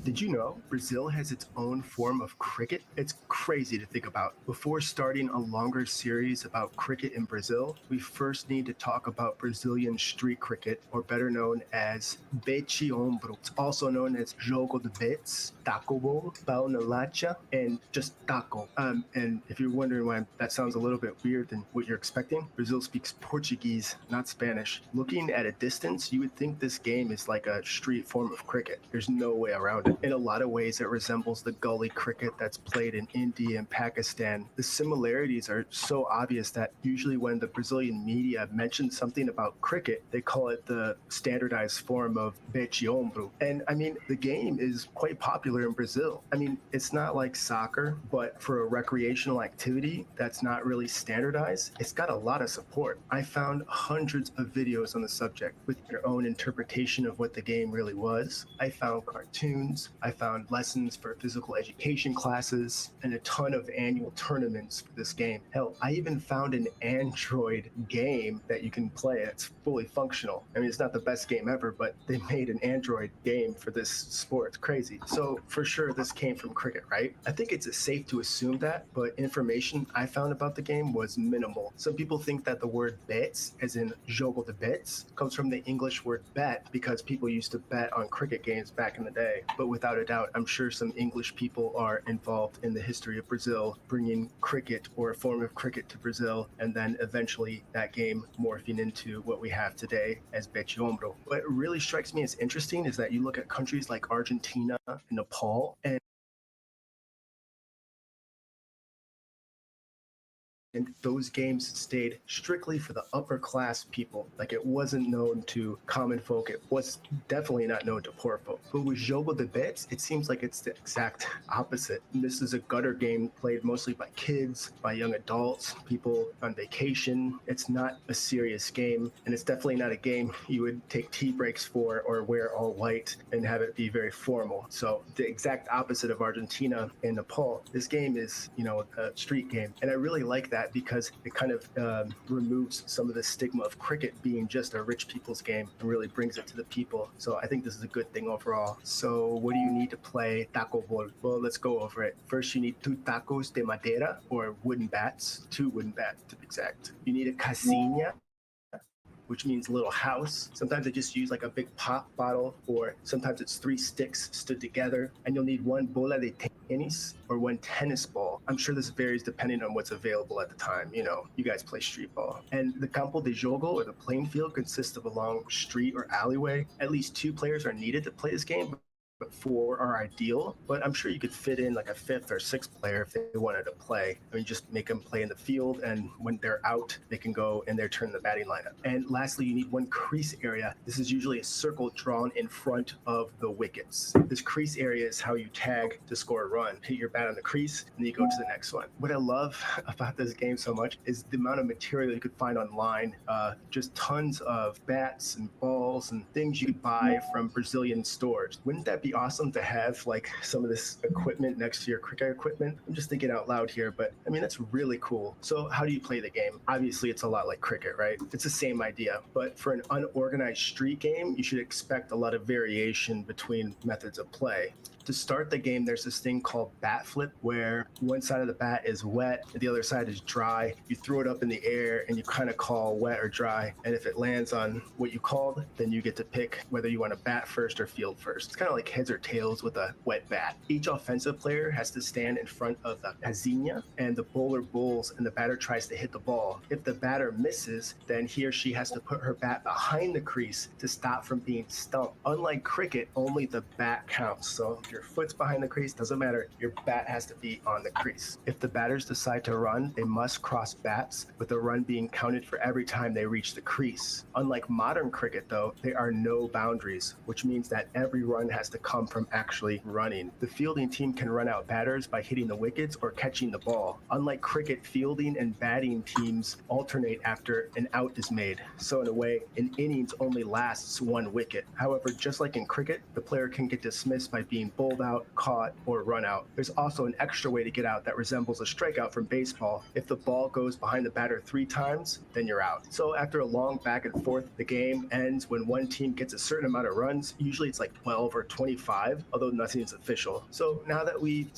Did you know Brazil has its own form of cricket? It's crazy to think about. Before starting a longer series about cricket in Brazil, we first need to talk about Brazilian street cricket, or better known as bete ombro. It's also known as jogo de betes, taco bowl, pau na lacha, and just taco. And if you're wondering why that sounds a little bit weird than what you're expecting, Brazil speaks Portuguese, not Spanish. Looking at a distance, you would think this game is like a street form of cricket. There's no way around it. In a lot of ways, it resembles the gully cricket that's played in India and Pakistan. The similarities are so obvious that usually when the Brazilian media mentions something about cricket, they call it the standardized form of bete ombro. And I mean, the game is quite popular in Brazil. I mean, it's not like soccer, but for a recreational activity that's not really standardized, it's got a lot of support. I found hundreds of videos on the subject with their own interpretation of what the game really was. I found cartoons, I found lessons for physical education classes, and a ton of annual tournaments for this game. Hell, I even found an Android game that you can play. It's fully functional. I mean, it's not the best game ever, but they made an Android game for this sport. It's crazy. So for sure, this came from cricket, right? I think it's safe to assume that, but information I found about the game was minimal. Some people think that the word bets, as in jogo de betes, comes from the English word bet because people used to bet on cricket games back in the day. But without a doubt, I'm sure some English people are involved in the history of Brazil, bringing cricket or a form of cricket to Brazil, and then eventually that game morphing into what we have today as bete ombro. What really strikes me as interesting is that you look at countries like Argentina and Nepal, and those games stayed strictly for the upper class people. Like, it wasn't known to common folk. It was definitely not known to poor folk. But with jogo de betes, it seems like it's the exact opposite. This is a gutter game played mostly by kids, by young adults, people on vacation. It's not a serious game, and it's definitely not a game you would take tea breaks for or wear all white and have it be very formal. So the exact opposite of Argentina and Nepal. This game is, a street game, and I really like that because it kind of removes some of the stigma of cricket being just a rich people's game and really brings it to the people. So I think this is a good thing overall. So what do you need to play taco bowl? Well, let's go over it. First, you need two tacos de madera, or wooden bats, 2 wooden bats to be exact. You need a casinha, which means little house. Sometimes they just use like a big pop bottle, or sometimes it's 3 sticks stood together. And you'll need 1 bola de tenis, or 1 tennis ball. I'm sure this varies depending on what's available at the time. You guys play street ball. And the campo de jogo, or the playing field, consists of a long street or alleyway. At least 2 players are needed to play this game, but 4 are ideal. But I'm sure you could fit in like a 5th or 6th player if they wanted to play. I mean, just make them play in the field, and when they're out, they can go in their turn in the batting lineup. And lastly, you need 1 crease area. This is usually a circle drawn in front of the wickets. This crease area is how you tag to score a run. Hit your bat on the crease, and then you go to the next one. What I love about this game so much is the amount of material you could find online. Just tons of bats and balls and things you could buy from Brazilian stores. Wouldn't that be awesome to have like some of this equipment next to your cricket equipment? I'm just thinking out loud here, but I mean, that's really cool. So how do you play the game? Obviously, it's a lot like cricket, right? It's the same idea, but for an unorganized street game, you should expect a lot of variation between methods of play. To start the game, there's this thing called bat flip, where one side of the bat is wet and the other side is dry. You throw it up in the air and you kind of call wet or dry. And if it lands on what you called, then you get to pick whether you want to bat first or field first. It's kind of like heads or tails with a wet bat. Each offensive player has to stand in front of the casinha, and the bowler bowls and the batter tries to hit the ball. If the batter misses, then he or she has to put her bat behind the crease to stop from being stumped. Unlike cricket, only the bat counts. So if your foot's behind the crease, doesn't matter, your bat has to be on the crease. If the batters decide to run, they must cross bats, with the run being counted for every time they reach the crease. Unlike modern cricket though, there are no boundaries, which means that every run has to come from actually running. The fielding team can run out batters by hitting the wickets or catching the ball. Unlike cricket, fielding and batting teams alternate after an out is made. So in a way, an innings only lasts 1 wicket. However, just like in cricket, the player can get dismissed by being bowled out, caught, or run out. There's also an extra way to get out that resembles a strikeout from baseball. If the ball goes behind the batter 3 times, then you're out. So after a long back and forth, the game ends when one team gets a certain amount of runs. Usually it's like 12 or 20 2025, although nothing is official. So now that we've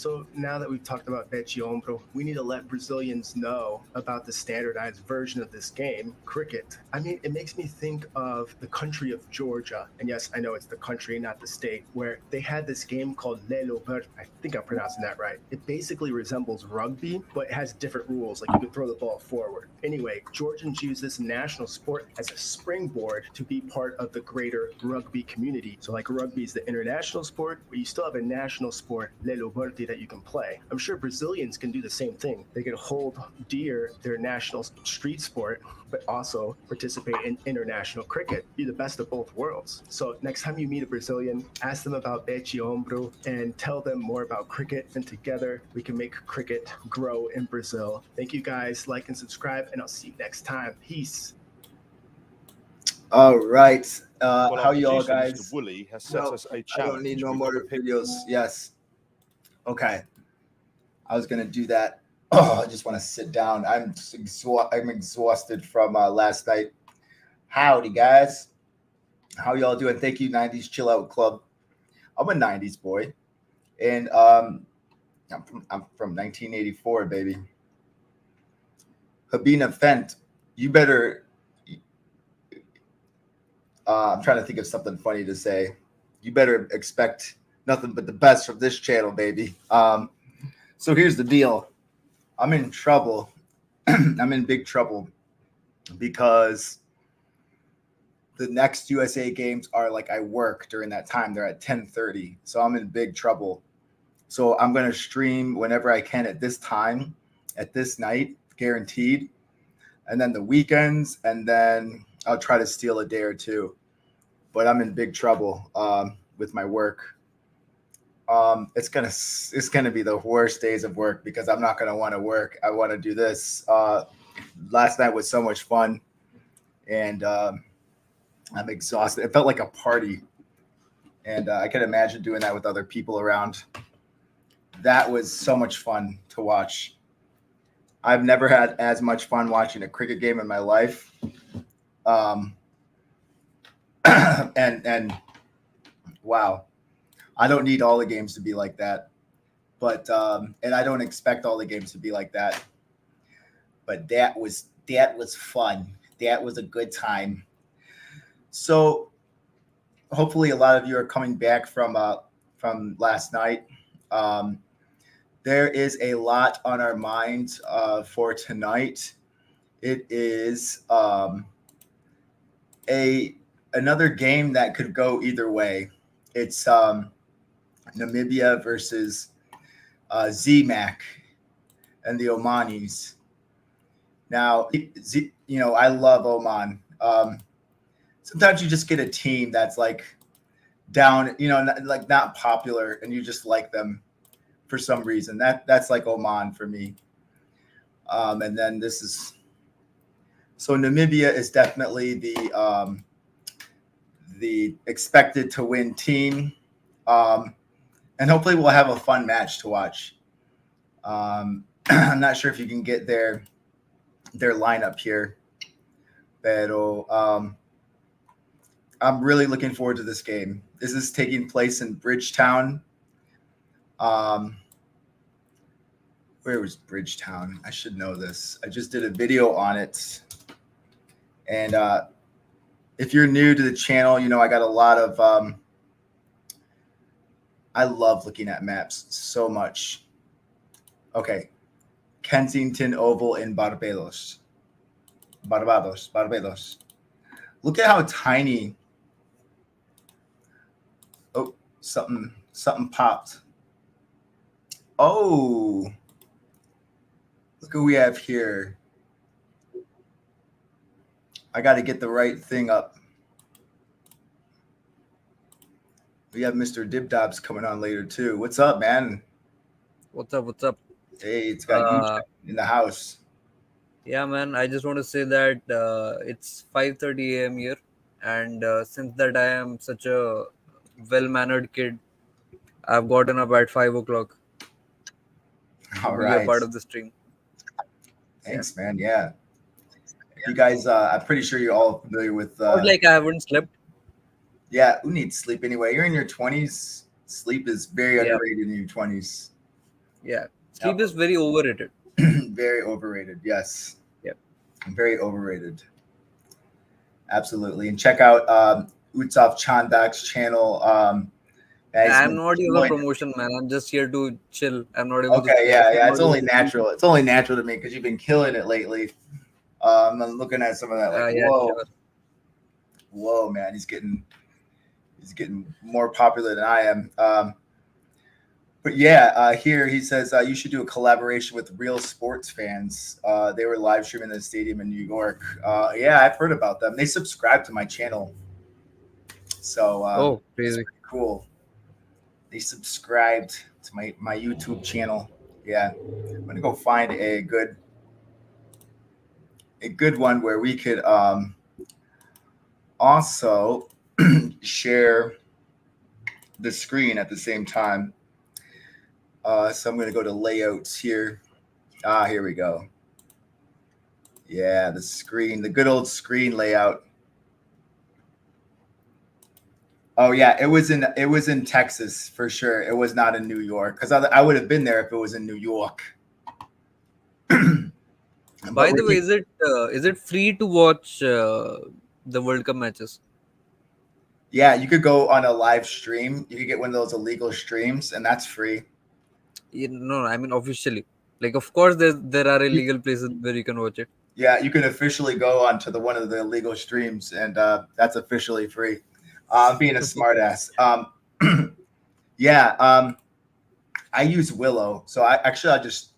talked about Bete Ombro, we need to let Brazilians know about the standardized version of this game, cricket. I mean, it makes me think of the country of Georgia, and yes, I know it's the country, not the state, where they had this game called Lelo Verde. I think I'm pronouncing that right. It basically resembles rugby, but it has different rules, like you can throw the ball forward. Anyway, Georgians use this national sport as a springboard to be part of the greater rugby community. So like rugby is the international sport, but you still have a national sport, Lelo Verde, that you can play. I'm sure Brazilians can do the same thing. They can hold dear their national street sport, but also participate in international cricket, be the best of both worlds. So next time you meet a Brazilian, ask them about Bete Ombro and tell them more about cricket, and together we can make cricket grow in Brazil. Thank you guys, like and subscribe, and I'll see you next time. Peace. All right. Well, how our you all producer, guys? Mr. Woolley, has set No, us a I challenge. don't need no We've more got to pick- videos. Yes. Okay. I was gonna do that. Oh, I just want to sit down. I'm exhausted from last night. Howdy, guys. How y'all doing? Thank you, 90s Chill Out Club. I'm a 90s boy, and I'm from 1984, baby. Habina Fent, you better. I'm trying to think of something funny to say. You better expect nothing but the best from this channel, baby. So here's the deal. I'm in trouble. I'm in big trouble because the next USA games are like I work during that time. They're at 10:30. So I'm in big trouble. So I'm going to stream whenever I can at this time, at this night, guaranteed. And then the weekends, and then I'll try to steal a day or two. But I'm in big trouble with my work. It's gonna be the worst days of work because I'm not gonna want to work. I want to do this. Last night was so much fun, and I'm exhausted. It felt like a party, and I can imagine doing that with other people around. That was so much fun to watch. I've never had as much fun watching a cricket game in my life. And wow. I don't need all the games to be like that, but and I don't expect all the games to be like that. But that was fun. That was a good time. So hopefully a lot of you are coming back from last night. There is a lot on our minds for tonight. It is another game that could go either way. It's Namibia versus ZMAC and the Omanis. Now, I love Oman. Sometimes you just get a team that's like down, not popular, and you just like them for some reason. That's like Oman for me. And then so Namibia is definitely the expected to win team. And hopefully we'll have a fun match to watch. I'm not sure if you can get their lineup here, but I'm really looking forward to this game. This is taking place in Bridgetown. Where was Bridgetown? I should know this. I just did a video on it. And if you're new to the channel, I got a lot of I love looking at maps so much. Okay. Kensington Oval in Barbados. Look at how tiny. Oh, something popped. Oh. Look who we have here. I got to get the right thing up. We have Mr. Dibdobs coming on later too. What's up, man? What's up? Hey, it's got you in the house. Yeah, man. I just want to say that it's 5:30 a.m. here, and since that I am such a well-mannered kid, I've gotten up at 5 o'clock All to be right. a part of the stream. Thanks, man. Yeah. You guys, I'm pretty sure you're all familiar with. Not like I haven't slept. Yeah, who needs sleep anyway? You're in your 20s. Sleep is very Yeah. underrated in your 20s. Yeah. Sleep is very overrated. Very overrated. Yes. Yeah. Very overrated. Absolutely. And check out Utsav Chandak's channel. He's I'm been not here for killing it. promotion, man. I'm just here to chill. I'm not able to. Okay, yeah. I'm It's not able only to- natural. It's only natural to me because you've been killing it lately. I'm looking at some of that, like, Yeah, sure. whoa, man, he's getting more popular than I am. But yeah, here he says you should do a collaboration with real sports fans. They were live streaming the stadium in New York. Yeah, I've heard about them. They subscribe to my channel, so Oh, it's crazy. pretty cool. They subscribed to my YouTube channel. Yeah, I'm gonna go find a good one where we could also share the screen at the same time. So I'm going to go to layouts here. Here we go. Yeah, the screen, the good old screen layout. Oh yeah, it was in Texas for sure. It was not in New York because I would have been there if it was in New York. By the way, is it free to watch the World Cup matches? Yeah, you could go on a live stream. You could get one of those illegal streams, and that's free. No, I mean officially. Like, of course, there are illegal places where you can watch it. Yeah, you can officially go onto one of the illegal streams, and that's officially free. I'm being a smartass. Yeah, I use Willow, so I just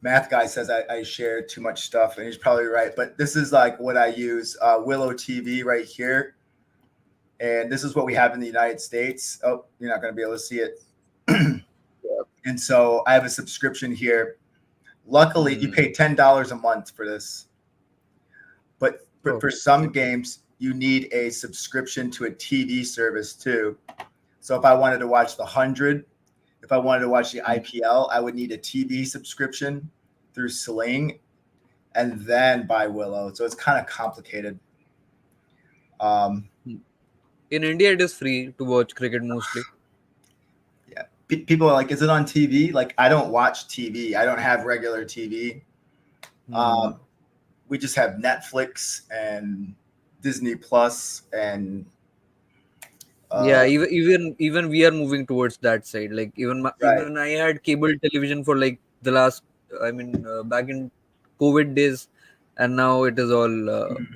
math guy says I share too much stuff, and he's probably right. But this is like what I use, Willow TV right here, and this is what we have in the United States. Oh, you're not going to be able to see it. And so I have a subscription here. Luckily, you pay $10 a month for this, but for some games you need a subscription to a TV service too. So if I wanted to watch the 100, if I wanted to watch the IPL, I would need a TV subscription through Sling and then buy Willow. So it's kind of complicated. In India, it is free to watch cricket mostly. Yeah. People are like, is it on TV? Like, I don't watch TV. I don't have regular TV. We just have Netflix and Disney Plus and yeah, even we are moving towards that side. Like even I had cable television for like the last, back in COVID days, and now it is all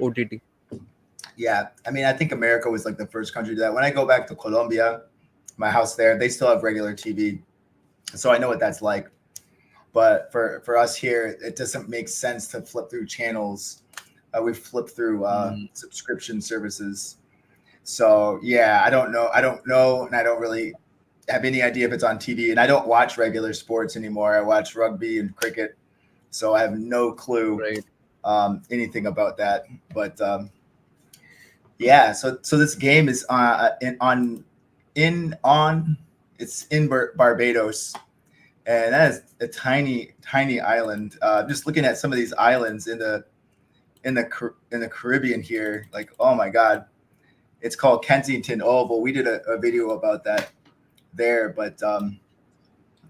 OTT. Yeah, I mean, I think America was like the first country to that. When I go back to Colombia, my house there, they still have regular TV, so I know what that's like. But for us here, it doesn't make sense to flip through channels. We flip through subscription services. So yeah, I don't know, and I don't really have any idea if it's on TV. And I don't watch regular sports anymore. I watch rugby and cricket, so I have no clue anything about that. But yeah, so this game is it's in Barbados, and that is a tiny island. Just looking at some of these islands in the Caribbean here, like, oh my God. It's called Kensington Oval. We did a video about that there, but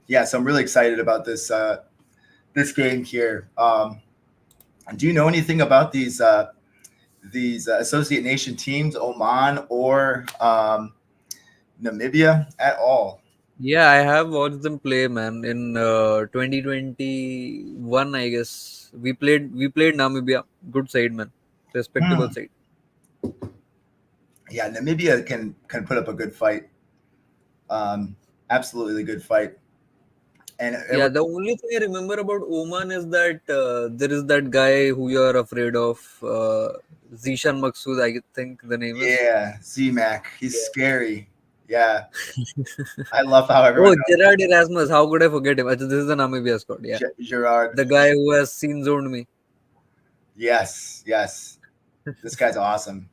yeah, so I'm really excited about this game here. Do you know anything about these Associate Nation teams, Oman or Namibia at all? Yeah, I have watched them play, man. In 2021, I guess we played Namibia. Good side, man. Respectable side. Yeah, Namibia can put up a good fight. Absolutely good fight. And yeah, the only thing I remember about Oman is that there is that guy who you are afraid of, Zishan Maksud, I think the name is. Yeah, Z-Mac. He's scary. Yeah. I love how everyone knows. Gerard Erasmus. How could I forget him? This is the Namibia squad. Yeah. Gerard. The guy who has scene zoned me. Yes. This guy's awesome.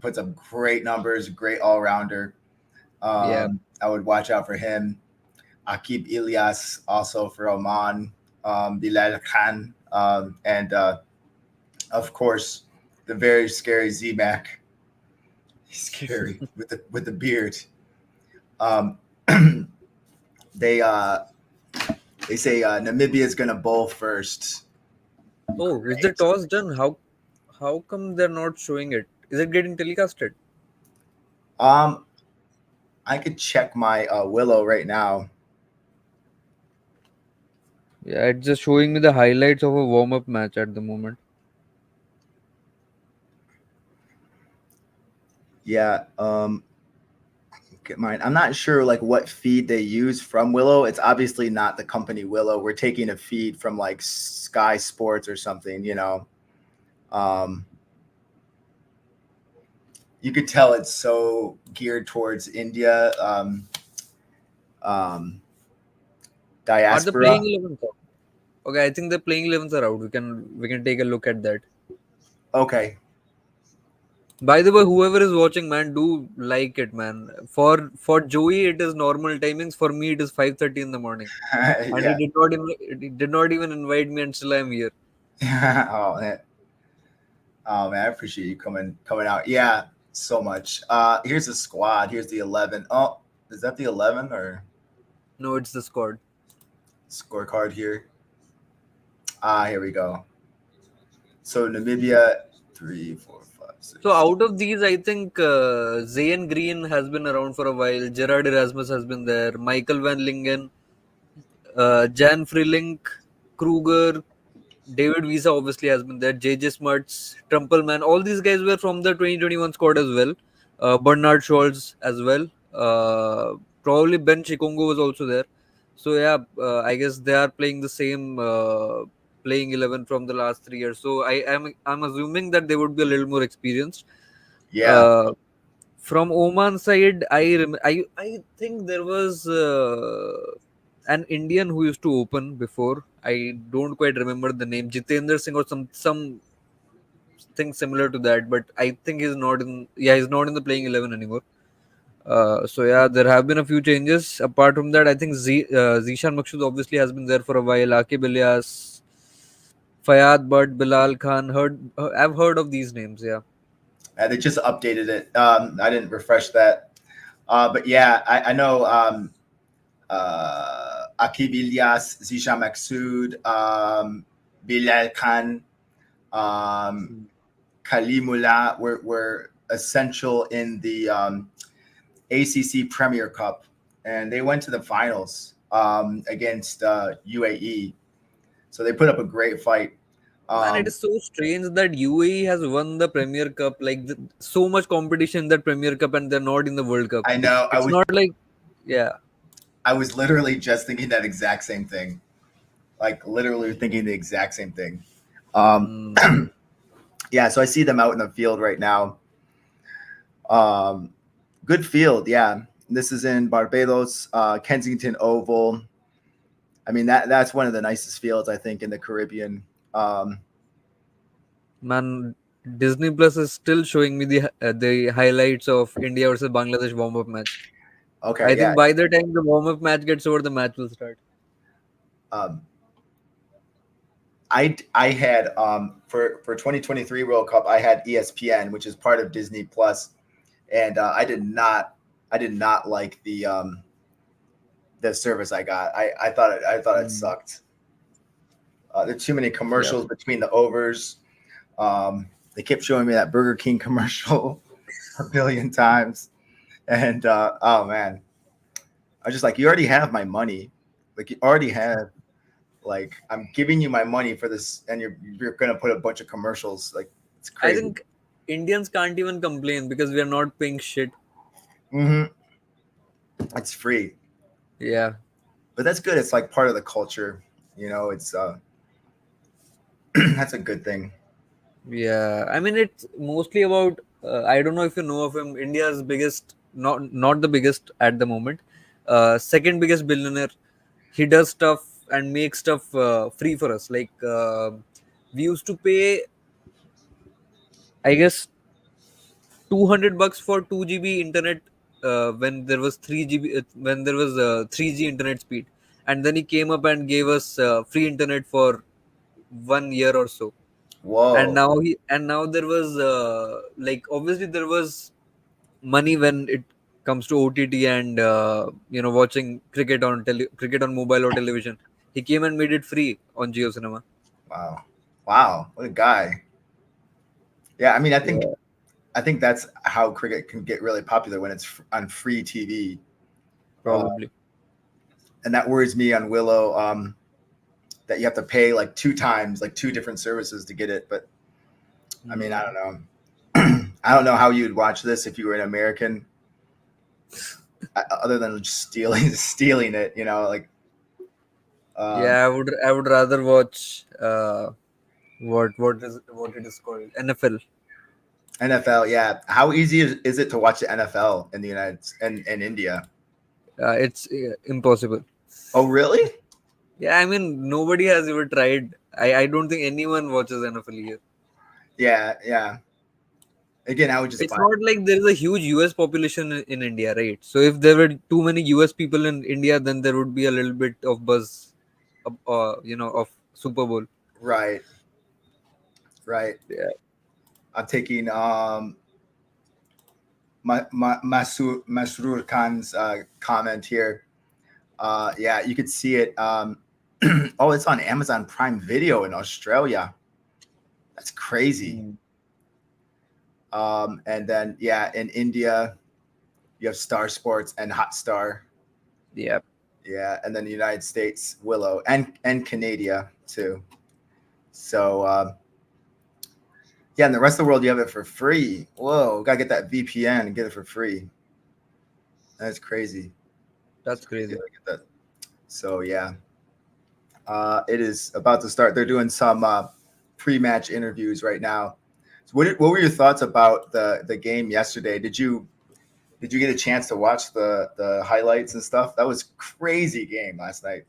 Puts up great numbers, great all-rounder. I would watch out for him. Akib Ilyas, also for Oman. Bilal Khan. And of course, the very scary Z-Mac. He's scary with the beard. Um, they say Namibia is gonna bowl first. Oh, is the Great. toss done? How come they're not showing it? Is it getting telecasted? Um, I could check my Willow right now. Yeah, it's just showing me the highlights of a warm-up match at the moment. Yeah. Get mine. I'm not sure like what feed they use from Willow. It's obviously not the company Willow. We're taking a feed from like Sky Sports or something. Um, you could tell it's so geared towards India. Um, Are the playing diaspora. 11s out? Okay, I think the playing 11s are out. We can take a look at that. Okay. By the way, whoever is watching, man, do like it, man. For Joey, it is normal timings. For me, it is 5:30 in the morning, and Yeah. he did not even invite me until I'm here. Oh man. Oh man, I appreciate you coming out. Yeah, so much. Here's the squad. Here's the 11. Oh, is that the 11 or No, it's the squad. scorecard here? Here we go. So Namibia, 3, 4, 5, 6. So out of these, I think Zayn Green has been around for a while. Gerard Erasmus has been there. Michael Van Lingen, Jan Frilink, Kruger, David Visa obviously has been there. JJ Smuts, Trumpelman, all these guys were from the 2021 squad as well. Bernard Scholz as well. Probably Ben Chikongo was also there. So yeah, I guess they are playing the same playing 11 from the last 3 years. So I'm assuming that they would be a little more experienced. Yeah. Uh, from Oman side, I think there was an Indian who used to open before. I don't quite remember the name, Jitendra Singh or something similar to that. But I think he's not in. Yeah, he's not in the playing 11 anymore. So yeah, there have been a few changes. Apart from that, I think Zishan Maksud obviously has been there for a while. Akib Ilyas, Fayad Butt, Bilal Khan. I've heard of these names. Yeah. They just updated it. I didn't refresh that. But yeah, I know Akib Ilyas, Zisha Maksud, Bilal Khan, Kalimullah were essential in the ACC Premier Cup, and they went to the finals against UAE. So they put up a great fight. Man, it is so strange that UAE has won the Premier Cup. Like so much competition in that Premier Cup, and they're not in the World Cup. I know. It's not like, yeah. I was literally just thinking that exact same thing. Like literally thinking the exact same thing. Yeah, so I see them out in the field right now. Good field, yeah. This is in Barbados, Kensington Oval. I mean that's one of the nicest fields I think in the Caribbean. Man, Disney Plus is still showing me the highlights of India versus Bangladesh warm up match. Okay, I yeah. think by the time the warm up match gets over, the match will start. I had for 2023 World Cup I had ESPN, which is part of Disney Plus, and I did not like the service I got. I thought it sucked. There's too many commercials between the overs. They kept showing me that Burger King commercial a billion times, and oh man, I was just like, you already have my money, like you already have. Like I'm giving you my money for this, and you're gonna put a bunch of commercials. Like it's crazy. I think Indians can't even complain because we are not paying shit. It's free. Yeah, but that's good. It's like part of the culture. It's that's a good thing. Yeah. I mean, it's mostly about. I don't know if you know of him. India's biggest, not the biggest at the moment. Second biggest billionaire. He does stuff and makes stuff free for us. Like we used to pay, I guess, $200 for 2 GB internet when there was 3 GB when there was 3G internet speed, and then he came up and gave us free internet for 1 year or so. Whoa. And now there was like obviously there was money when comes to OTT and watching cricket on mobile or television. He came and made it free on Geo Cinema. Wow, what a guy. Yeah, I mean, Yeah, I think that's how cricket can get really popular when it's on free TV. probably. And that worries me on Willow, that you have to pay like 2 times, like 2 different services to get it. But I mean, I don't know. I don't know how you'd watch this if you were an American, other than just stealing it. Like Yeah, I would rather watch what it is called, NFL. NFL. Yeah, how easy is it to watch the NFL in the in India? It's impossible. Oh, really? Yeah, I mean nobody has ever tried. I don't think anyone watches NFL here. Yeah. Again, I would just It's buy. not like there is a huge US population in India, right? So if there were too many US people in India, then there would be a little bit of buzz, of Super Bowl. Right. Yeah, I'm taking Masroor Khan's comment here. Yeah, you could see it. Oh, it's on Amazon Prime Video in Australia. That's crazy. And then in India, you have Star Sports and Hotstar. yeah, Yeah, and then the United States, Willow, and Canada too. So yeah, in the rest of the world, you have it for free. Whoa, gotta get that VPN and get it for free. That's crazy. that's crazy. Gotta get that. So yeah, it is about to start. They're doing some pre-match interviews right now. So what were your thoughts about the game yesterday? Did you get a chance to watch the highlights and stuff? That was crazy game last night.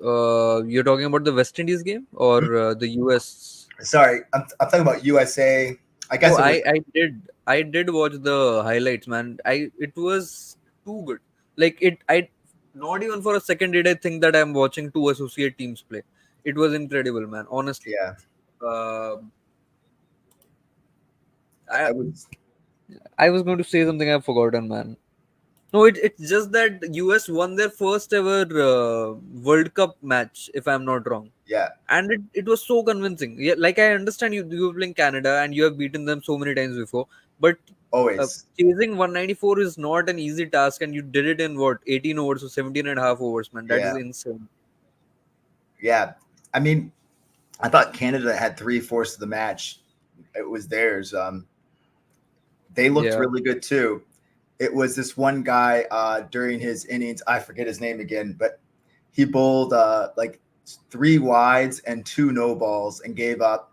You're talking about the West Indies game or the US? Sorry, I'm talking about USA. I guess Oh, it was. I did watch the highlights, man. It was too good. Like I not even for a second did I think that I'm watching two associate teams play. It was incredible, man. Honestly, Yeah, uh, I I was. I was going to say something I've forgotten, man. No, it's just that US won their first ever World Cup match, if I'm not wrong. Yeah, And it was so convincing. Yeah, like I understand you were playing Canada and you have beaten them so many times before, but always. chasing 194 is not an easy task, and you did it in what 18 overs or 17 and a half overs, man. That is Yeah, insane. yeah. I mean, I thought Canada had 3/4 of the match. It was theirs. They looked Yeah, really good too. It was this one guy during his innings. I forget his name again, but he bowled like 3 wides and 2 no balls and gave up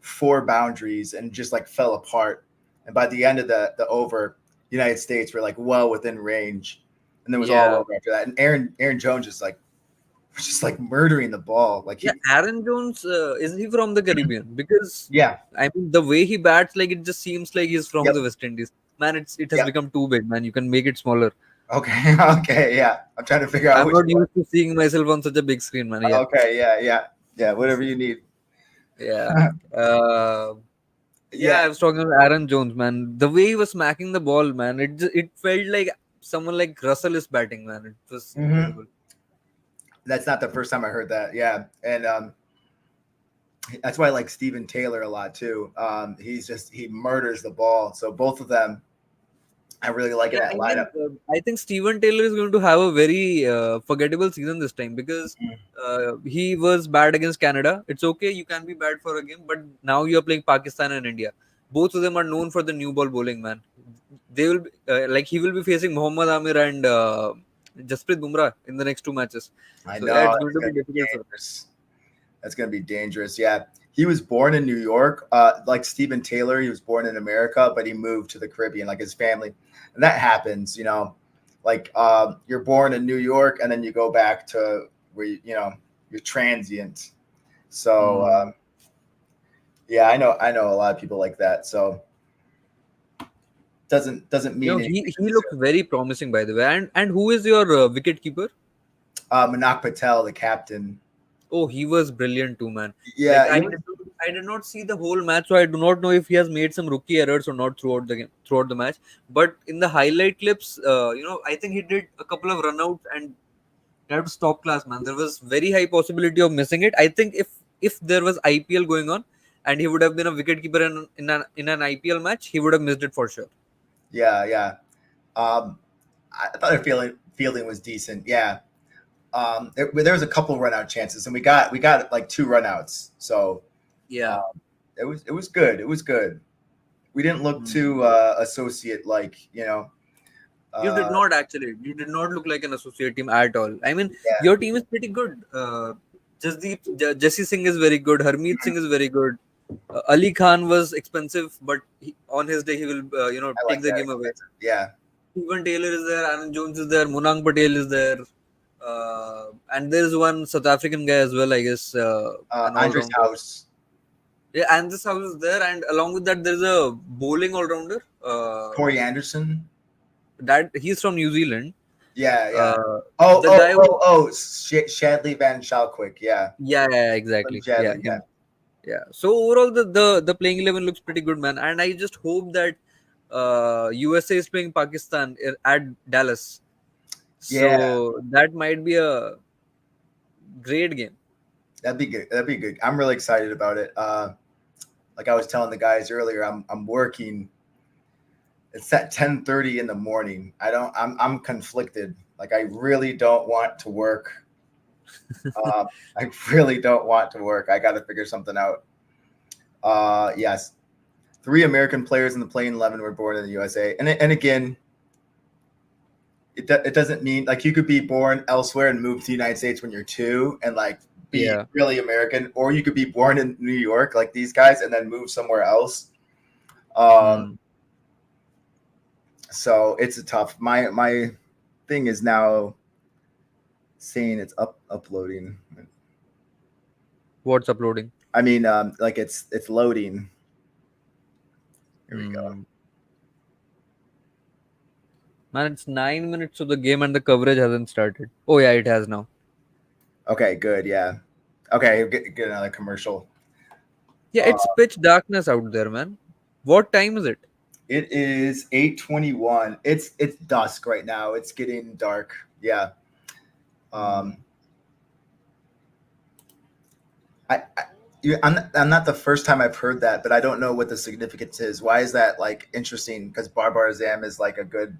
4 boundaries and just like fell apart. And by the end of the over, United States were like well within range, and then it was all yeah, over after that. And Aaron Jones just like murdering the ball. Like yeah. Aaron Jones, is he from the Caribbean? Because yeah, I mean, the way he bats, like it just seems like he's from yep, the West Indies. Man, it has yep. become too big, man. You can make it smaller. Okay, okay, yeah. I'm trying to figure out I'm which not one. used to seeing myself on such a big screen, man. Yeah, Okay, yeah. Whatever you need. yeah. Uh, Yeah, Yeah, I was talking about Aaron Jones, man. The way he was smacking the ball, man, it felt like someone like Russell is batting, man. It was hmm incredible. that's not the first time I heard that. Yeah, and that's why I like Steven Taylor a lot too. He murders the ball. So both of them, I really like in Yeah, that I mean, lineup. I think Steven Taylor is going to have a very forgettable season this time because he was bad against Canada. It's okay, you can be bad for a game, but now you're playing Pakistan and India. Both of them are known for the new ball bowling, man. They will be, like he will be facing Mohammad Amir and Jasprit Bumrah in the next 2 matches. I So yeah, know it's going that's to be gonna be difficult for him. dangerous. That's gonna be dangerous. Yeah, he was born in New York, like Steven Taylor. He was born in America, but he moved to the Caribbean, like his family, and that happens. Like you're born in New York, and then you go back to where you're transient. So Hmm. yeah, I know a lot of people like that. So doesn't You mean know, anything he looks very promising, by the way. And who is your wicket keeper? Manak Patel, the captain. Oh, he was brilliant too, man. Like Yeah, he was. I did not see the whole match, so I do not know if he has made some rookie errors or not throughout the game, throughout the match. But in the highlight clips, I think he did a couple of runouts, and that was top class, man. There was very high possibility of missing it. I think if there was IPL going on, and he would have been a wicket keeper in an IPL match, he would have missed it for sure. Yeah. I thought our fielding was decent. Yeah. There was a couple run out chances, and we got like 2 runouts. So Yeah. it was good. It was good. We didn't look too associate like, you know. You did not actually. You did not look like an associate team at all. I mean, Yeah. your team is pretty good. Jesse Singh is very good. Harmeet Singh is very good. Ali Khan was expensive, but on his day he will, I take like the that. game away. Yeah. Stephen Taylor is there. Aaron Jones is there. Munang Patel is there. And there is one South African guy as well, I guess. An Andres all-rounder. House. Yeah, and this house is there. And along with that, there's a bowling all-rounder. Corey Anderson. That he's from New Zealand. Yeah. The guy Shadley Van Schalkwyk. Yeah. Yeah, exactly. Shadley, Yeah, him. Yeah. So overall, the playing 11 looks pretty good, man. And I just hope that USA is playing Pakistan at Dallas. So that might be a great game. That'd be good. I'm really excited about it. Like I was telling the guys earlier, I'm working. It's at 10:30 in the morning. I'm conflicted. Like I really don't want to work. I really don't want to work. I got to figure something out. Yes. 3 American players in the playing 11 were born in the USA. And again, it doesn't mean like you could be born elsewhere and move to the United States when you're 2 and like be really American, or you could be born in New York like these guys and then move somewhere else. So it's a tough. My thing is now saying it's uploading. What's uploading? I mean, like it's loading. Here we go. Man, it's 9 minutes to the game and the coverage hasn't started. Oh yeah, it has now. Okay, good. Yeah. Okay, get another commercial. Yeah, it's pitch darkness out there, man. What time is it? It is 8:21. It's dusk right now. It's getting dark. Yeah. I'm not the first time I've heard that, but I don't know what the significance is. Why is that like interesting? Because Babar Azam is like a good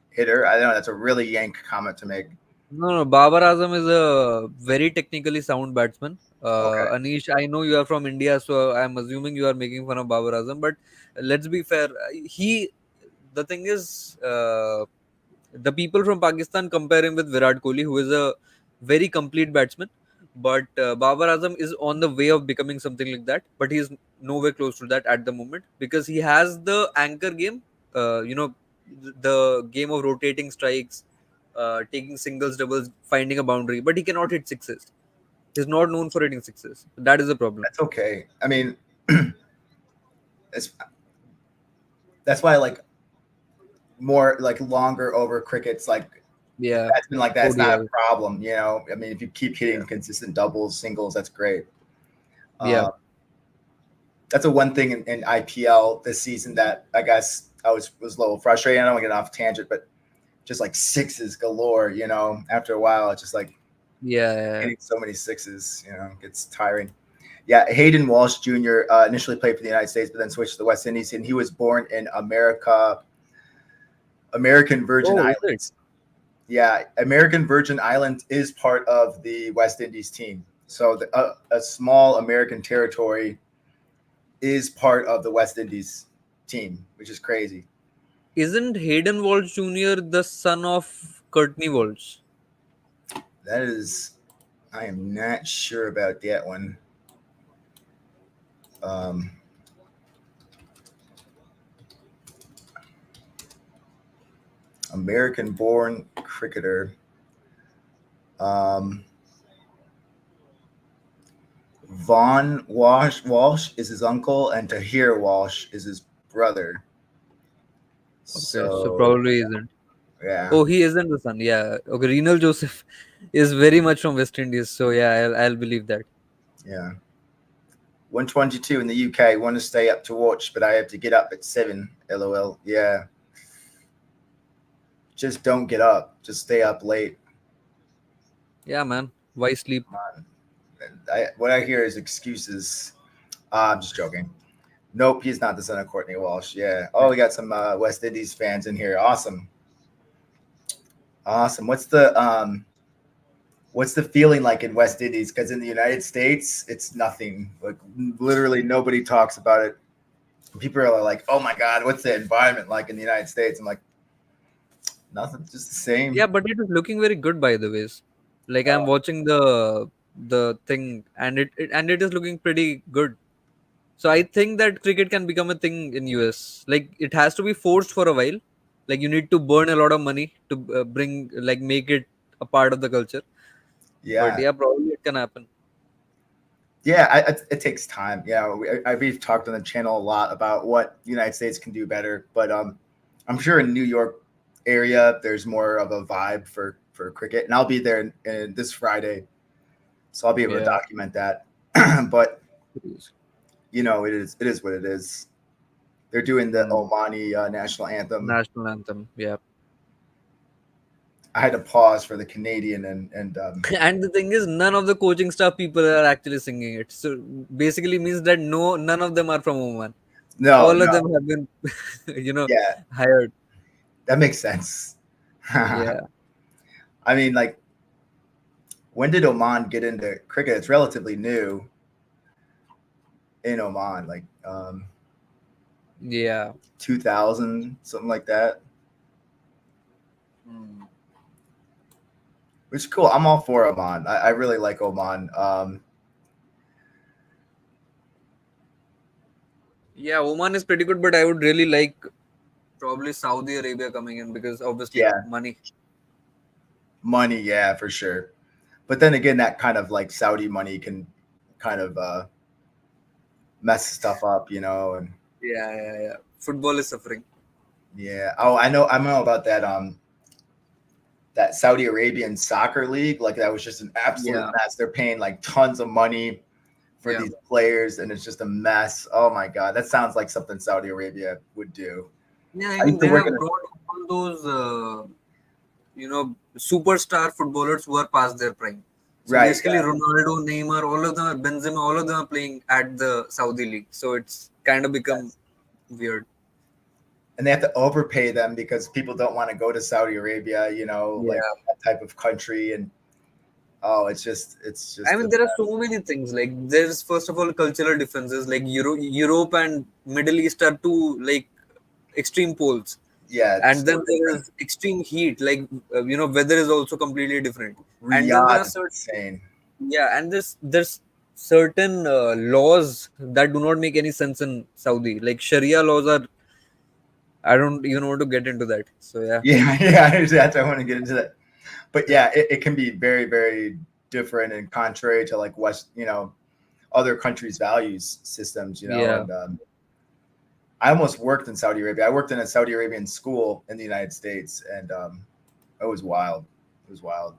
hitter. I don't know. That's a really yank comment to make. No. Babar Azam is a very technically sound batsman. Okay. Anish, I know you are from India, so I'm assuming you are making fun of Babar Azam. But let's be fair. The thing is, the people from Pakistan compare him with Virat Kohli, who is a very complete batsman. But Babar Azam is on the way of becoming something like that. But he is nowhere close to that at the moment because he has the anchor game. The game of rotating strikes, taking singles, doubles, finding a boundary, but he cannot hit sixes. He's not known for hitting sixes. That is the problem. That's okay. I mean, that's why I like more like longer over crickets. Like, that's been like that's not a problem. You know, I mean, if you keep hitting consistent doubles, singles, that's great. That's a one thing in IPL this season that I guess I was a little frustrated. I don't want to get off tangent, but just like sixes galore. You know, after a while, it's just like hitting so many sixes. You know, it gets tiring. Yeah, Hayden Walsh Jr. Initially played for the United States, but then switched to the West Indies, and he was born in American Virgin Islands. Yeah, American Virgin Islands is part of the West Indies team. So a small American territory is part of the West Indies team, which is crazy. Isn't Hayden Walsh Jr. the son of Courtney Walsh? That is, I am not sure about that one. American-born cricketer. Vaughn Walsh is his uncle, and Tahir Walsh is his brother. So probably isn't. Yeah. Oh, he isn't the son. Yeah. Okay. Renal Joseph is very much from West Indies. So yeah, I'll believe that. Yeah. 122 in the UK. Want to stay up to watch, but I have to get up at 7. LOL. Yeah. Just don't get up. Just stay up late. Yeah, man. Why sleep? What I hear is excuses. I'm just joking. Nope, he's not the son of Courtney Walsh. Yeah. Oh, we got some West Indies fans in here. Awesome. Awesome. What's the feeling like in West Indies? Because in the United States, it's nothing. Like literally nobody talks about it. People are like, "Oh my God, what's the environment like in the United States?" I'm like, nothing, just the same. Yeah, but it is looking very good by the ways. Like I'm watching the thing, and it is looking pretty good. So I think that cricket can become a thing in US. Like it has to be forced for a while. Like you need to burn a lot of money to bring like make it a part of the culture. But Yeah. yeah, probably it can happen. Yeah, it takes time. Yeah, we've talked on the channel a lot about what the United States can do better, but I'm sure in New York area there's more of a vibe for cricket, and I'll be there in this Friday, so I'll be able to Yeah. document that. But you know, it is what it is. They're doing the Omani national anthem. National anthem. Yeah. I had to pause for the Canadian and And the thing is, none of the coaching staff people are actually singing it. So basically means that none of them are from Oman. All of them have been, yeah, hired. that makes sense. Yeah. I mean, like, when did Oman get into cricket? It's relatively new in Oman, like Yeah. 2000, something like that. Which is cool. I'm all for Oman. I really like Oman. Yeah, Oman is pretty good, but I would really like probably Saudi Arabia coming in because obviously Yeah. money. Yeah, for sure. But then again, that kind of like Saudi money can kind of mess stuff up, you know. And Yeah. Football is suffering. yeah. Oh, I know about that. That Saudi Arabian soccer league, like that was just an absolute mess. They're paying like tons of money for these players, and it's just a mess. Oh my God, that sounds like something Saudi Arabia would do. Yeah, I mean they have brought all those superstar footballers who are past their prime. So basically Ronaldo, Neymar, all of them are Benzema, all of them are playing at the Saudi league. So it's kind of become weird. And they have to overpay them because people don't want to go to Saudi Arabia, you know, like that type of country. And it's just. I mean, there are so many things. Like, there's first of all cultural differences. Like Europe and Middle East are two like extreme poles. Yeah, and then there is extreme heat. Like weather is also completely different. Riyadh, and then there are certain, insane. Yeah, and there's certain laws that do not make any sense in Saudi. Like Sharia laws are. I don't even want to get into that. So yeah. That's I want to get into that. But yeah, it can be very, very different and contrary to like other countries' values systems, you know. Yeah. And I almost worked in Saudi Arabia. I worked in a Saudi Arabian school in the United States, and it was wild. It was wild.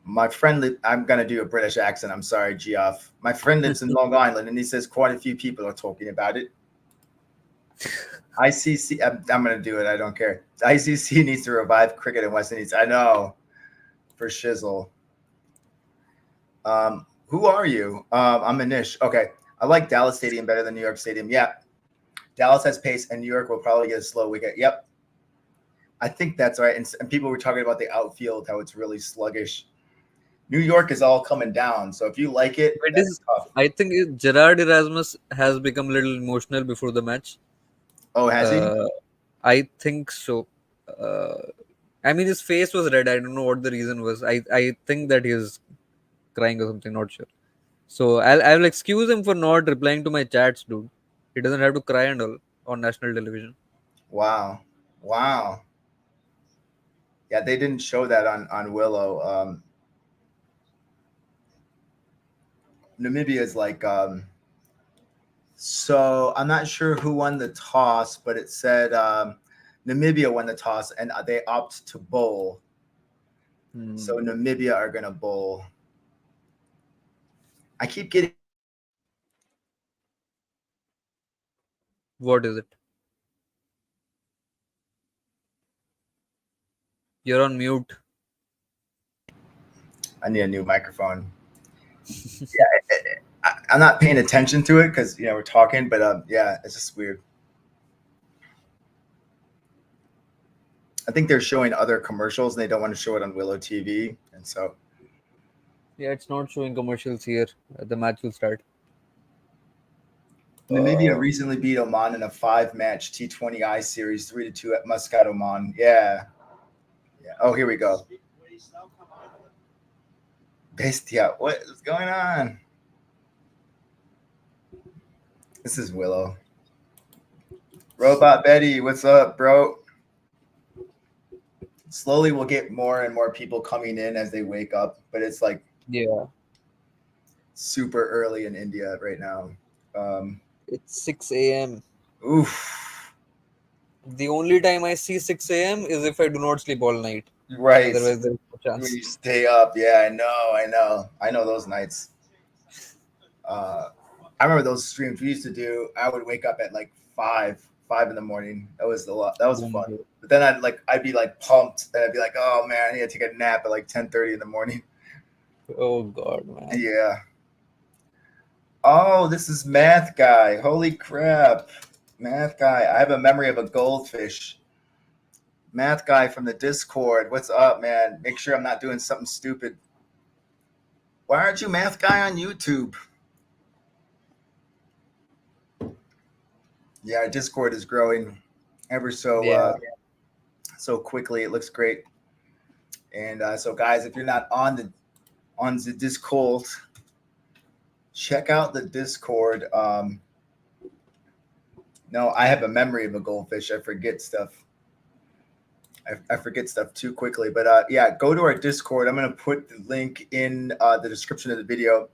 My friend, I'm gonna do a British accent. I'm sorry, Geoff. My friend lives in Long Island, and he says quite a few people are talking about it. ICC, I'm going to do it. I don't care. ICC needs to revive cricket in West Indies. I know, for shizzle. Who are you? I'm Anish. Okay. I like Dallas Stadium better than New York Stadium. Yeah. Dallas has pace, and New York will probably get a slow wicket. Yep. I think that's right. And people were talking about the outfield, how it's really sluggish. New York is all coming down. So if you like it, that's tough. I think Gerard Erasmus has become a little emotional before the match. Oh, has he? I think so. I mean, his face was red. I don't know what the reason was. I think that he is crying or something. Not sure. So I'll excuse him for not replying to my chats, dude. He doesn't have to cry and all on national television. Wow. Yeah, they didn't show that on Willow. Namibia is like so I'm not sure who won the toss, but it said Namibia won the toss and they opt to bowl. So Namibia are gonna bowl. I keep getting What is it? You're on mute. I need a new microphone. I'm not paying attention to it because we're talking, but yeah, it's just weird. I think they're showing other commercials and they don't want to show it on Willow TV, and so Yeah, it's not showing commercials here. The match will start. Namibia recently beat Oman in a 5-match T20I series, 3-2 at Muscat, Oman. Yeah. Oh, here we go. Bestia, what is going on? This is Willow. Robot Betty, what's up, bro? Slowly we'll get more and more people coming in as they wake up, but it's like super early in India right now. It's 6 a.m. Oof. The only time I see 6 a.m. is if I do not sleep all night. Right. Otherwise, there's no chance. When you stay up. Yeah, I know those nights. I remember those streams we used to do. I would wake up at like 5 in the morning. That was fun. But then I'd be like pumped, and I'd be like, oh man, I need to take a nap at like 10:30 in the morning. Oh god, man. Yeah. Oh, this is Math Guy. Holy crap. Math Guy. I have a memory of a goldfish. Math Guy from the Discord. What's up, man? Make sure I'm not doing something stupid. Why aren't you Math Guy on YouTube? Yeah, our Discord is growing ever so so quickly. It looks great. And so guys, if you're not on the Discord, check out the Discord. No, I have a memory of a goldfish. I forget stuff. I forget stuff too quickly. But yeah, go to our Discord. I'm going to put the link in the description of the video.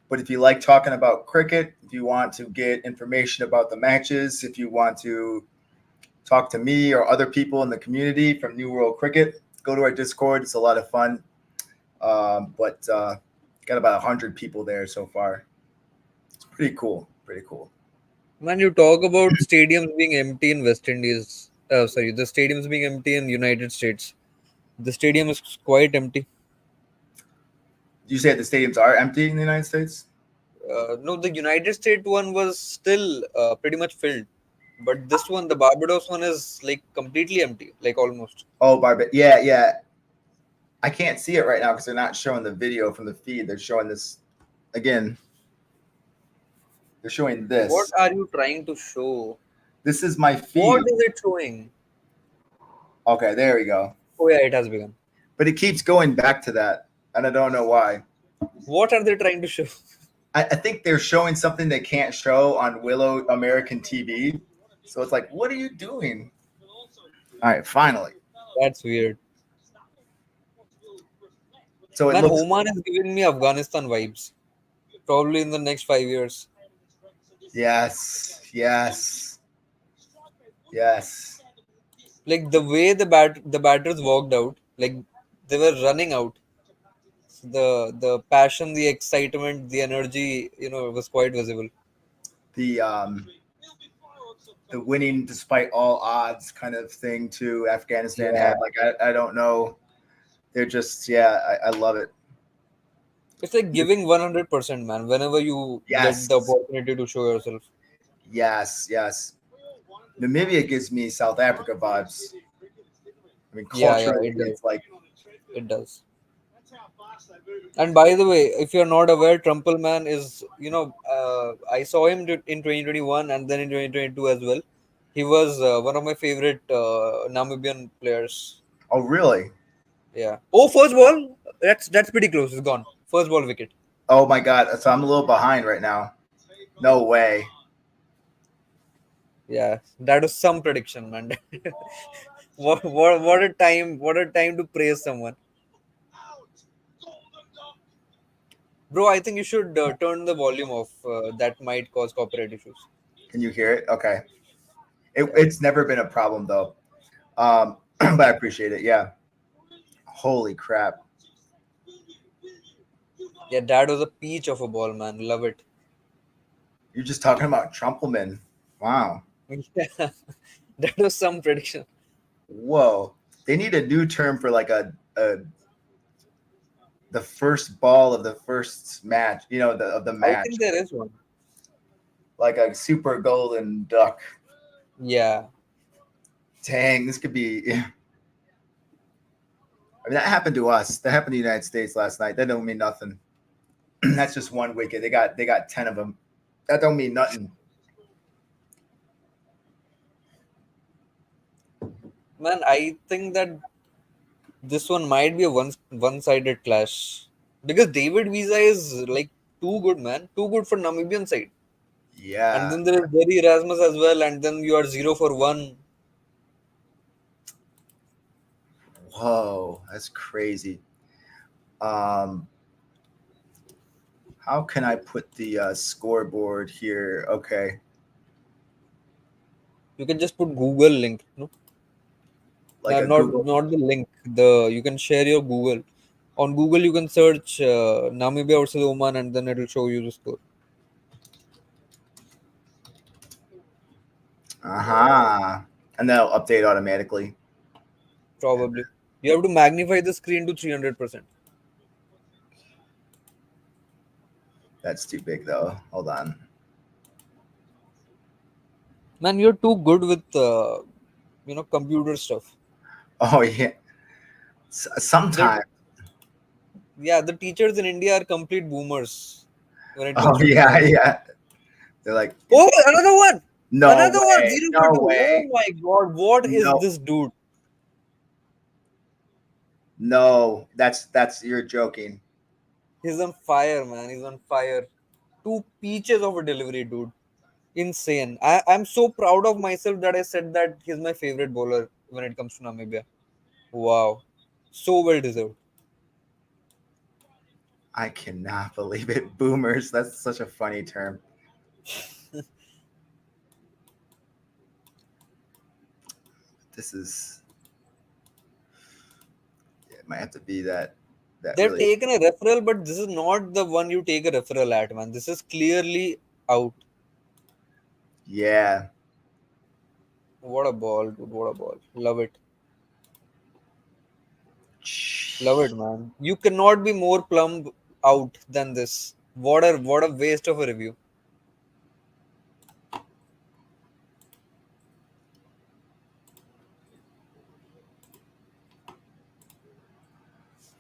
But if you like talking about cricket, if you want to get information about the matches, if you want to talk to me or other people in the community from New World Cricket, go to our Discord. It's a lot of fun. But got about 100 people there so far. It's pretty cool. Pretty cool. Man, you talk about stadiums being empty in West Indies. The stadiums being empty in United States. The stadium is quite empty. You say the stadiums are empty in the United States? No, the United States one was still pretty much filled. But this one, the Barbados one, is like completely empty, like almost. Oh, Barbados. Yeah. I can't see it right now because they're not showing the video from the feed. They're showing this again. They're showing this. What are you trying to show? This is my feed. What is it showing? Okay, there we go. Oh yeah, it has begun. But it keeps going back to that, and I don't know why. What are they trying to show? I think they're showing something they can't show on Willow American TV. So it's like, what are you doing? All right, finally. That's weird. So Man, Oman is giving me Afghanistan vibes. Probably in the next 5 years. Yes. Like the way the batters walked out, like they were running out. The passion, the excitement, the energy, was quite visible. The winning despite all odds kind of thing too. Afghanistan had I don't know. They're just I love it. It's like giving 100%, man. Whenever you get the opportunity to show yourself. Yes. Namibia gives me South Africa vibes. I mean, culturally, it's like it does. And by the way, if you're not aware, Trumpelman is, I saw him in 2021 and then in 2022 as well. He was one of my favorite Namibian players. Oh, really? Yeah. Oh, first ball. That's pretty close. It's gone. First ball wicket. Oh my God! So I'm a little behind right now. No way. Yeah, that was some prediction, man. What a time! What a time to praise someone. Bro, I think you should turn the volume off. That might cause copyright issues. Can you hear it? Okay. It's never been a problem though. But I appreciate it. Yeah. Holy crap. Yeah, that was a peach of a ball, man. Love it. You're just talking about Trumpelman. Wow. Yeah, that was some prediction. Whoa. They need a new term for like the first ball of the first match, of the I match. think there is one. Like a super golden duck. Yeah. Dang, this could be. I mean, that happened to us. That happened to the United States last night. That don't mean nothing. That's just one wicket. They got 10 of them. That don't mean nothing. Man, I think that this one might be a one-sided clash because David Visa is like too good, man. Too good for Namibian side. And Yeah. then there is Jerry Erasmus as well, and then you are 0 for 1. Whoa, that's crazy. Um, how can I put the scoreboard here? Okay, You can just put Google link, no? like a Not Google. not the link. You can share your Google. On Google, you can search Namibia versus Oman, and then it will show you the score. And that'll update automatically. Probably. You have to magnify the screen to 300%. That's too big though. Hold on. Man, you're too good with computer stuff. Oh yeah. That Sometime. Yeah, the teachers in India are complete boomers when it Oh comes to yeah, technology. yeah. They're like, Oh, another one! no Another one! way, 0 for no 2. Oh way, my god, what is no, this dude? no. That's you're joking. He's on fire, man. He's on fire. Two peaches of a delivery, dude. Insane. I'm so proud of myself that I said that he's my favorite bowler when it comes to Namibia. Wow. So well deserved. I cannot believe it. Boomers. That's such a funny term. This is. It might have to be that. That They've really. taken a referral, but this is not the one you take a referral at, man. This is clearly out. Yeah. What a ball, dude. What a ball. Love it. Love it, man. You cannot be more plumb out than this. What a waste of a review.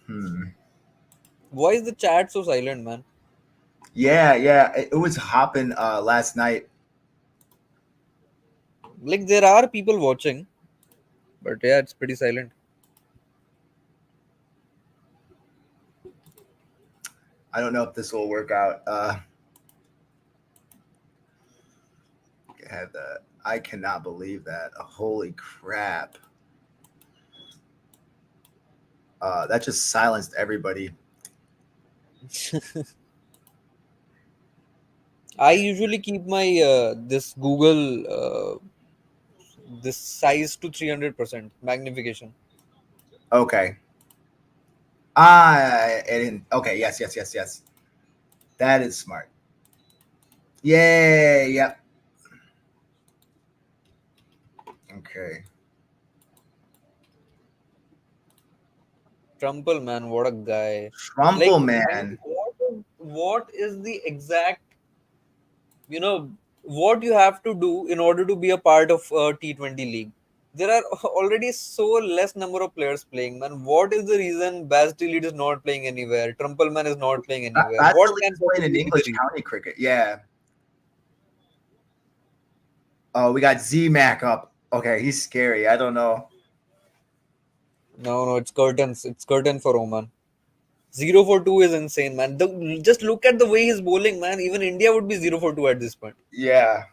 Hmm. Why is the chat so silent, man? Yeah, yeah. It was hopping last night. Like there are people watching, but yeah, it's pretty silent. I don't know if this will work out. Had that. I cannot believe that. Holy crap. That just silenced everybody. I usually keep my this Google this size to 300% magnification. Okay. It didn't. Okay. Yes. Yes. Yes. Yes. That is smart. Yay. Yep. Okay. Trumple, man, what a guy! Trumple Like, I mean, man. what is the exact you know what you have to do in order to be a part of a T20 league? There are already so less number of players playing, man. What is the reason Baz Elite is not playing anywhere? Trumpleman is not playing anywhere. That's the What league can playing in possibly be the English reason? county cricket. Yeah. Oh, we got Z Mac up. Okay, he's scary. I don't know. No, no, it's curtains. It's curtain for Oman. 0 for 2 is insane, man. Just look at the way he's bowling, man. Even India would be 0 for 2 at this point. Yeah.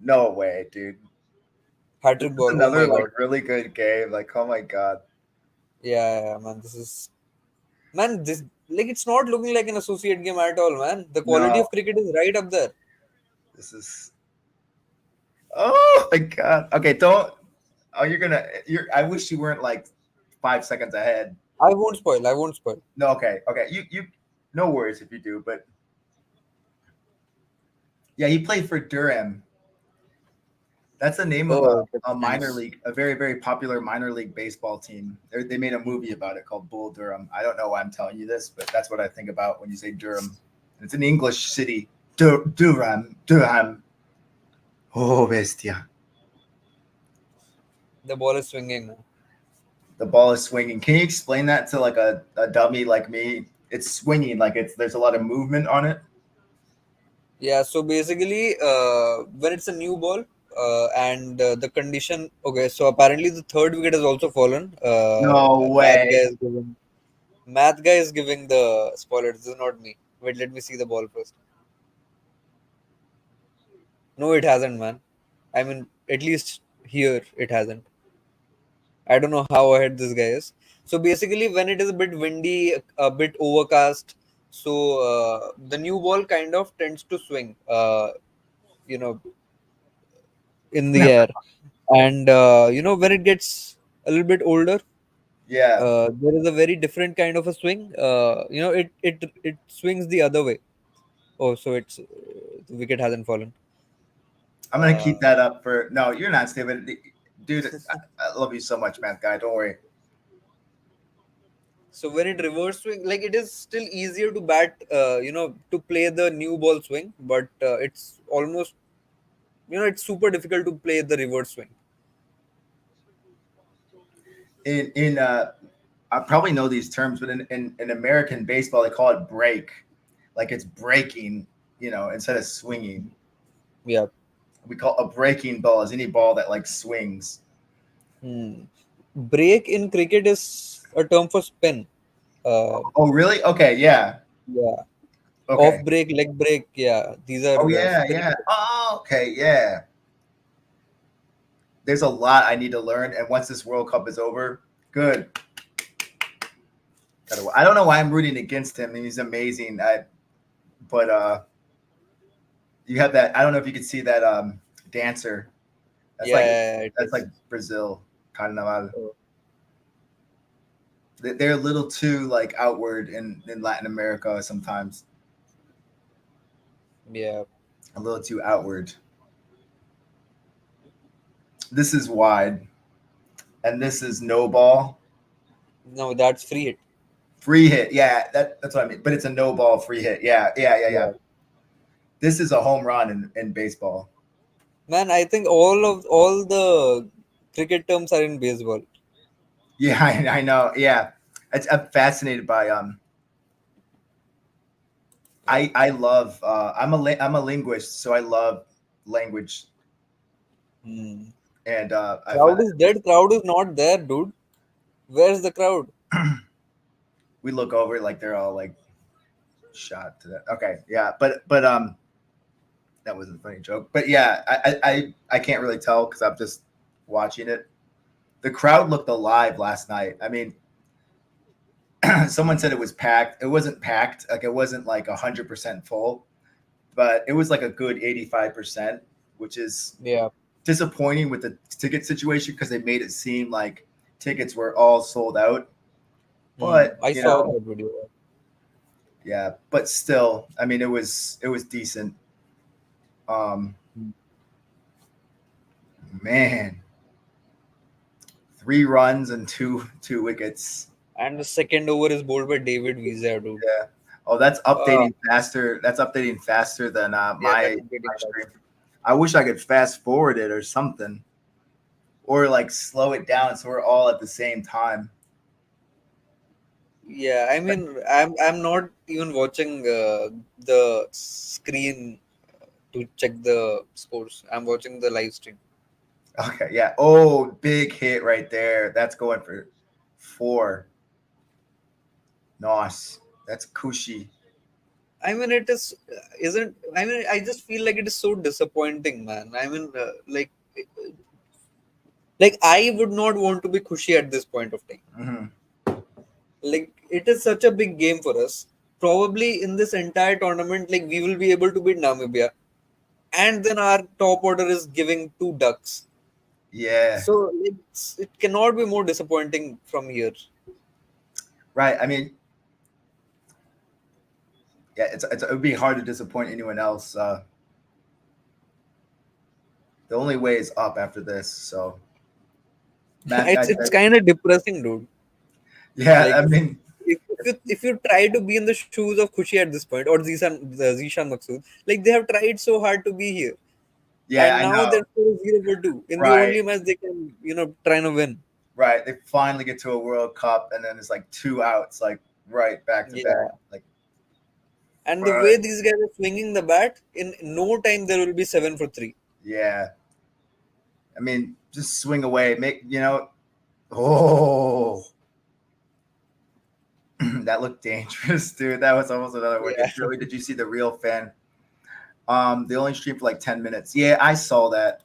No way, dude. Hat This trick is ball. Oh another my like god. really good game. Like, oh my god. Yeah, man. This is man. This like it's not looking like an associate game at all, man. The quality No, of cricket is right up there. this is. Oh my god. Okay, don't. Oh, you're gonna. You're. I wish you weren't like 5 seconds ahead. I won't spoil. I won't spoil. No. Okay. Okay. You. No worries if you do, but yeah, he played for Durham. That's the name of Oh, that's a minor nice. league, a very, very popular minor league baseball team. They made a movie about it called Bull Durham. I don't know why I'm telling you this, but that's what I think about when you say Durham. It's an English city. Durham. Oh, bestia. The ball is swinging now. The ball is swinging. Can you explain that to like a dummy like me? It's swinging, like there's a lot of movement on it. Yeah, so basically, when it's a new ball, and the condition, okay, so apparently the third wicket has also fallen. No Math way. guy is giving, math guy is giving the spoiler. This is not me. Wait, let me see the ball first. No, it hasn't, man. I mean, at least here it hasn't. I don't know how ahead this guy is. So basically, when it is a bit windy, a bit overcast, so the new ball kind of tends to swing, you know, in the air. And when it gets a little bit older, Yeah. there is a very different kind of a swing. It swings the other way. Oh, so it's the wicket hasn't fallen. I'm gonna Uh, keep that up for no, you're not stupid. Dude, I love you so much, math guy. Don't worry. so when it reverse swing, like it is still easier to bat, to play the new ball swing, but it's almost, it's super difficult to play the reverse swing. In I probably know these terms, but in American baseball they call it break. Like it's breaking, instead of swinging. Yeah. We call a breaking ball is any ball that like swings. Hmm. Break in cricket is a term for spin. Uh, Oh, really? Okay, yeah. yeah. Off Okay. break, leg break. Yeah. These are Oh, yeah, spinning. yeah. Oh, okay, yeah. There's a lot I need to learn, and once this World Cup is over, good. I don't know why I'm rooting against him. He's amazing. But you have that. I don't know if you could see that dancer. That's Yeah, like yeah, yeah, it that's is. like Brazil, Carnaval. Oh, They're a little too like outward in Latin America sometimes. yeah. A little too outward. This is wide, and this is no ball. No, that's free hit. Free hit. Yeah, that's what I mean. But it's a no ball free hit. Yeah, yeah, yeah, yeah. Yeah. This is a home run in baseball. Man, I think all the cricket terms are in baseball. Yeah, I know. Yeah, I'm fascinated by I love I'm a linguist, so I love language, Hmm. and I find Crowd is dead. Crowd is not there, dude. Where's the crowd? we look over like they're all like shot to that. Okay, yeah, but that was a funny joke. But yeah, I can't really tell because I'm just watching it. The crowd looked alive last night. I mean, someone said it was packed. It wasn't packed. Like it wasn't like 100% full, but it was like a good 85%, which is Yeah. disappointing with the ticket situation because they made it seem like tickets were all sold out. Hmm. But I saw that video. yeah, but still, I mean, it was decent. Um, Hmm. man, 3 runs and two wickets. And the second over is bowled by David Visa, dude. Yeah. Oh, that's Uh, updating faster. That's updating faster than yeah, my that's getting stream. faster. I wish I could fast forward it or something, or like slow it down so we're all at the same time. Yeah, I mean, I'm not even watching the screen to check the scores. I'm watching the live stream. Okay, yeah. Oh, big hit right there. That's going for 4. Nice. That's cushy. I mean, it is isn't. I mean, I just feel like it is so disappointing, man. I mean, like I would not want to be Kushi at this point of time. Hmm. Like it is such a big game for us. Probably in this entire tournament, like we will be able to beat Namibia, and then our top order is giving 2 ducks. Yeah. So it cannot be more disappointing from here. Right. I mean, yeah, it would be hard to disappoint anyone else. The only way is up after this. So, Matt, It's kind of depressing, dude. yeah, Like I mean, if you try to be in the shoes of Khushi at this point, or Zishan Maksud, like they have tried so hard to be here, yeah, and I now know. they're 0-2 in the Right, only match they can try to win. right. They finally get to a World Cup, and then it's like 2 outs, like right back to back. Yeah, Like, and the right. way these guys are swinging the bat, in no time there will be 7 for 3. Yeah. I mean, just swing away. Oh, that looked dangerous, dude. That was almost another wicket. Yeah, Joey, did you see the real fan? They only streamed for like 10 minutes. Yeah, I saw that.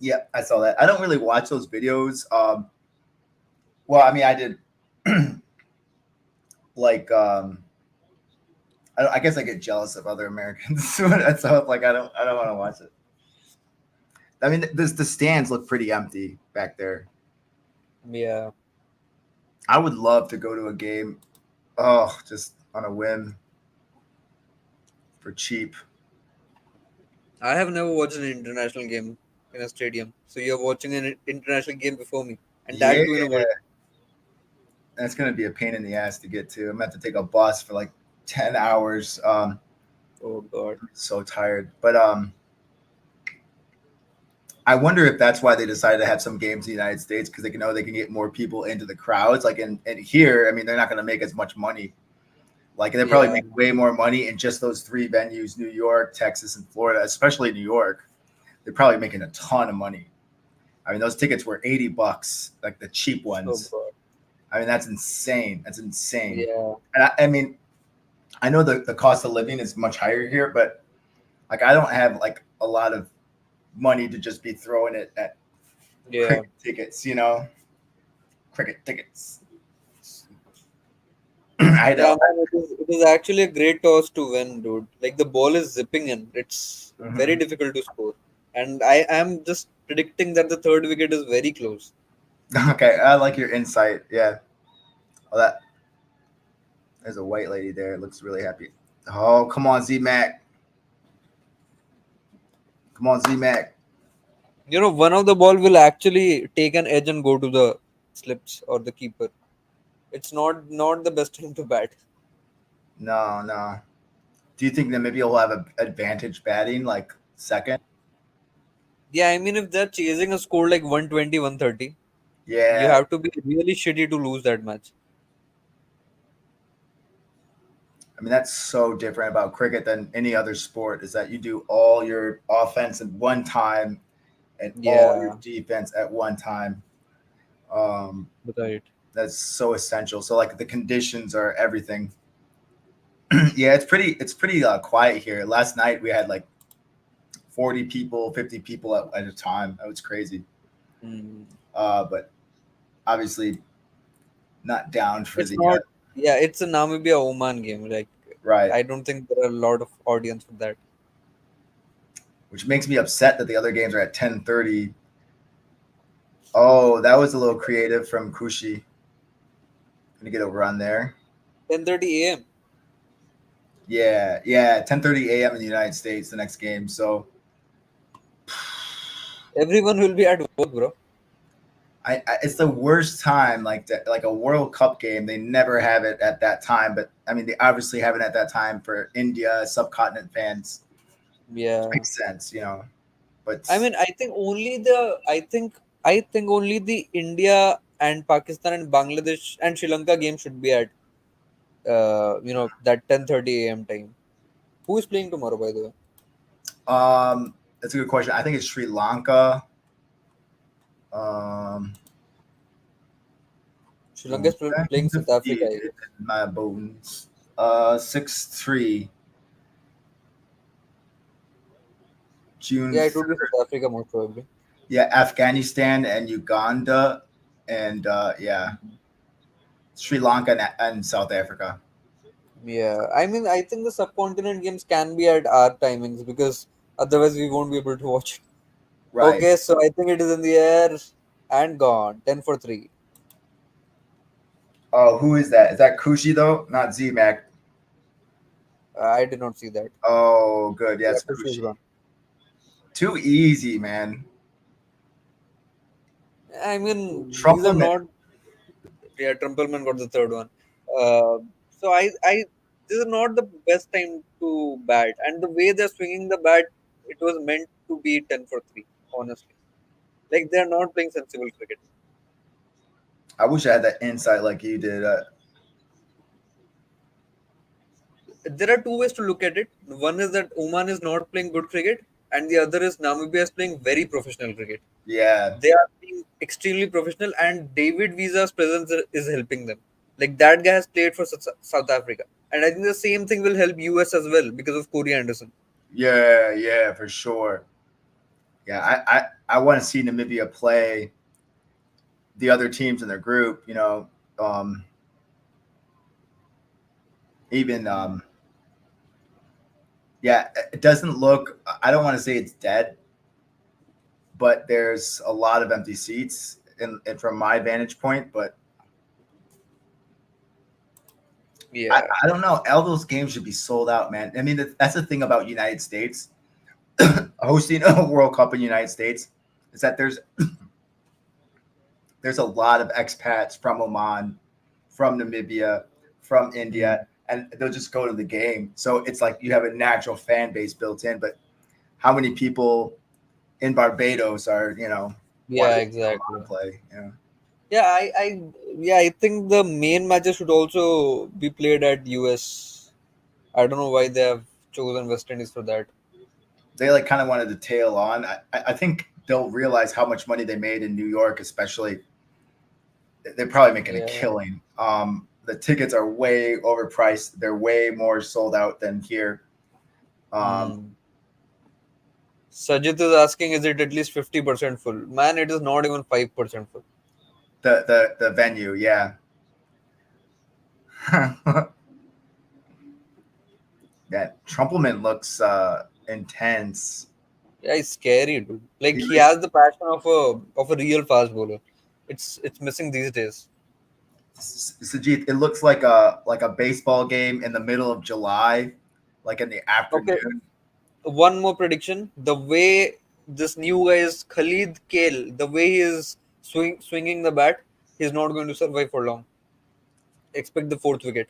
Yeah, I saw that. I don't really watch those videos. Well, I mean, I did. Like, I guess I get jealous of other Americans, so like I don't want to watch it. I mean, the stands look pretty empty back there. yeah. I would love to go to a game. Oh, just on a whim for cheap. I have never watched an international game in a stadium, so you're watching an international game before me, and Yeah, that too in a World Cup. that's gonna be a pain in the ass to get to. I'm gonna have to take a bus for like 10 hours. Oh God. So tired. But I wonder if that's why they decided to have some games in the United States, because they know they can get more people into the crowds. Like in here, I mean, they're not gonna make as much money. Like they probably Yeah, make way more money in just those three venues: New York, Texas, and Florida. Especially New York, they're probably making a ton of money. I mean, those tickets were $80, like the cheap oh ones. God. I mean, that's insane. That's insane. Yeah, And I mean, I know the cost of living is much higher here, but like I don't have like a lot of money to just be throwing it at yeah. cricket tickets, cricket tickets. I Yeah, know. man, it is actually a great toss to win, dude. Like the ball is zipping in. It's very Mhm. difficult to score. And I am just predicting that the third wicket is very close. Okay, I like your insight. Yeah. Oh, there's a white lady there. Looks really happy. Oh, come on, Z Mac. Come on, Z Mac. One of the ball will actually take an edge and go to the slips or the keeper. It's not the best time to bat. No, no. Do you think that maybe he'll have an advantage batting, like second? Yeah, I mean if they're chasing a score like 120, 130, you Yeah. have to be really shitty to lose that match. I mean, that's so different about cricket than any other sport, is that you do all your offense at one time and all your Yeah, defense at one time. Um, right. that's so essential. So like the conditions are everything. Yeah, it's pretty quiet here. Last night we had like 40 people, 50 people at a time. That was crazy. Mm. But obviously not down for It's the not. Yeah, it's a Namibia Oman game. Like right, I don't think there are a lot of audience for that. which makes me upset that the other games are at 10:30. Oh, that was a little creative from Kushi. Gonna get a run there. 10:30 a.m. Yeah, yeah, 10:30 a.m. in the United States, the next game. So Everyone will be at work, bro. it's the worst time, like a World Cup game. They never have it at that time, but I mean, they obviously have it at that time for India subcontinent fans. Yeah. Makes sense. But I mean, I think only the India and Pakistan and Bangladesh and Sri Lanka game should be at that 10:30 a.m. time. Who is playing tomorrow, by the way? that's a good question. I think it's Sri Lanka. Um, Sri Lanka is playing South Africa, I defeated guess. my bones. 6-3. June. Yeah, it would be South Africa most probably. Yeah, Afghanistan and Uganda, and yeah, Sri Lanka and South Africa. Yeah, I mean, I think the subcontinent games can be at our timings because otherwise we won't be able to watch it. Right. Okay, so I think it is in the air and gone. 10 for 3. Oh, who is that? Is that Kushi though? Not Z-Mac. I did not see that. Oh, good. Yeah, Yes, Kushi is Kushi. gone. Too easy, man. I mean, these are Trumpleman. not. Yeah, Trumpelman got the third one. Uh, so this is not the best time to bat, and the way they're swinging the bat, it was meant to be 10 for 3. Honestly, like they're not playing sensible cricket. I wish I had that insight like you did. There are two ways to look at it. One is that Oman is not playing good cricket, and the other is Namibia is playing very professional cricket. Yeah, They are being extremely professional, and David Visa's presence is helping them. Like that guy has played for South Africa, and I think the same thing will help US as well because of Corey Anderson. yeah, for sure. Yeah, I want to see Namibia play the other teams in their group. Um, even yeah, it doesn't look. I don't want to say it's dead, but there's a lot of empty seats, and from my vantage point. But Yeah, I don't know. All those games should be sold out, man. I mean, that's the thing about United States hosting a World Cup in the United States is that there's a lot of expats from Oman, from Namibia, from India, and they'll just go to the game. So it's like you have a natural fan base built in. But how many people in Barbados are yeah, wanting to come exactly. on play? Yeah, I think the main matches should also be played at US. I don't know why they have chosen West Indies for that. They like kind of wanted to tail on. I think they'll realize how much money they made in New York, especially. They're probably making a Yeah. killing. The tickets are way overpriced. They're way more sold out than here. Um, Hmm. Sajid is asking, is it at least 50% full? Man, it is not even 5% full. the venue, yeah. That Trumpleman looks intense. Yeah, it's scary, dude. Like He he like has the passion of a real fast bowler. It's missing these days. Sajid. It looks like a baseball game in the middle of July, like in the Okay, afternoon. one more prediction. The way this new guy is Khalid Kale, the way he is swinging the bat, he's not going to survive for long. Expect the fourth wicket.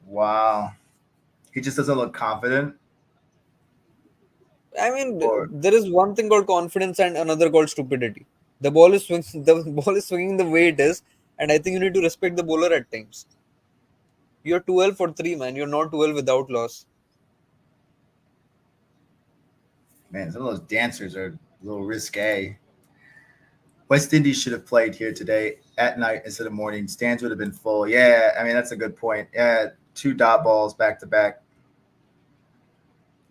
Wow, he just doesn't look confident. I mean, Or there is one thing called confidence and another called stupidity. The ball is the ball is swinging the way it is, and I think you need to respect the bowler at times. You're 12 for 3, man. You're not 12 without loss. man, some of those dancers are a little risque. West Indies should have played here today at night instead of morning. Stands would have been full. Yeah, I mean that's a good point. Yeah, two dot balls back to back.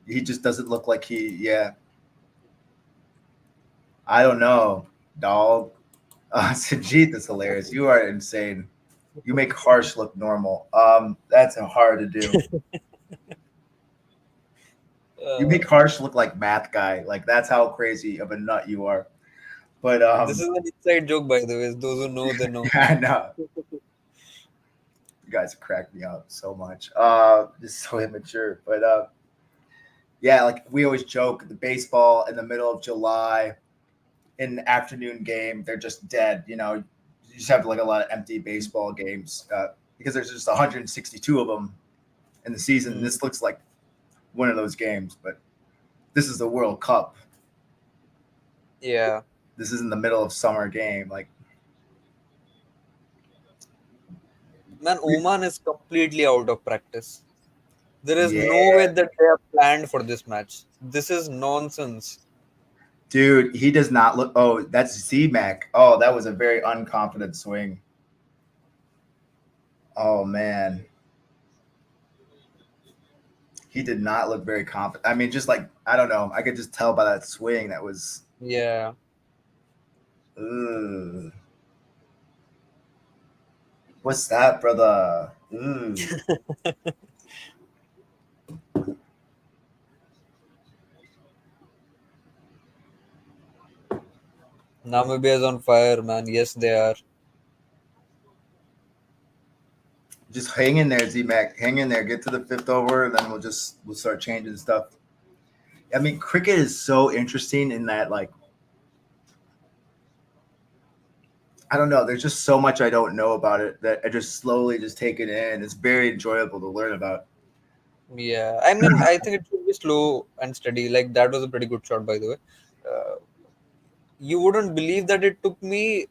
He just doesn't look like he. Yeah, I don't know, dog. Sajid, that's hilarious. You are insane. You make Harsh look normal. That's hard to do. You Uh, make Harsh look like math guy. Like that's how crazy of a nut you are. But this is an inside joke, by the way. Those who know, they know. yeah, I know. You guys crack me up so much. Just so immature. But yeah, like we always joke, the baseball in the middle of July, in the afternoon game, they're just dead. You just have like a lot of empty baseball games because there's just 162 of them in the season. Hmm. This looks like one of those games, but this is the World Cup. Yeah. This is in the middle of summer game. Like, Man, Oman is completely out of practice. There is no way yeah, that they have planned for this match. This is nonsense. dude, he does not look. Oh, that's Z-Mac. Oh, that was a very unconfident swing. Oh man, he did not look very confident. I mean, just like I don't know, I could just tell by that swing that was. Yeah. Ugh. What's that, brother? Ugh. Namibia is on fire, man. Yes, they are. Just hang in there, Z-Mac. Hang in there. Get to the fifth over, and then we'll start changing stuff. I mean, cricket is so interesting in that, like, I don't know. There's just so much I don't know about it that I just slowly just take it in. It's very enjoyable to learn about. Yeah, I mean, I think it should be slow and steady. Like that was a pretty good shot, by the way. Uh, you wouldn't believe that it took me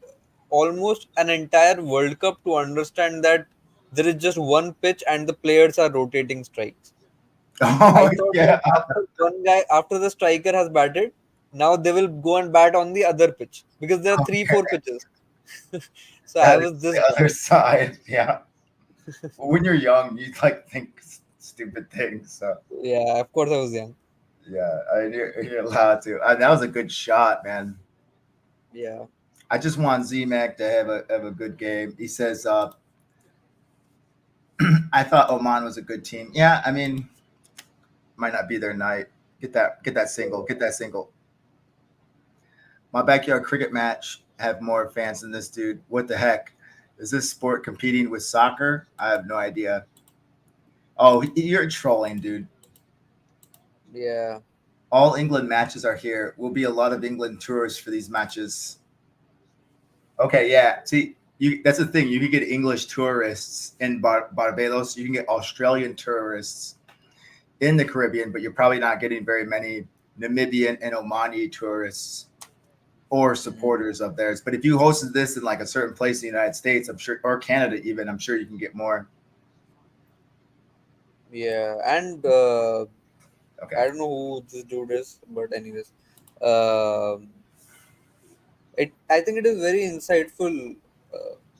almost an entire World Cup to understand that there is just one pitch and the players are rotating strikes. I Oh thought yeah, that after the striker has batted, now they will go and bat on the other pitch because there are three, okay. four pitches. So I That was is this the other bad. side. Yeah. When you're young, you like think stupid things. So Yeah, of course I was young. yeah, you're allowed to. That was a good shot, man. Yeah. I just want Z-Mac to have a good game. He says, I thought Oman was a good team. Yeah, I mean, might not be their night. Get that single. Get that single. My backyard cricket match have more fans than this dude. What the heck? Is this sport competing with soccer? I have no idea. Oh, you're trolling, dude. Yeah. All England matches are here. Will be a lot of England tourists for these matches. Okay, yeah. See, that's the thing. You can get English tourists in Barbados. You can get Australian tourists in the Caribbean, but you're probably not getting very many Namibian and Omani tourists or supporters of theirs. But if you hosted this in like a certain place in the United States, I'm sure, or Canada even, I'm sure you can get more. Yeah. And Okay. I don't know who this dude is, but anyways, um I think it is very insightful,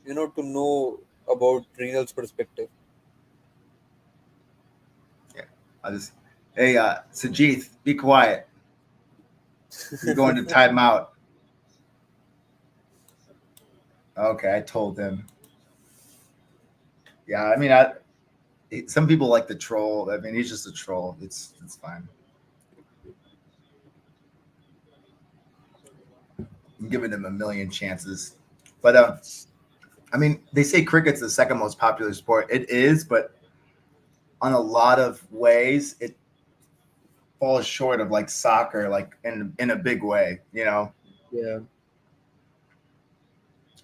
to know about Renal's perspective. Yeah. I'll just, hey, Sajith, be quiet. You're going to timeout. Okay, I told him. Yeah, I mean, some people like the troll. I mean, he's just a troll. It's fine. I'm giving him a million chances. But I mean, they say cricket's the second most popular sport. It is, but on a lot of ways, it falls short of like soccer, like in a big way. You know, Yeah.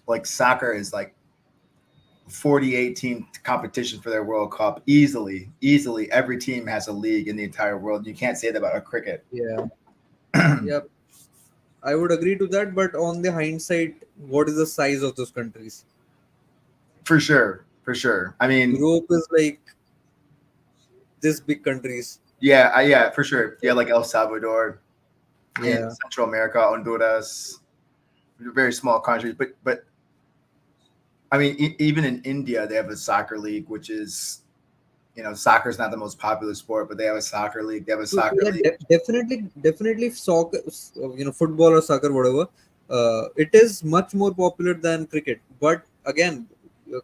like soccer is like 48 team competition for their World Cup easily. Easily, every team has a league in the entire world. You can't say that about a cricket. Yeah. Yep. I would agree to that, but on the hindsight, what is the size of those countries? For sure, for sure. I mean, Europe is like this big countries. yeah, yeah, for sure. Yeah, like El Salvador in Yeah. Central America, Honduras, very small countries. But I mean, even in India, they have a soccer league, which is, soccer is not the most popular sport, but they have a soccer league. They have a So soccer yeah, league. definitely soccer, football or soccer, whatever. It is much more popular than cricket. But again,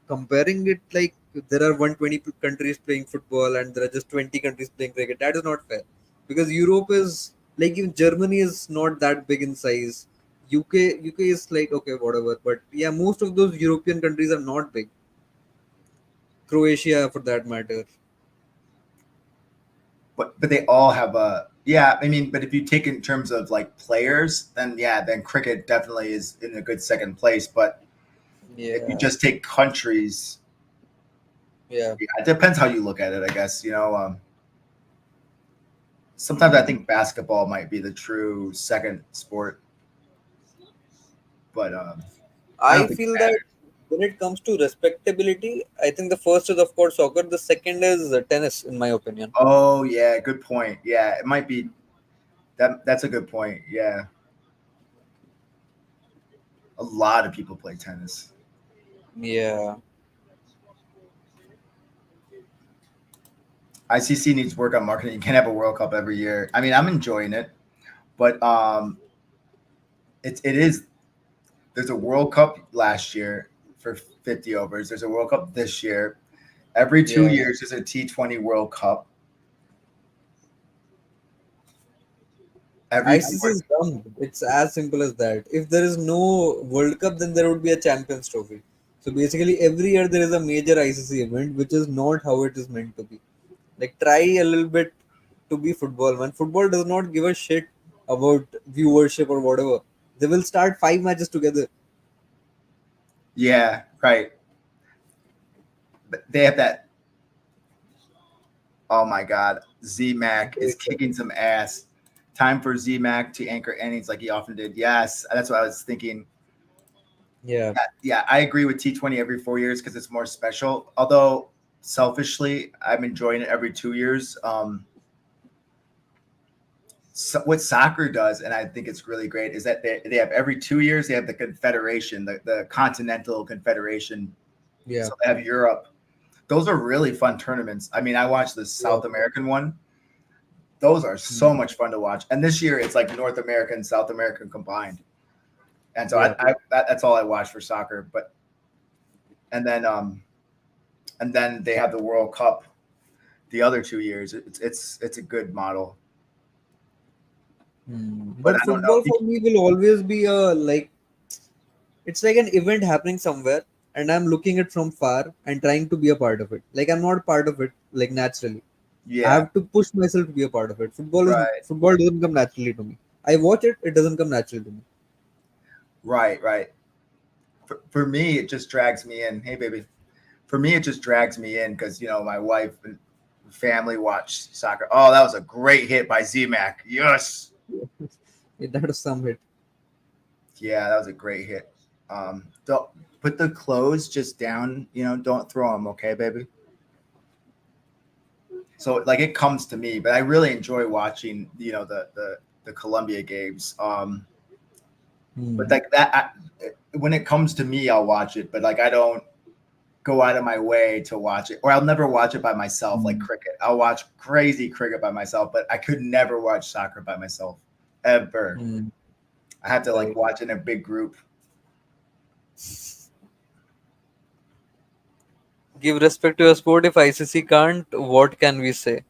comparing it like there are 120 countries playing football and there are just 20 countries playing cricket. That is not fair because Europe is like even Germany is not that big in size. UK is like okay, whatever. But yeah, most of those European countries are not big. Croatia, for that matter. But they all have a, yeah. I mean, but if you take it in terms of like players, then yeah, then cricket definitely is in a good second place. But if you Yeah, just take countries, yeah. yeah, it depends how you look at it, I guess. Sometimes I think basketball might be the true second sport, but I don't I think it feel that matters. when it comes to respectability, I think the first is of course soccer. The second is tennis, in my opinion. Oh yeah, good point. Yeah, it might be that. That's a good point. Yeah, a lot of people play tennis. Yeah, ICC needs work on marketing. You can't have a World Cup every year. I mean, I'm enjoying it, but it is. There's a World Cup last year for 50 overs. There's a World Cup this year. Every two yeah. years, there's a T20 World Cup. Every ICC is dumb. It's as simple as that. If there is no World Cup, then there would be a Champions Trophy. So basically, every year there is a major ICC event, which is not how it is meant to be. Like, try a little bit to be football, man. Football does not give a shit about viewership or whatever. They will start 5 matches together. Yeah, right. But they have that. Oh my God, Z-Mac is kicking some ass. Time for Z-Mac to anchor innings like he often did. Yes, that's what I was thinking. Yeah. Yeah, I agree with T20 every 4 years because it's more special. Although selfishly, I'm enjoying it every 2 years. So what soccer does, and I think it's really great, is that they have every 2 years they have the confederation, the continental confederation. Yeah. So they have Europe. Those are really fun tournaments. I mean, I watched the South American one. Those are so much fun to watch. And this year it's like North American, South American combined. And so Yeah. that's all I watch for soccer. But and then they have the World Cup the other 2 years. It's a good model. But But I don't know. football for me will always be a like it's like an event happening somewhere, and I'm looking it from far and trying to be a part of it. Like I'm not part of it like naturally. I Yeah, have to push myself to be a part of it. right, Football doesn't come naturally to me. I watch it, it doesn't come naturally to me. right. For me, it just drags me in. Hey, baby. For me, it just drags me in because my wife and family watch soccer. Oh, that was a great hit by Z-Mac. Yes. That was some hit. Yeah, that was a great hit. Don't put the clothes just down. Don't throw them. Okay, baby. So like it comes to me, but I really enjoy watching the Columbia games. But like that, when it comes to me, I'll watch it. But like I don't go out of my way to watch it, or I'll never watch it by myself. Like cricket, I'll watch crazy cricket by myself, but I could never watch soccer by myself ever. I have to like watch in a big group. Give respect to your sport. If ICC can't, what can we say?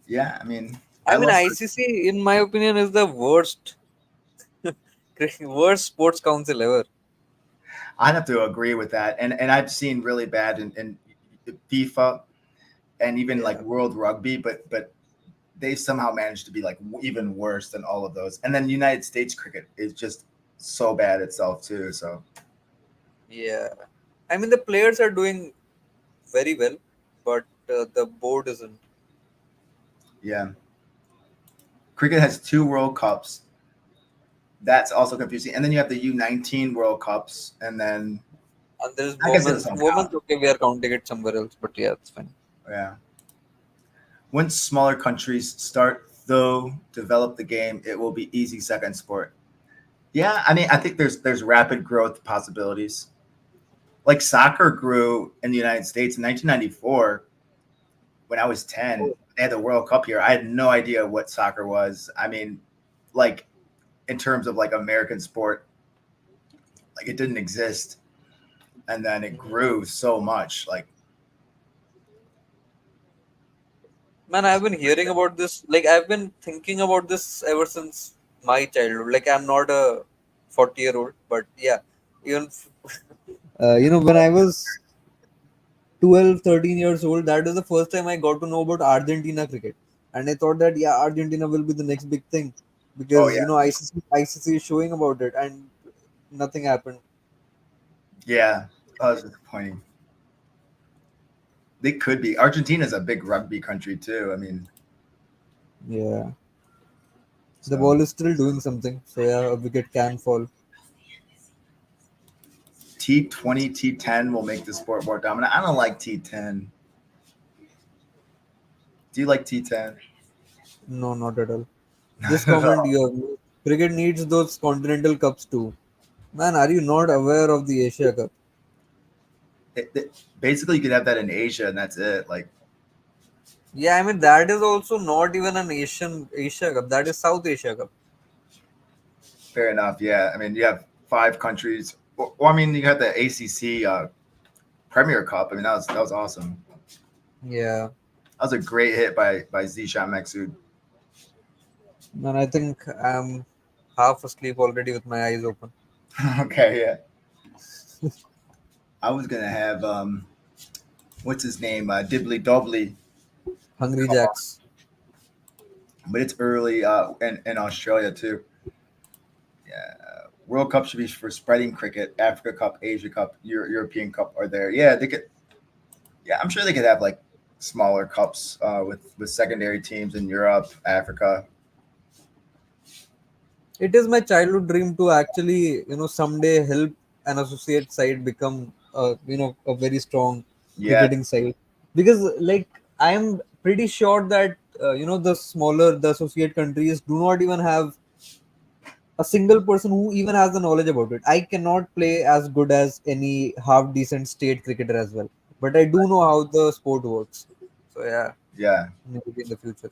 Yeah, I mean, I mean, love ICC, in my opinion, is the worst sports council ever. I'd have to agree with that, and I've seen really bad in FIFA and even like World Rugby, but they somehow managed to be like even worse than all of those. And then United States cricket is just so bad itself too. So Yeah. I mean, the players are doing very well, but the board isn't. yeah, cricket has 2 World Cups. That's also confusing. And then you have the U19 World Cups, and then And there's I guess it women's. doesn't Women's, count. okay, we are counting it somewhere else, but yeah, it's fine. Yeah. Once smaller countries start though develop the game, it will be easy second sport. Yeah, I mean, I think there's rapid growth possibilities. Like soccer grew in the United States in 1994 when I was 10. They had the World Cup here. I had no idea what soccer was. I mean, like in terms of like American sport, like it didn't exist. And then it grew so much. Like Man, I've been hearing about this. Like, I've been thinking about this ever since my childhood. Like, I'm not a 40-year-old, but yeah, even when I was 12, 13 years old, that was the first time I got to know about Argentina cricket. And I thought that, yeah, Argentina will be the next big thing oh because, yeah. ICC is showing about it and nothing happened. Yeah. Oh, that's disappointing. They could be. Argentina's a big rugby country too. I mean, Yeah. The so ball is still doing something. So, yeah, a wicket can fall. T20, T10 will make the sport more dominant. I don't like T10. Do you like T10? No, not at all. Just comment your view. Cricket needs those continental cups too. Man, are you not aware of the Asia Cup? Basically, you could have that in Asia, and that's it. Like, Yeah, I mean that is also not even an Asia Cup. That is South Asia Cup. fair enough. Yeah. I mean, you have 5 countries. Well, I mean, you had the ACC Premier Cup. I mean, that was awesome. Yeah. That was a great hit by Zishan Maksud. Man, I think I'm half asleep already with my eyes open. Okay, yeah. I was gonna have what's his name? Dibbly Dobbly. Hungry Jacks. But it's early in Australia too. Yeah. World Cup should be for spreading cricket. Africa Cup, Asia Cup, European Cup are there. Yeah, they could. Yeah, I'm sure they could have like smaller cups with secondary teams in Europe, Africa. It is my childhood dream to actually, someday help an associate side become, a very strong Yeah, cricketing side. Because, like, I am pretty sure that, the smaller the associate countries do not even have a single person who even has the knowledge about it. I cannot play as good as any half decent state cricketer as well, but I do know how the sport works. So yeah, yeah. maybe in the future.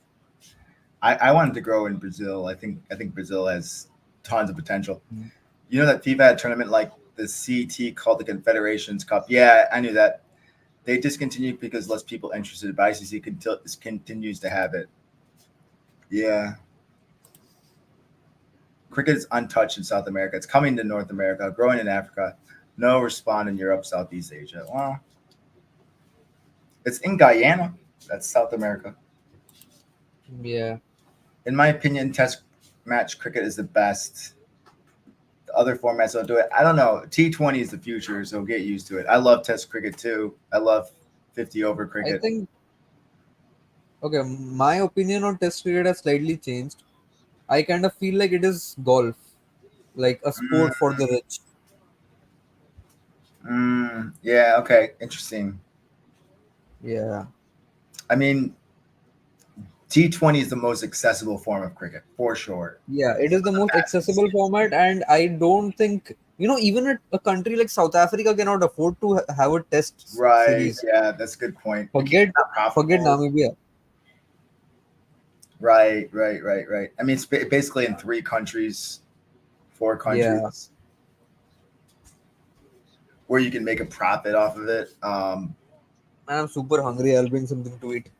I wanted to grow in Brazil. I think Brazil has tons of potential. Mm. You know that FIFA had a tournament like the CT called the Confederations Cup. Yeah, I knew that. They discontinued because less people interested, but ICC continues to have it. Yeah. Cricket is untouched in South America. It's coming to North America, growing in Africa. No respond in Europe, Southeast Asia. Well, it's in Guyana. That's South America. Yeah, In my opinion, Test match cricket is the best. The other formats don't do it. I don't know. T20 is the future, so get used to it. I love Test cricket too. I love 50 over I cricket. think okay. My opinion on Test cricket has slightly changed. I kind of feel like it is golf, like a Mm, sport for the rich. yeah. Okay. Interesting. Yeah, I mean, T20 is the most accessible form of cricket for sure. yeah, it is the most Fastest. accessible format, and I don't think even a country like South Africa cannot afford to have a Test Right. series. Yeah, that's a good point. The game's Forget not forget profitable. Namibia. Right. I mean, it's basically in 3 countries, four Yeah, countries where you can make a profit off of it. I'm super hungry. I'll bring something to eat.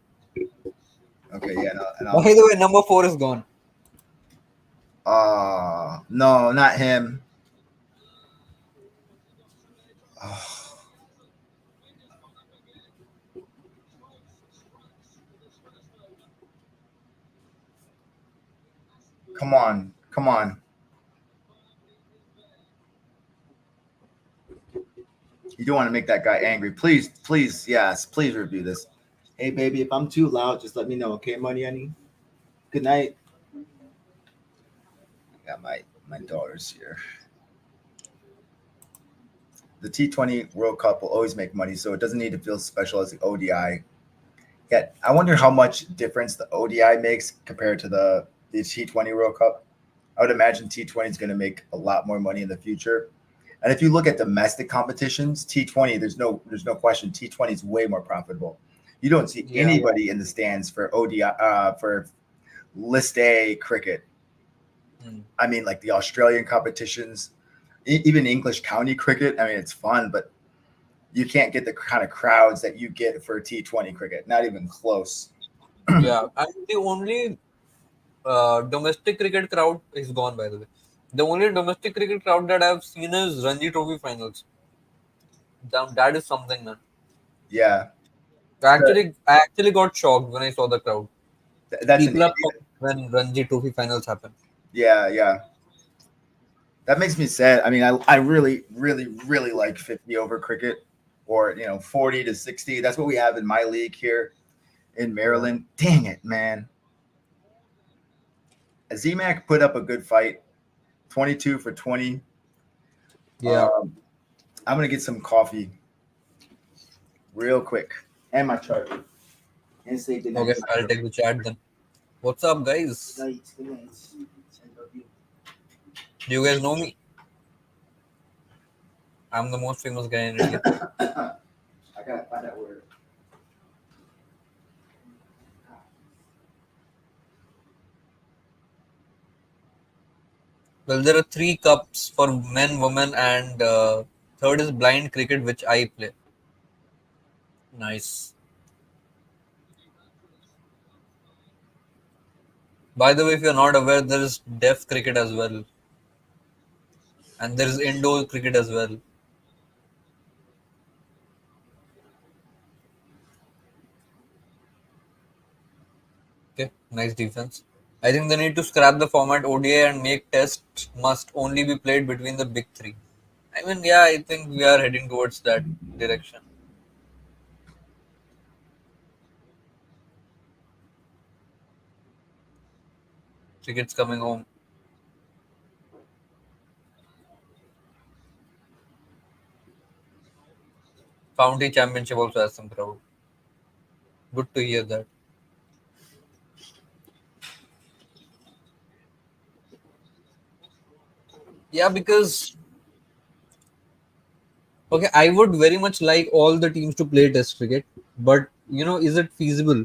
Okay, yeah, no, and By I'll. the way, number four is gone. No, not him. Oh, come on. You don't want to make that guy angry. Please, yes, please review this. Hey, baby, if I'm too loud, just let me know, okay, money, honey. Good night. I got my daughters here. The T20 World Cup will always make money, so it doesn't need to feel special as the ODI. Yet, I wonder how much difference the ODI makes compared to the T20 World Cup. I would imagine T20 is going to make a lot more money in the future. And if you look at domestic competitions, T20, there's no question, T20 is way more profitable. You don't see Yeah, anybody in the stands for ODI for List A cricket. mm. I mean, like the Australian competitions, even English county cricket. I mean, it's fun, but you can't get the kind of crowds that you get for T20 cricket. Not even close. Yeah. And the only domestic cricket crowd is gone. By the way, the only domestic cricket crowd that I've seen is Ranji Trophy finals. That is something, man. Yeah, I actually got shocked when I saw the crowd. that's an People are India. pumped when Ranji Trophy finals happen. Yeah. That makes me sad. I mean, I really like 50 over cricket, or 40 to 60. That's what we have in my league here in Yeah. Maryland. Dang it, man. ZMAC put up a good fight, 22 for 20. Yeah. Um, I'm gonna get some coffee real quick and my charger. And say good night. Okay, I'll take the chat then. What's up, guys? Good night. I love you. Do you guys know me? I'm the most famous guy in India. I gotta find that word. Well, there are three cups for men, women, and third is blind cricket, which I play. Nice. By the way, if you're not aware, there is deaf cricket as well, and there is indoor cricket as well. Okay, nice defense. I think they need to scrap the format ODI and make tests must only be played between the big three. I mean, yeah, I think we are heading towards that direction. Cricket's coming home. County Championship also has some crowd. Good to hear that. Yeah, because okay, I would very much like all the teams to play Test cricket, but is it feasible?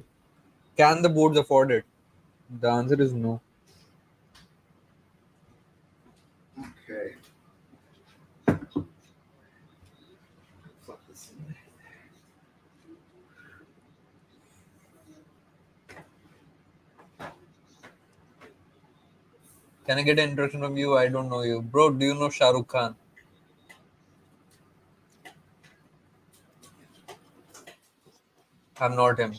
Can the boards afford it? The answer is no. Okay. Fuck this. Can I get an introduction from you? I don't know you, bro. Do you know Shah Rukh Khan? I'm not him.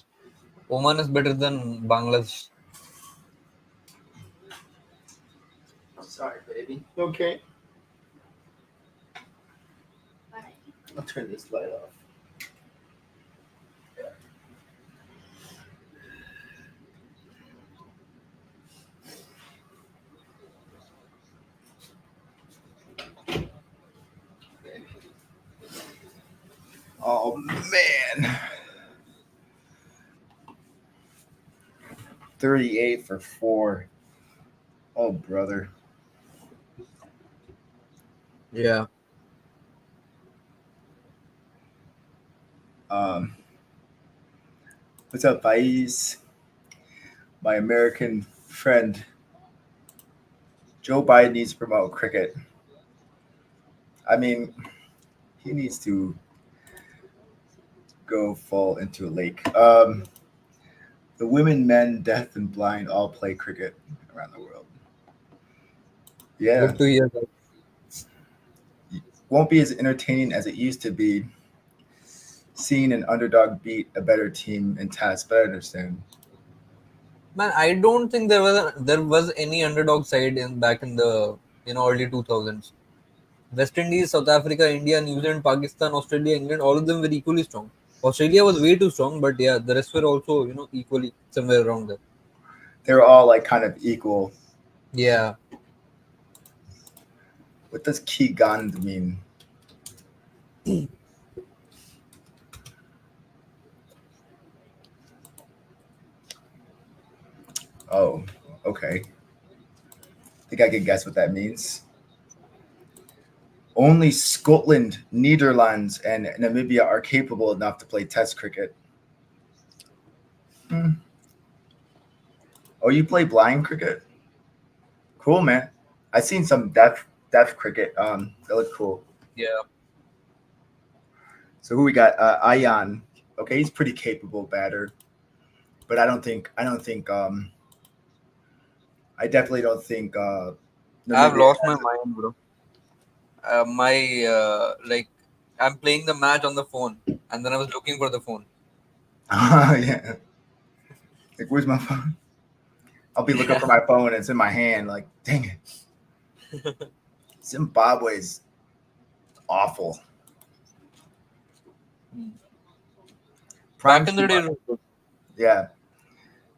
Oman is better than Bangladesh. Sorry, baby. Okay. I'll turn this light off. Oh man. 38 for 4. Oh brother. Yeah. What's up, Faiz? My American friend. Joe Biden needs to promote cricket. I mean, he needs to go fall into a lake. The women, men, deaf, and blind all play cricket around the world. Yeah, Good to hear that. won't be as entertaining as it used to be. Seeing an underdog beat a better team in tests, but I understand. Man, I don't think there was any underdog side in back in the early 2000s. West Indies, South Africa, India, New Zealand, Pakistan, Australia, England, all of them were equally strong. Australia was way too strong, but yeah, the rest were also equally somewhere around there. They're all like kind of equal. Yeah. What does Kigand mean? Oh, okay. Think I can guess what that means. Only Scotland, Netherlands, and Namibia are capable enough to play Test cricket. Oh, you play blind cricket? Cool, man. I seen some deaf cricket. They look cool. Yeah. So who we got? Ayan. Okay, he's pretty capable batter, but I definitely don't think I've Namibia lost my has it. mind, bro. My like I'm playing the match on the phone, and then I was looking for the phone. Yeah. Like, where's my phone? I'll be looking Yeah. for my phone and it's in my hand. Like, dang it. Zimbabwe's awful. Prime Back in the Sri day, it Lanka. was good. Yeah.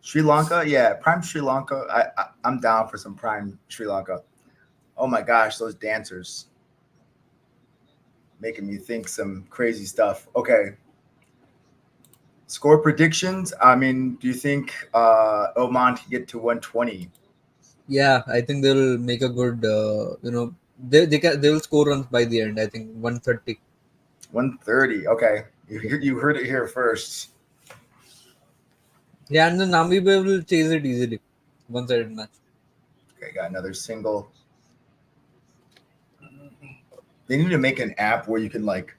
Sri Lanka, yeah. Prime Sri Lanka. I'm down for some prime Sri Lanka. Oh my gosh, those dancers making me think some crazy stuff. Okay. Score predictions. I mean, do you think Oman can get to 120? Yeah, I think they'll make a good. They will score runs by the end. I think 130. 130. Okay. You heard it here first. Yeah, and then Namibia will chase it easily. One-sided match. Okay, got another single. They need to make an app where you can like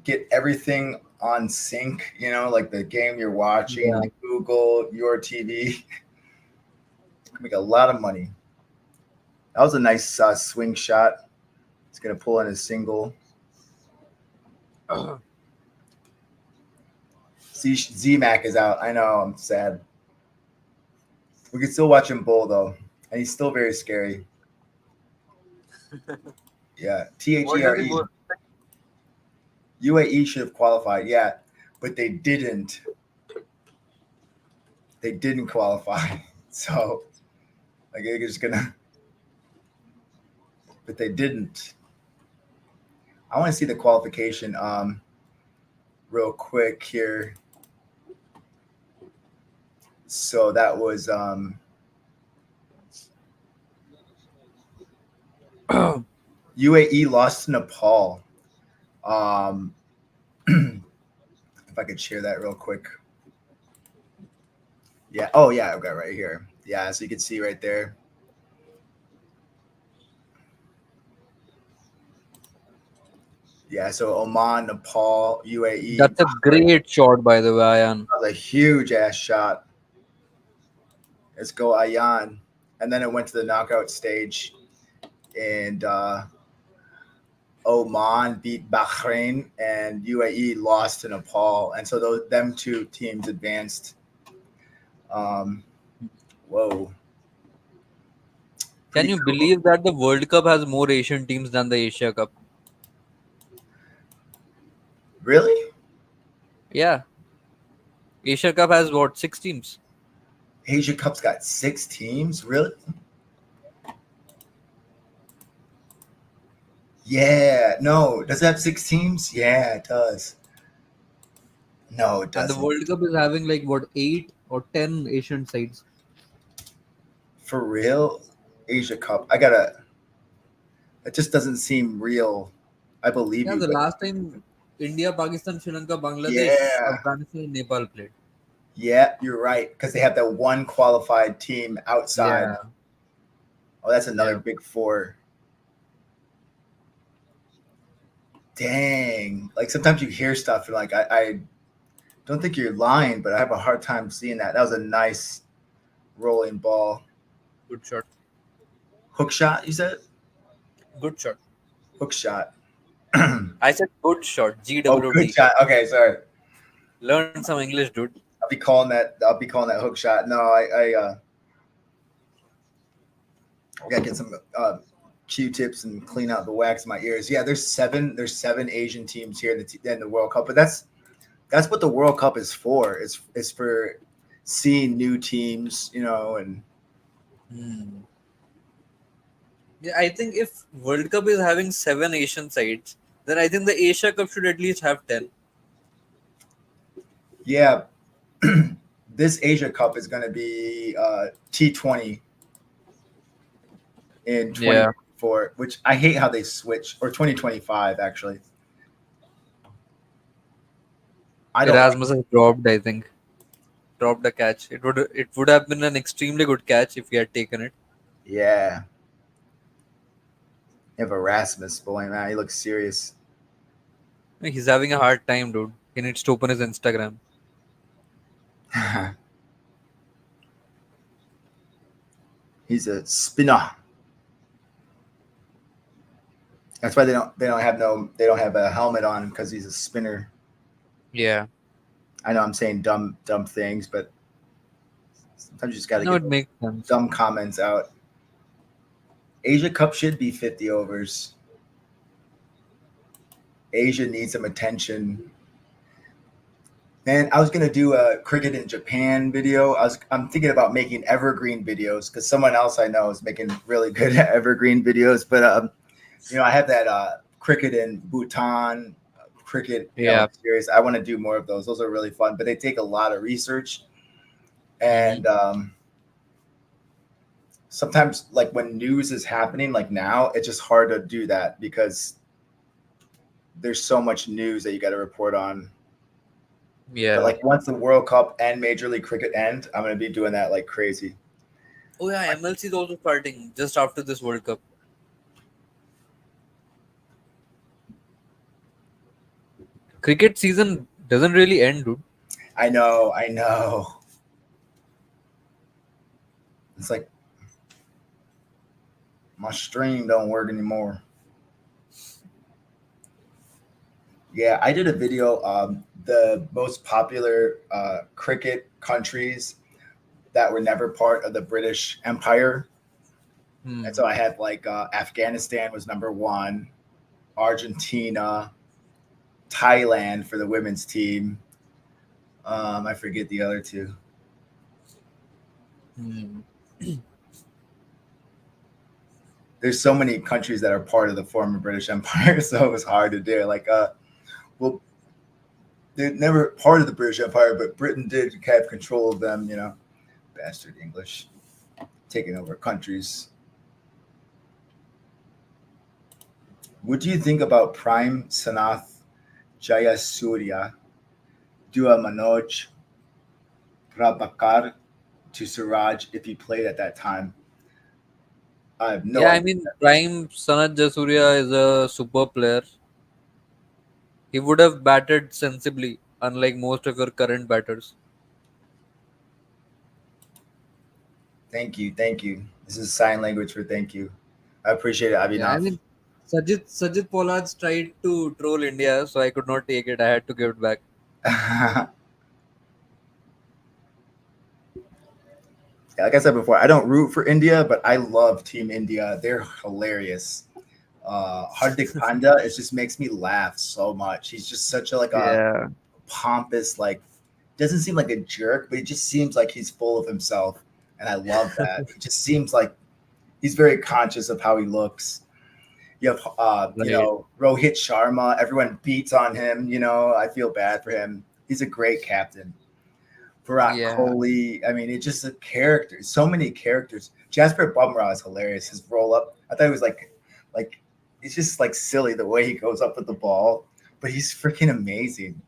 get everything on sync, like the game you're watching, Yeah. like Google, your TV. Make a lot of money. That was a nice swing shot. It's going to pull in a single. See, Z-Mac is out. I know, I'm sad. We can still watch him bowl though, and he's still very scary. Yeah, What does he THERE. bowl? UAE should have qualified, yeah, but they didn't. They didn't qualify, so like they're just gonna. But they didn't. I want to see the qualification real quick here. So that was UAE lost to Nepal. If I could share that real quick. Yeah. Oh yeah, I've got it right here. Yeah, so you can see right there. Yeah, so Oman, Nepal, UAE. That's a great shot, by the way, Ayan. That was a huge ass shot. Let's go Ayan. And then it went to the knockout stage. And Oman beat Bahrain and UAE lost to Nepal. And so them two teams advanced. Whoa. Can Pretty you cool. believe that the World Cup has more Asian teams than the Asia Cup? Really? Yeah. Asia Cup has what, 6 teams? Asia Cup's got 6 teams? Really? Yeah. No. Does it have 6 teams? Yeah, it does. No, it And the doesn't. World Cup is having like what, 8 or 10 Asian sides. For real? Asia Cup. I gotta. It just doesn't seem real. I believe Yeah, you, the but last time India, Pakistan, Sri Lanka, Bangladesh, yeah. Afghanistan, and Nepal played. Yeah, you're right. Because they have that one qualified team outside. Yeah. Oh, that's another Yeah. big 4. Dang. Like sometimes you hear stuff and like I don't think you're lying, but I have a hard time seeing that. That was a nice rolling ball. Good shot. Hook shot, you said? Good shot. Hook shot. I said good shot. Oh, good GWT. shot. Okay, sorry. Learn some English, dude. I'll be calling that hook shot. No, I gotta get some Q-tips and clean out the wax in my ears. Yeah, there's 7 Asian teams here in the World Cup, but that's what the World Cup is for. It's for seeing new teams, and Yeah, I think if World Cup is having 7 Asian sides, then I think the Asia Cup should at least have 10. yeah. This Asia Cup is going to be T20 in 2024, which I hate how they switch, or 2025 actually. Erasmus has dropped, I think. Dropped a catch. It would have been an extremely good catch if he had taken it. Yeah. You have Erasmus, boy, man, he looks serious. He's having a hard time, dude. He needs to open his Instagram. He's a spinner. That's why they don't have a helmet on, because he's a spinner. Yeah. I know I'm saying dumb things, but sometimes you just got to No, it get makes sense. dumb comments out. Asia Cup should be 50 overs. Asia needs some attention. And I was gonna do a cricket in Japan video. I'm thinking about making evergreen videos, because someone else I know is making really good evergreen videos. But I have that cricket in Bhutan, cricket series. I want to do more of those. Those are really fun, but they take a lot of research. And sometimes, like when news is happening, like now, it's just hard to do that because there's so much news that you got to report on. Yeah. But like once the World Cup and Major League Cricket end, I'm gonna be doing that like crazy. Oh yeah, MLC is also starting just after this World Cup. Cricket season doesn't really end, dude. I know. It's like my stream don't work anymore. Yeah, I did a video. The most popular cricket countries that were never part of the British Empire. And so Hmm. I had like Afghanistan was number one, Argentina, Thailand for the women's team. I forget the other two. Hmm. There's so many countries that are part of the former British Empire, so it was hard to do. Like, well, they're never part of the British Empire, but Britain did have control of them. Bastard English taking over countries. What do you think about Prime Sanath Jayasuriya, Dua Manoj Prabhakar to Siraj if he played at that time? I have no Yeah, I idea. mean, Prime Sanat Jasuria is a super player. He would have batted sensibly, unlike most of your current batters. Thank you, thank you. This is sign language for thank you. I appreciate it, Yeah, I Abhinav. mean, Sajid Pollard's tried to troll India, so I could not take it. I had to give it back. Like I said before, I don't root for India, but I love Team India. They're hilarious. Hardik Pandya, it just makes me laugh so much. He's just such a like a Yeah, pompous, like doesn't seem like a jerk, but he just seems like he's full of himself, and I love that. He just seems like he's very conscious of how he looks. You have right. Rohit Sharma. Everyone beats on him. I feel bad for him. He's a great captain. Virat Yeah, Kohli. I mean, it's just a character. So many characters. Jasper Bumrah is hilarious. His roll up. I thought it was like it's just like silly the way he goes up with the ball, but he's freaking amazing.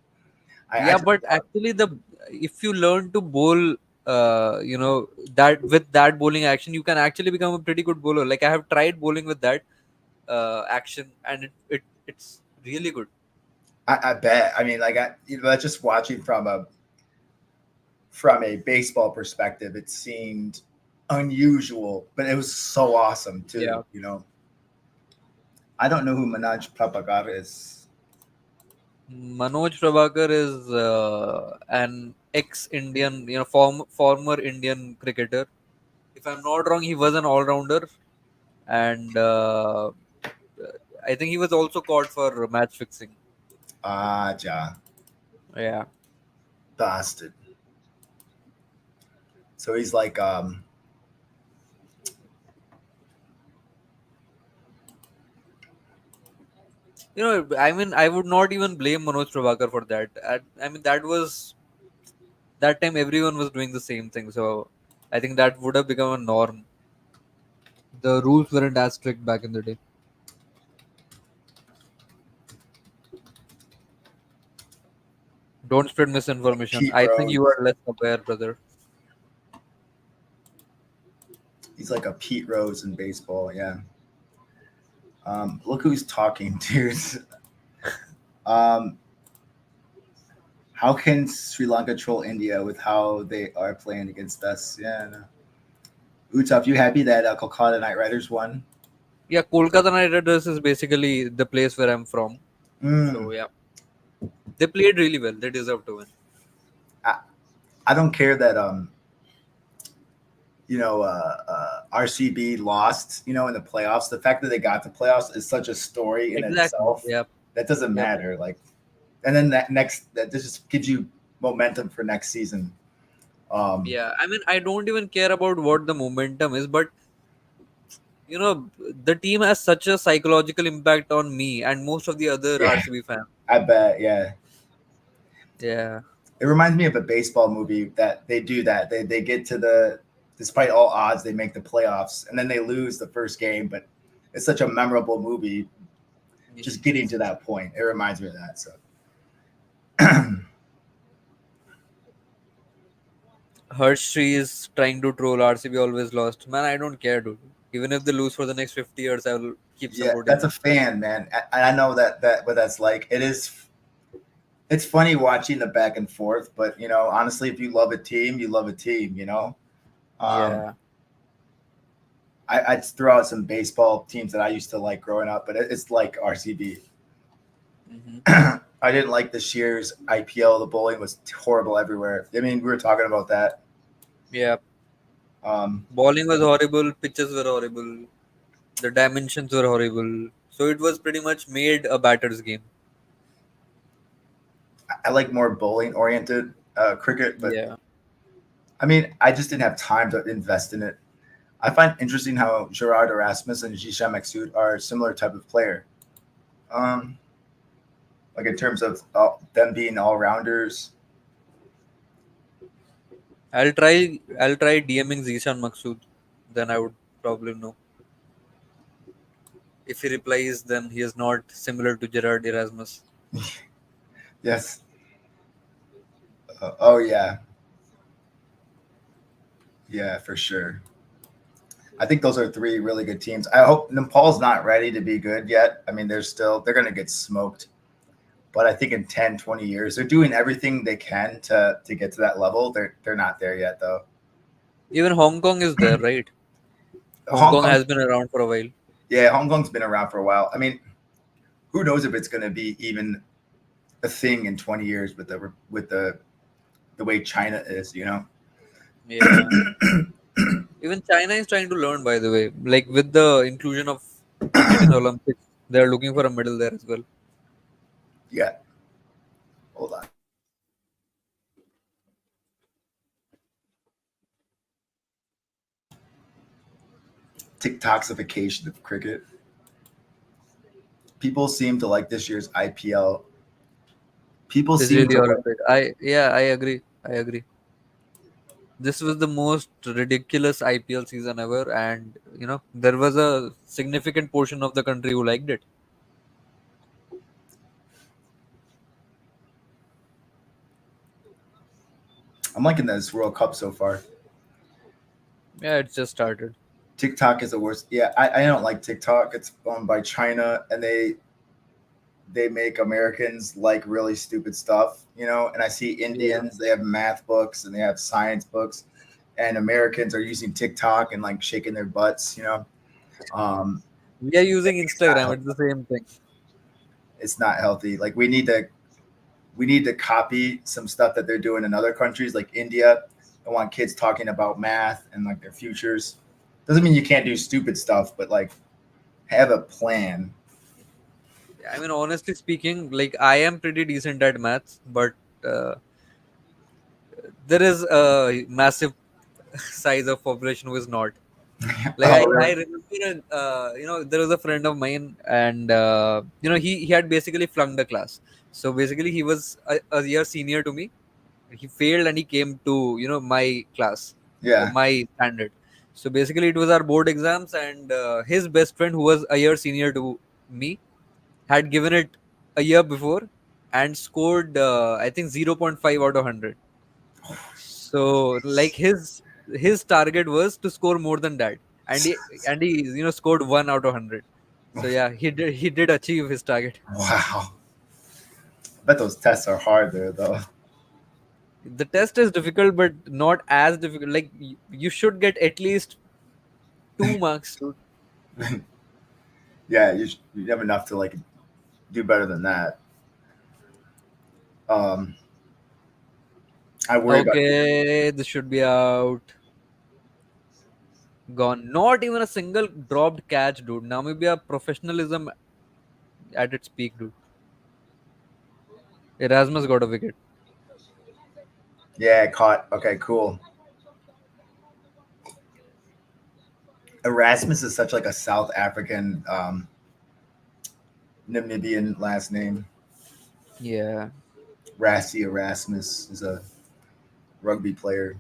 I yeah, just but actually, the if you learn to bowl, that with that bowling action, you can actually become a pretty good bowler. Like I have tried bowling with that action, and it's really good. I bet. I mean, like that's just watching from a baseball perspective, it seemed unusual, but it was so awesome Yeah. too. I don't know who Manoj Prabhakar is. Manoj Prabhakar is an ex-Indian, former Indian cricketer. If I'm not wrong, he was an all-rounder, and I think he was also caught for match fixing. Ah, ja, Yeah, bastard. So he's like, I mean, I would not even blame Manoj Prabhakar for that. I mean, that time everyone was doing the same thing, so I think that would have become a norm. The rules weren't as strict back in the day. Don't spread misinformation. Pete I think you Rose. are less aware, brother. He's like a Pete Rose in baseball. Yeah. Look who's talking, dude. Um, how can Sri Lanka troll India with how they are playing against us? Yeah. No. Utap, you happy that Kolkata Knight Riders won? Yeah, Kolkata Knight Riders is basically the place where I'm from. So Mm. yeah, they played really well. They deserve to win. I, I don't care that RCB lost, in the playoffs. The fact that they got to playoffs is such a story in Exactly. itself. Yep. That doesn't Yep. matter. Like, and then that just gives you momentum for next season. Um, Yeah. I mean, I don't even care about what the momentum is, but the team has such a psychological impact on me and most of the other yeah, RCB fans. I bet. Yeah, Yeah. it reminds me of a baseball movie that they do that. They get to despite all odds, they make the playoffs, and then they lose the first game. But it's such a memorable movie. Just getting to that point, it reminds me of that. So. Hershey is trying to troll RCB always lost. Man, I don't care, dude. Even if they lose for the next 50 years, I will keep Yeah, supporting that's a them. fan, man. I know that what that's like. It's funny watching the back and forth, but honestly, if you love a team, you love a team. Um, Yeah. I'd throw out some baseball teams that I used to like growing up, but it's like RCB. Hmm. I didn't like this year's IPL. The bowling was horrible everywhere. I mean, we were talking about that. Yeah. Bowling was horrible, pitches were horrible, the dimensions were horrible. So it was pretty much made a batter's game. I like more bowling oriented cricket, but Yeah. I mean, I just didn't have time to invest in it. I find interesting how Gerard Erasmus and Zishan Maksud are a similar type of player. Um, like in terms of them being all rounders. I'll try DMing Zishan Maksud. Then I would probably know. If he replies, then he is not similar to Gerard Erasmus. Yes. Oh yeah, yeah, for sure. I think those are three really good teams. I hope Nepal's not ready to be good yet. I mean, they're going to get smoked. But I think in 10, 20 years, they're doing everything they can to get to that level. They're not there yet though. Even Hong Kong is there, right? Hong Hong Kong Kong, has been around for a while. yeah, Hong Kong's been around for a while. I mean, who knows if it's going to be even a thing in 20 years with the way China is, you know? Yeah. Even China is trying to learn, by the way. Like with the inclusion of cricket in Olympics, they are looking for a medal there as well. Yeah. Hold on. TikTokification of cricket. People seem to like this year's IPL. People It's seem really to like. horrific. I agree. I agree. This was the most ridiculous IPL season ever, and there was a significant portion of the country who liked it. I'm liking this World Cup so far. Yeah, it just started. TikTok is the worst. Yeah, I don't like TikTok. It's owned by China, and they make Americans like really stupid stuff, you know. And I see Yeah. Indians, they have math books and they have science books, and Americans are using TikTok and like shaking their butts, you know. Um, We are using it's not Instagram. healthy. It's the same thing. It's not healthy. Like we need to copy some stuff that they're doing in other countries like India. I want kids talking about math and like their futures. Doesn't mean you can't do stupid stuff, but like have a plan. I mean, honestly speaking, like I am pretty decent at maths, but uh, there is a massive size of population who is not. Like Oh, I really? remember, there was a friend of mine, and he had basically flunked the class. So basically, he was a year senior to me. He failed, and he came to my class, Yeah. my standard. So basically, it was our board exams, and his best friend, who was a year senior to me, had given it a year before and scored I think 0.5 out of 100. So like his target was to score more than that, and he scored 1 out of 100. So yeah, he did achieve his target. Wow. I bet those tests are hard there though. The test is difficult, but not as difficult. Like you should get at least 2 marks, dude. Yeah, you have enough to like do better than that. Um, I worry about. Okay, this should be out. Gone. Not even a single dropped catch, dude. Namibia professionalism at its peak, dude. Erasmus got a wicket. Yeah, caught. Okay, cool. Erasmus is such like a South African Namibian last name. Yeah. Rassi Erasmus is a rugby player.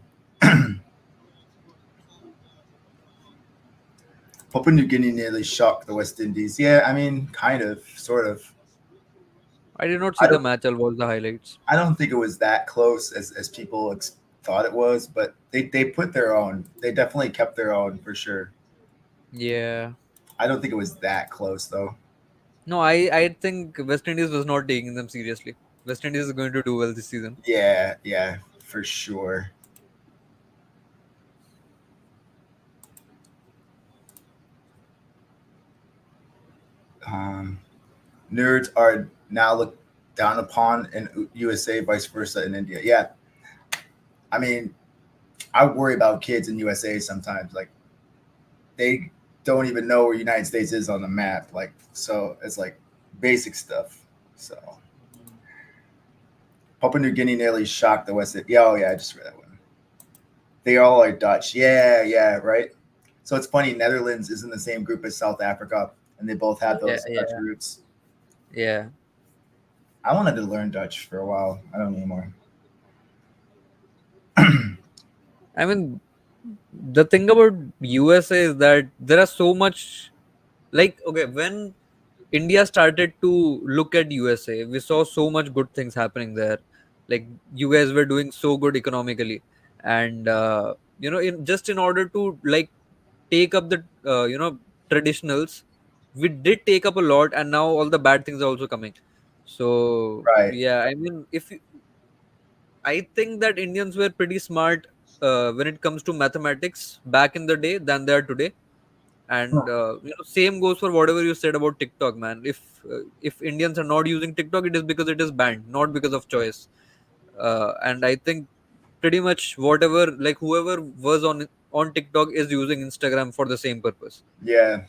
Papua New Guinea nearly shocked the West Indies. Yeah, I mean, kind of, sort of. I did not see I the don't. match. I'll watch the highlights. I don't think it was that close as people thought it was, but they put their own. They definitely kept their own for sure. Yeah. I don't think it was that close though. No, I think West Indies was not taking them seriously. West Indies is going to do well this season. Yeah, yeah, for sure. Um, Nerds are now looked down upon in USA, vice versa in India. Yeah, I mean, I worry about kids in USA sometimes. Like they don't even know where United States is on the map. Like so, it's like basic stuff. So Papua New Guinea nearly shocked the West. Yeah, oh yeah, I just read that one. They all are Dutch. Yeah, yeah, right. So it's funny. Netherlands is in the same group as South Africa, and they both have Yeah, those Dutch yeah, roots. yeah. I wanted to learn Dutch for a while. I don't anymore. I mean, the thing about USA is that there are so much, like, okay, when India started to look at USA, we saw so much good things happening there. Like you guys were doing so good economically, and in just in order to like take up the traditionals, we did take up a lot, and now all the bad things are also coming. So Right. yeah, I mean, I think that Indians were pretty smart when it comes to mathematics back in the day than they are today. And same goes for whatever you said about TikTok, man. If Indians are not using TikTok, it is because it is banned, not because of choice. And I think pretty much whatever, like whoever was on TikTok is using Instagram for the same purpose. Yeah.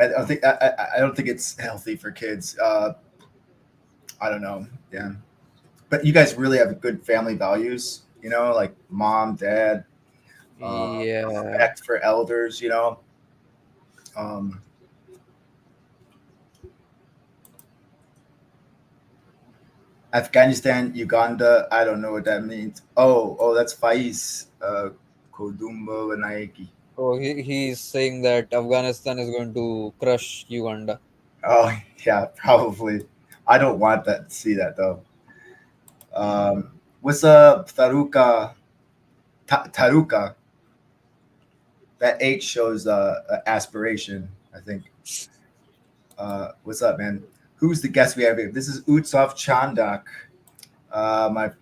I don't think it's healthy for kids. I don't know. Yeah. But you guys really have good family values. You know, like mom, dad, Yeah. respect for elders. You know. Um, Afghanistan, Uganda. I don't know what that means. Oh, that's Faiz. Kodumbo Naiki. So he's saying that Afghanistan is going to crush Uganda. Oh, yeah, probably. I don't want that. See that though. Um, what's up, Taruka? Taruka. That H shows aspiration. I think. What's up, man? Who's the guest we have here? This is Utsav Chandak. My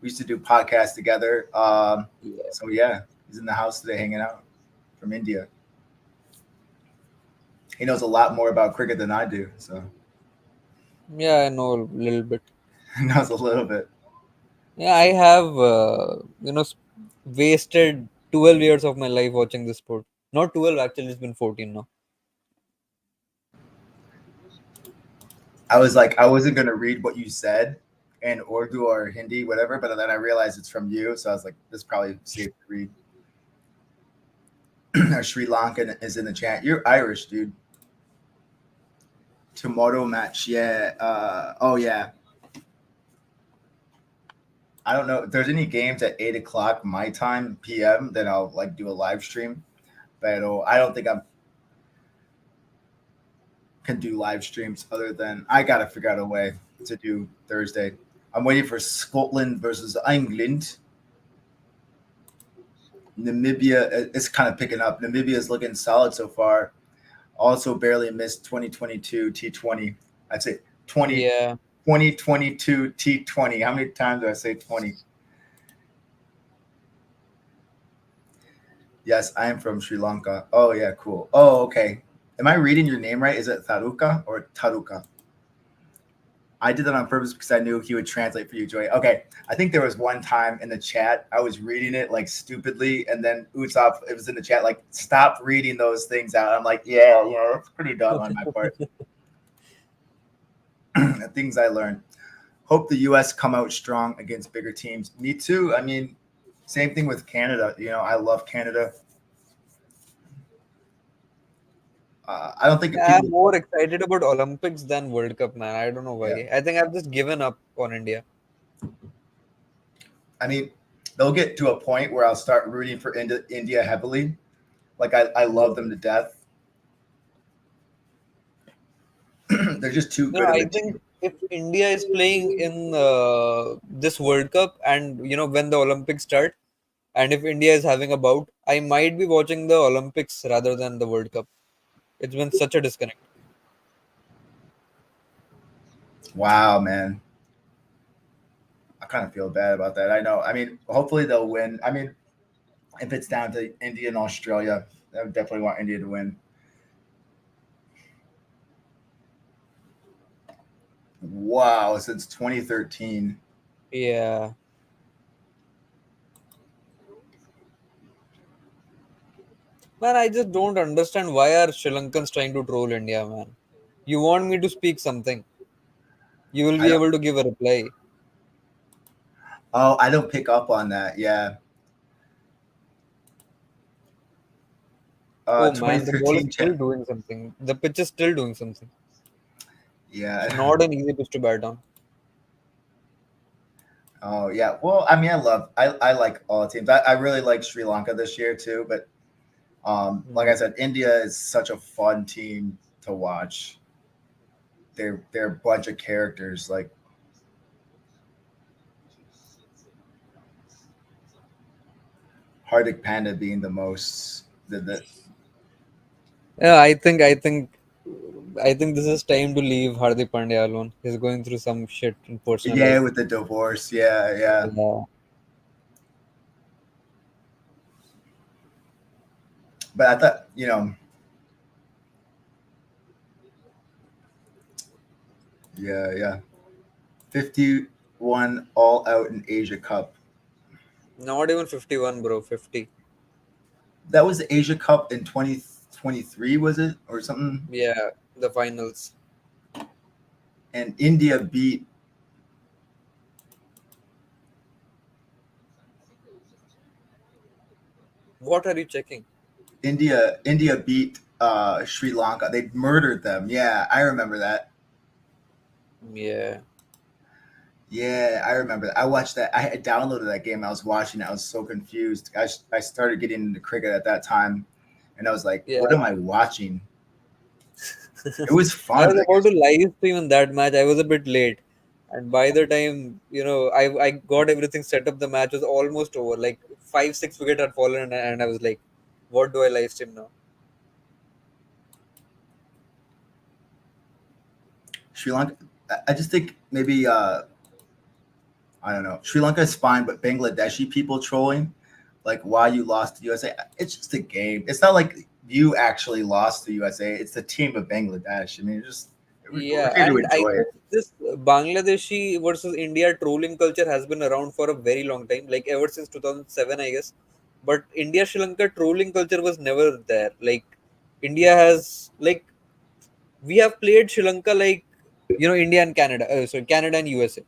we used to do podcasts together. Yeah. So yeah, he's in the house today, hanging out from India. He knows a lot more about cricket than I do, so Yeah, I know a little bit. he knows a little bit. Yeah, I have wasted 12 years of my life watching this sport. Not 12, actually, it's been 14 now. I was like, I wasn't gonna read what you said in Urdu or Hindi, whatever, but then I realized it's from you, so I was like, this is probably safe to read. Sri Lankan is in the chat. You're Irish, dude. Tomorrow match, yeah. Oh yeah. I don't know if there's any games at 8 o'clock my time PM. Then I'll like do a live stream. But I don't think I can do live streams other than I gotta figure out a way to do Thursday. I'm waiting for Scotland versus England. Namibia is kind of picking up. Namibia is looking solid so far. Also barely missed 2022 T20. I'd say 20, Yeah. 2022 T20. How many times do I say 20? Yes, I am from Sri Lanka. Oh, yeah, cool. Oh, okay. Am I reading your name right? Is it Tharuka or Taruka? I did that on purpose because I knew he would translate for you, Joy. Okay. I think there was one time in the chat I was reading it like stupidly, and then Utsop, it was in the chat, like, stop reading those things out. I'm like, yeah, that's pretty dumb on my part. Things I learned. Hope the US come out strong against bigger teams. Me too. I mean, same thing with Canada. I love Canada. I don't think I'm people. more excited about Olympics than World Cup, man. I don't know Yeah, why. I think I've just given up on India. I mean, they'll get to a point where I'll start rooting for India heavily. Like I love them to death. They're just too good of I a think team. if India is playing in this World Cup and when the Olympics start, and if India is having a bout, I might be watching the Olympics rather than the World Cup. It's been such a disconnect. Wow, man. I kind of feel bad about that. I know. I mean, hopefully they'll win. I mean, if it's down to India and Australia, I would definitely want India to win. Wow, since 2013. Yeah. Man, I just don't understand why are Sri Lankans trying to troll India, man. You want me to speak something, you will I be don't. able to give a reply. Oh, I don't pick up on that. Yeah. Oh man, the ball is 2013. still doing something. The pitch is still doing something. It's Yeah. not an easy pitch to bat on. Oh yeah. Well, I mean, I like all teams. I really like Sri Lanka this year too. But like I Hmm. said, India is such a fun team to watch. They're a bunch of characters. Like Hardik Pandya being the most the Yeah, I think this is time to leave Hardik Pandya alone. He's going through some shit in personal yeah, life. with the divorce. Yeah, yeah. Yeah. But I thought, yeah, yeah. 51 all out in Asia Cup. Not even 51, bro. 50. That was the Asia Cup in 2023, was it? Or something? Yeah, the finals. And India beat What are you checking? India beat Sri Lanka. They murdered them. Yeah, I remember that. Yeah. Yeah, I remember that. I watched that. I had downloaded that game. I was watching it. I was so confused. I started getting into cricket at that time, and I was like, Yeah. "What am I watching?" It was I fun. was Like, about to live stream in that match. I was a bit late. And by the time, I got everything set up, the match was almost over. Like 5, 6 wicket had fallen, and I was like, what do I live stream now? Sri Lanka. I just think maybe I don't know. Sri Lanka is fine, but Bangladeshi people trolling, like why you lost to USA. It's just a game. It's not like you actually lost to USA. It's the team of Bangladesh. I mean, we're Yeah, here to and I enjoy guess it. this Bangladeshi versus India trolling culture has been around for a very long time, like ever since 2007, I guess. But India Sri Lanka trolling culture was never there. Like India has like we have played Sri Lanka like India and Canada, sorry, Canada and USA.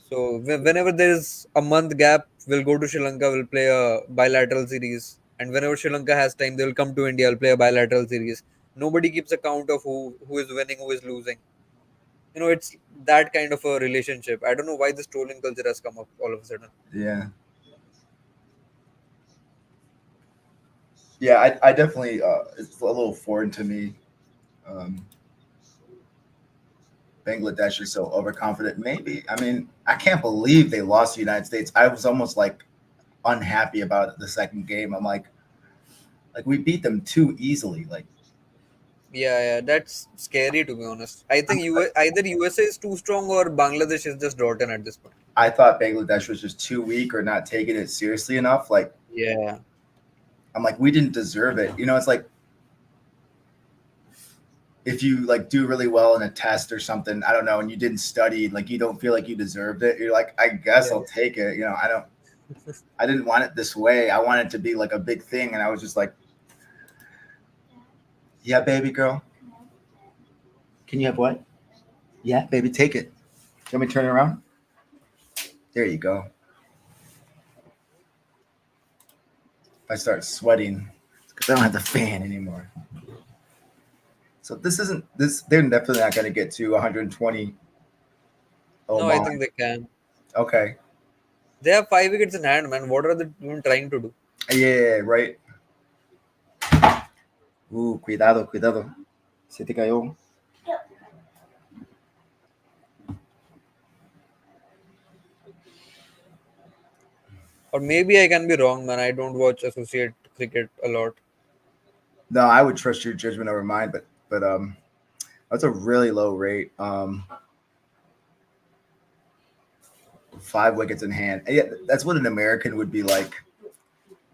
So whenever there is a month gap, we'll go to Sri Lanka, we'll play a bilateral series, and whenever Sri Lanka has time, they'll come to India, we'll play a bilateral series. Nobody keeps account of who is winning, who is losing. It's that kind of a relationship. I don't know why this trolling culture has come up all of a sudden. Yeah, yeah. I definitely it's a little foreign to me. Um, Bangladesh is so overconfident. Maybe I mean I can't believe they lost to the United States. I was almost like unhappy about the second game. I'm like we beat them too easily. Like Yeah, yeah, that's scary to be honest. I think either USA is too strong or Bangladesh is just rotten at this point. I thought Bangladesh was just too weak or not taking it seriously enough. Like Yeah, I'm like we didn't deserve it. It's like if you like do really well in a test or something, I don't know, and you didn't study, like you don't feel like you deserved it. You're like, I guess yeah. I'll take it. I didn't want it this way. I want it to be like a big thing, and I was just like, yeah, baby girl, can you have what? Yeah, baby, take it. Let me turn it around. There you go. I start sweating because I don't have the fan anymore. So this isn't this. They're definitely not going to get to 120 No, I Oman. think they can. Okay. They have 5 wickets in hand, man. What are they even trying to do? Yeah, right. Cuidado, cuidado. Se te cayó. Or maybe I can be wrong, man. I don't watch associate cricket a lot. No, I would trust your judgment over mine, but that's a really low rate. 5 wickets in hand. Yeah, that's what an American would be like.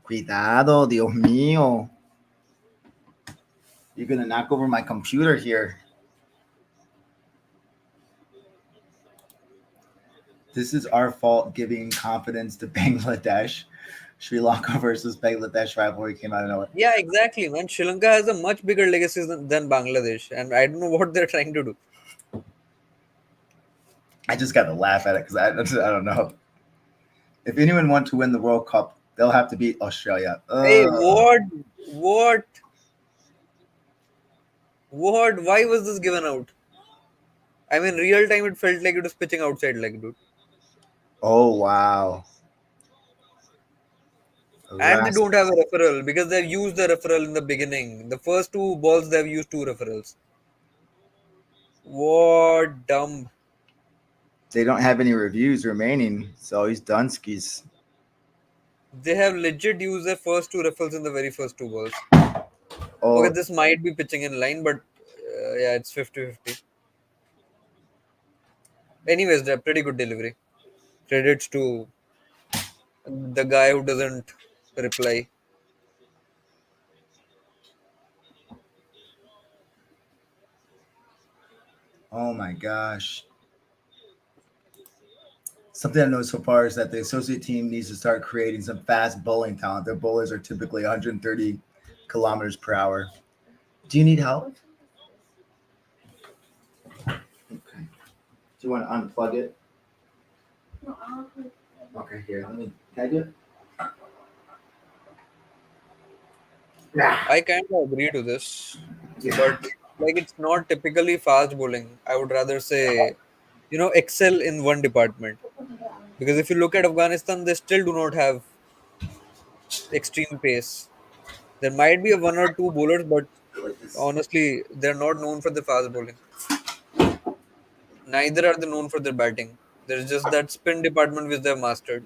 Cuidado, Dios mío. You're gonna knock over my computer here. This is our fault giving confidence to Bangladesh. Sri Lanka versus Bangladesh rivalry came out of nowhere. Yeah, exactly, man. Sri Lanka has a much bigger legacy than Bangladesh, and I don't know what they're trying to do. I just got to laugh at it because I don't know. If anyone wants to win the World Cup, they'll have to beat Australia. Hey, what, what? Why was this given out? I mean, real time, it felt like it was pitching outside, like, dude. Oh, wow. And they don't have a referral because they've used the referral in the beginning. The first two balls, they've used two referrals. What dumb. They don't have any reviews remaining, so he's done skis. They have legit used their first two referrals in the very first two balls. Oh, Okay, this might be pitching in line, but yeah, it's 50-50. Anyways, they're pretty good delivery. Credits to the guy who doesn't reply. oh my gosh. Something I noticed so far is that the associate team needs to start creating some fast bowling talent. Their bowlers are typically 130 kilometers per hour. Do you need help? Okay. Do you want to unplug it? No, I'll put it. Okay, here. Can I do it? I kind of agree to this, but like it's not typically fast bowling. I would rather say, excel in one department. Because if you look at Afghanistan, they still do not have extreme pace. There might be a one or two bowlers, but honestly, they're not known for the fast bowling. Neither are they known for their batting. There's just that spin department which they've mastered.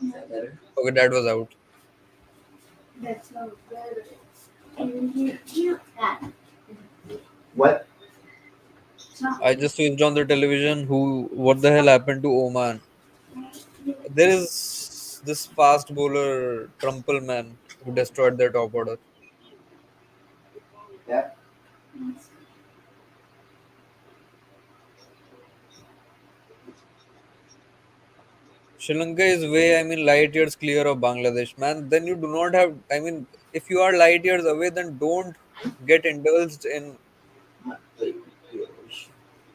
Is that better? Okay, that was out. That's so better. And you that. What? I just switched on the television. What the hell happened to Oman? There is this fast bowler Trumpel man who destroyed their top order. Yeah. Sri Lanka is way, light years clear of Bangladesh, man. Then you do not have, if you are light years away, then don't get indulged in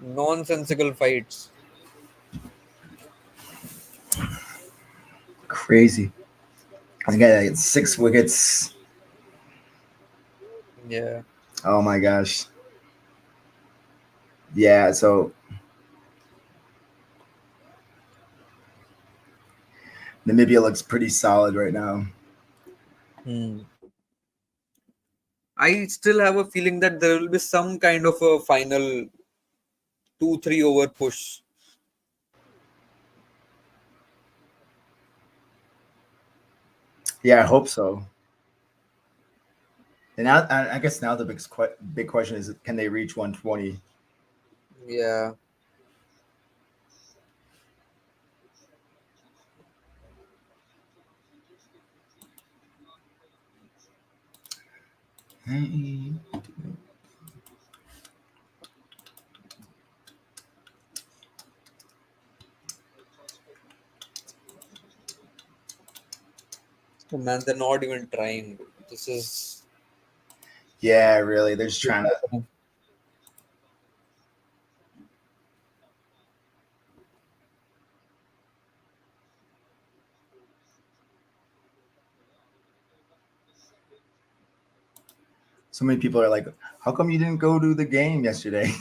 nonsensical fights. Crazy. I got like 6 wickets. Yeah. Oh my gosh. Yeah, so Namibia looks pretty solid right now. I still have a feeling that there will be some kind of a final 2-3 over push. Yeah, I hope so. And now, I guess now the big question is, can they reach 120? Yeah. Hey. Man, they're not even trying. This is. Yeah, really. They're just trying to. So many people are like, how come you didn't go to the game yesterday?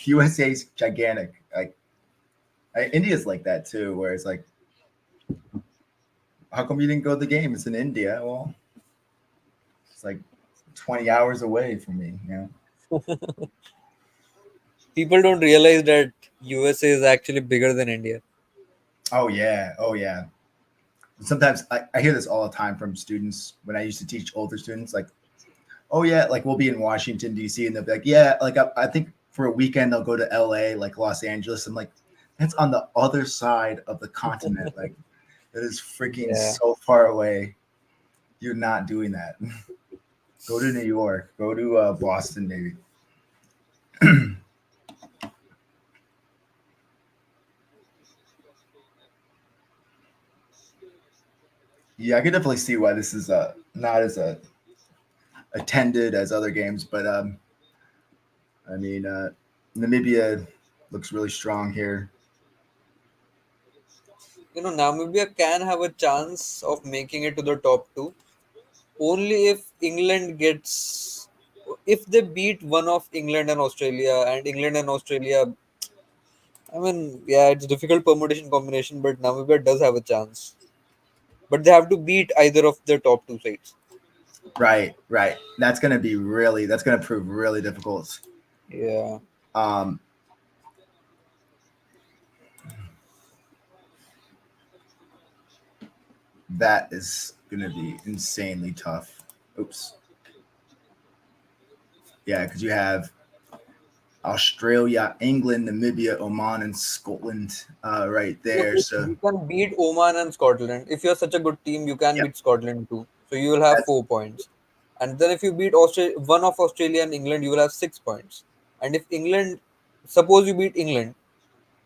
USA's gigantic. Like, India's like that too, where it's like, how come you didn't go to the game? It's in India. Well, it's like 20 hours away from me, People don't realize that USA is actually bigger than India. Oh yeah. Sometimes I hear this all the time from students when I used to teach older students, like, oh yeah, like we'll be in Washington, DC, and they'll be like, yeah, like I think for a weekend they'll go to LA, like Los Angeles. I'm like, that's on the other side of the continent. Like, it is freaking so far away. You're not doing that. Go to New York. Go to Boston, maybe. Yeah, I can definitely see why this is not as attended as other games, but I mean, Namibia looks really strong here. Namibia can have a chance of making it to the top two only if England gets, if they beat one of England and Australia, and England and Australia, I mean, yeah, it's a difficult permutation combination, but Namibia does have a chance. But they have to beat either of the top two sides. Right. That's gonna prove really difficult. Yeah. Um, that is gonna be insanely tough. Oops. Yeah, because you have Australia, England, Namibia, Oman, and Scotland right So there. if So you can beat Oman and Scotland, if you're such a good team, you can yep, beat Scotland too. So you will have that's 4 points. And then if you beat one of Australia and England, you will have 6 points. And if England, suppose you beat England,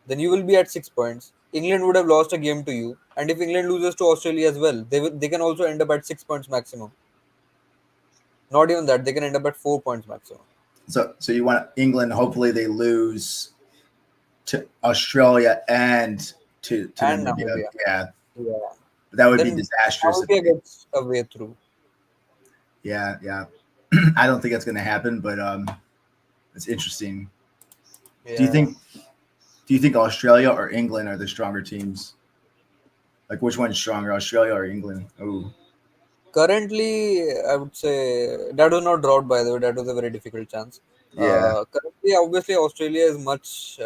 then you will be at 6 points. England would have lost a game to you, and if England loses to Australia as well, they can also end up at 6 points maximum. Not even that, they can end up at 4 points maximum. so you want England. Hopefully, they lose to Australia and to And Namibia. Namibia, Yeah, yeah. that would be Then disastrous. Namibia gets a way through. Yeah. I don't think that's going to happen, but it's interesting. Do you Yeah. think Do you think Australia or England are the stronger teams? Like which one's stronger, Australia or England? Oh, Currently, I would say that was not drought, by the way. That was a very difficult chance. yeah, Currently, obviously, Australia is much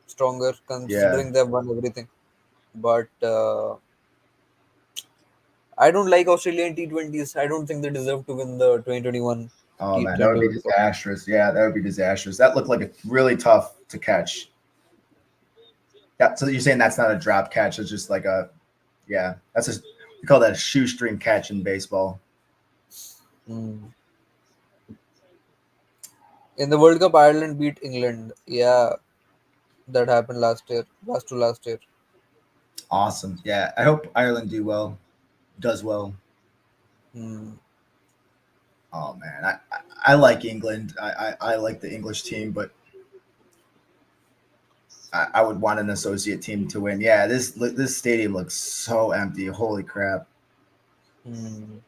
stronger yeah. considering they've won everything. But I don't like Australian T20s. I don't think they deserve to win the 2021 Oh man, that T20 would be World Cup. disastrous. Yeah, that would be disastrous. That looked like it's really tough to catch. Yeah, so you're saying that's not a drop catch? It's just like yeah. That's just we call that a shoestring catch in baseball. Mm. In the World Cup, Ireland beat England. Yeah, that happened last year, last to last year. Awesome. Yeah, I hope Ireland does well. Mm. Oh man, I like England. I like the English team, but I would want an associate team to win. Yeah, this stadium looks so empty. Holy crap! Mm.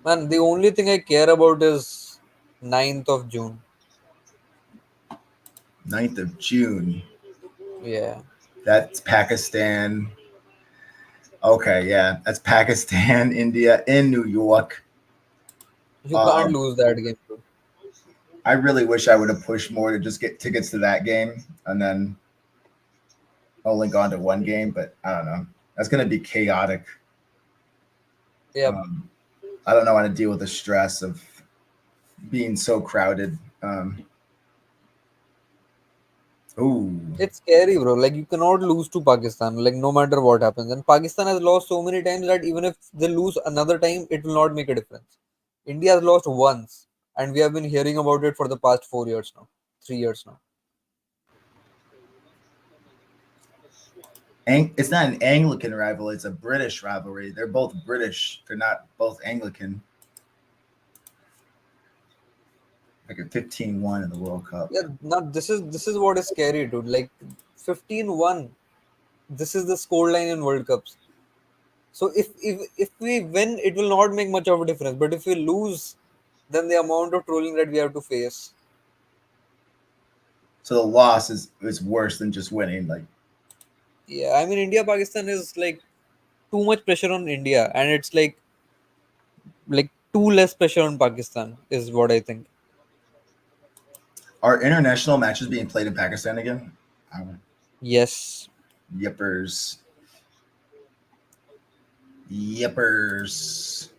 Man, the only thing I care about is 9th of June. 9th of June. Yeah, That's Pakistan. Okay, yeah, that's Pakistan, India, in New York. you can't Um, lose that game, bro. I really wish I would have pushed more to just get tickets to that game and then only gone to one game, but I don't know. That's going to be chaotic. Yeah, Um, I don't know how to deal with the stress of being so crowded. Ooh, it's scary, bro. Like you cannot lose to Pakistan, like no matter what happens. And Pakistan has lost so many times that even if they lose another time, it will not make a difference. India has lost once, and we have been hearing about it for the past 4 years now, 3 years now. It's not an Anglican rivalry; it's a British rivalry. They're both British. They're not both Anglican. Like a 15-1 in the World Cup. Yeah, now this is what is scary, dude. Like 15-1. This is the scoreline in World Cups. So if we win, it will not make much of a difference. But if we lose, then the amount of trolling that we have to face. So the loss is worse than just winning. Like, Yeah, I mean India Pakistan is like too much pressure on India, and it's like too less pressure on Pakistan is what I think. are international matches being played in Pakistan again? Yes, Yippers. Yippers.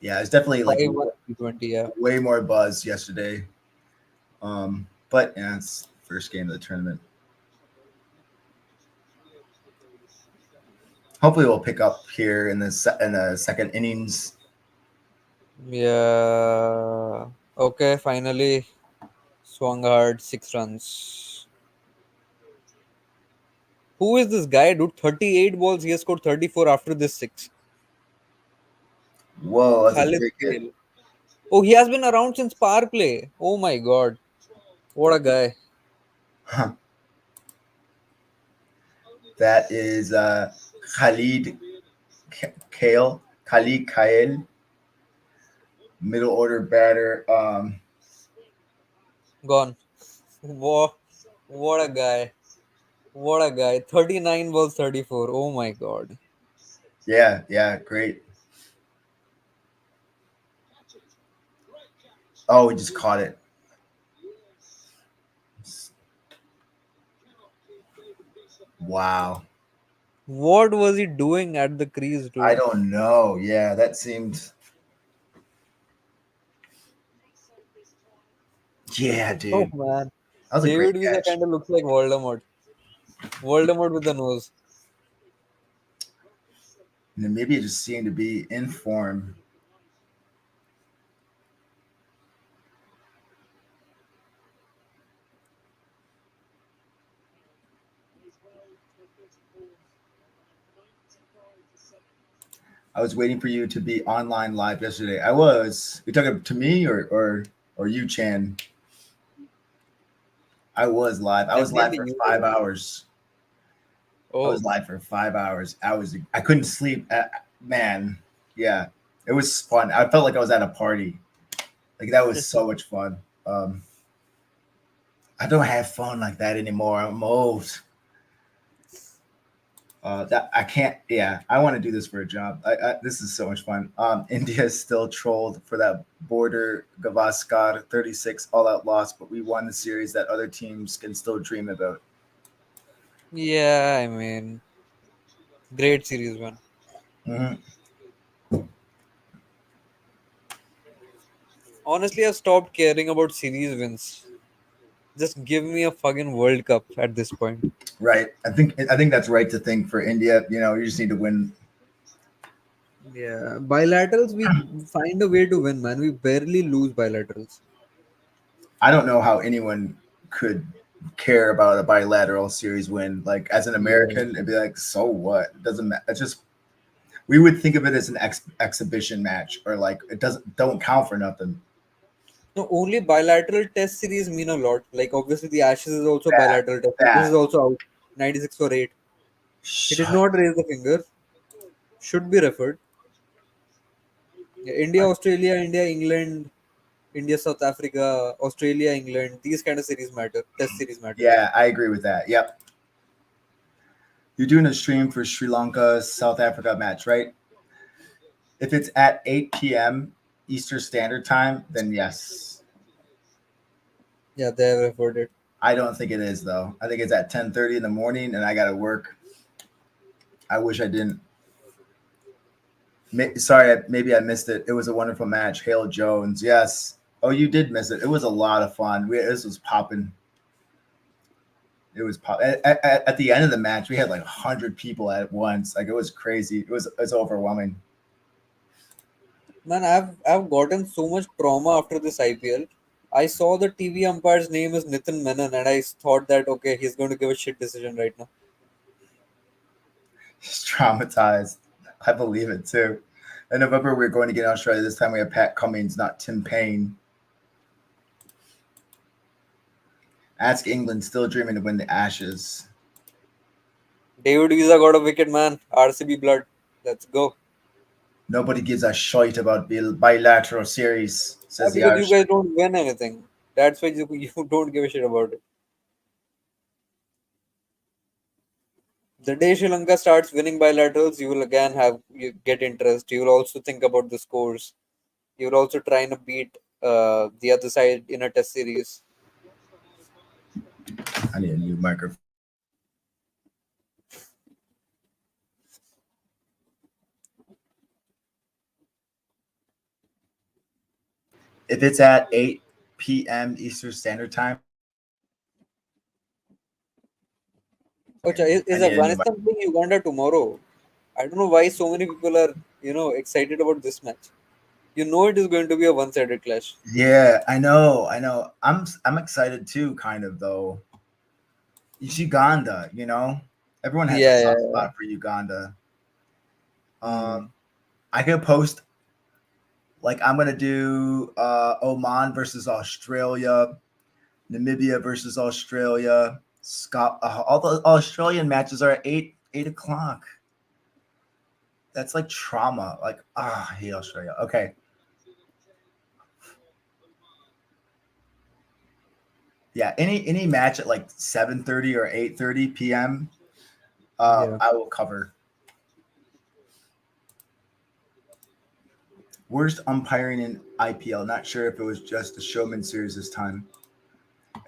Yeah, it's definitely like 5-1 T20. Yeah, way more buzz yesterday. But yeah, it's first game of the tournament. Hopefully, we'll pick up here in the second innings. Yeah. Okay, finally swung hard, 6 runs. Who is this guy, dude? 38 balls, he has scored 34 after this 6. Whoa, that's a Khalid big hit. Kale. Oh, he has been around since power play. Oh my god. What a guy. Huh. That is Khalid Kale. Khalid Kale, middle order batter. Gone. What a guy. What a guy. 39 balls, 34. Oh my god. Yeah, great. Oh, we just caught it. Wow. What was he doing at the crease, I dude? don't know. Yeah, that seemed. Yeah, Oh dude. man. That was a great David Villa catch. kind of looks like Voldemort. Voldemort with the nose. Namibia just seemed to be in form. I was waiting for you to be online live yesterday. I was. You talking to me or you, Chan? I was live. I I was think live for you. 5 hours. I Oh. was live for 5 hours. I couldn't sleep. Man, yeah, it was fun. I felt like I was at a party. Like that was so much fun. I don't have fun like that anymore. I'm old. That I can't. Yeah, I want to do this for a job. This is so much fun. India is still trolled for that border Gavaskar 36 all-out loss, but we won the series that other teams can still dream about. Yeah, I mean, great series, man. Mm-hmm. Honestly, I've stopped caring about series wins. Just give me a fucking World Cup at this point. Right. I think that's right to think for India. You just need to win. Yeah, bilaterals, we find a way to win, man. We barely lose bilaterals. I don't know how anyone could care about a bilateral series win. Like as an Yeah. American, it'd be like, so what? It doesn't matter. It's just we would think of it as an exhibition match, or like it don't count for nothing. No, only bilateral test series mean a lot. Like, obviously, the Ashes is also That bilateral test. This is that also out. 96 for 8. He did shut. not raise the finger. Should be referred. Yeah, India, Australia, India, England, India, South Africa, Australia, England. These kind of series matter. Test series matter. Yeah, I agree with that. Yep. You're doing a stream for Sri Lanka South Africa match, right? If it's at 8 p.m. Eastern Standard Time, then yes. Yeah, they have referred it. I don't think it is though. I think it's at 10:30 in the morning, and I got to work. I wish I didn't. Sorry, maybe I missed it. It was a wonderful match. Hale Jones, yes. Oh, you did miss it. It was a lot of fun. This was popping. It was pop. At the end of the match, we had like 100 people at once. Like it was crazy. It was overwhelming. Man, I've gotten so much trauma after this IPL. I saw the TV umpire's name is Nitin Menon, and I thought that okay, he's going to give a shit decision right now. Just traumatized. I believe it too. In November, we're going to get Australia. This time we have Pat Cummins, not Tim Payne. Ask England, still dreaming to win the Ashes. David Villa got a wicket, man. RCB blood. Let's go. Nobody gives a shite about bilateral series, Yeah, says the because you Irish. guys don't win anything. That's why you don't give a shit about it. The day Sri Lanka starts winning bilaterals, you will again you get interest. You will also think about the scores. You will also try and beat the other side in a test series. I need a new microphone. If it's at 8 p.m. Eastern Standard Time, Oh, is I need a new Afghanistan playing Uganda tomorrow? I don't know why so many people are, excited about this match. You know it is going to be a one-sided clash. Yeah, I know. I'm excited too, kind of though. It's Uganda, everyone has a Yeah, soft yeah, spot for Uganda. yeah. I could post like I'm gonna do Oman versus Australia, Namibia versus Australia. All the Australian matches are at 8 o'clock. That's like trauma. Like I hate Australia. Okay. Yeah, any match at like 7:30 or 8:30 p.m. Yeah. I will cover. Worst umpiring in IPL. Not sure if it was just the Showman series this time.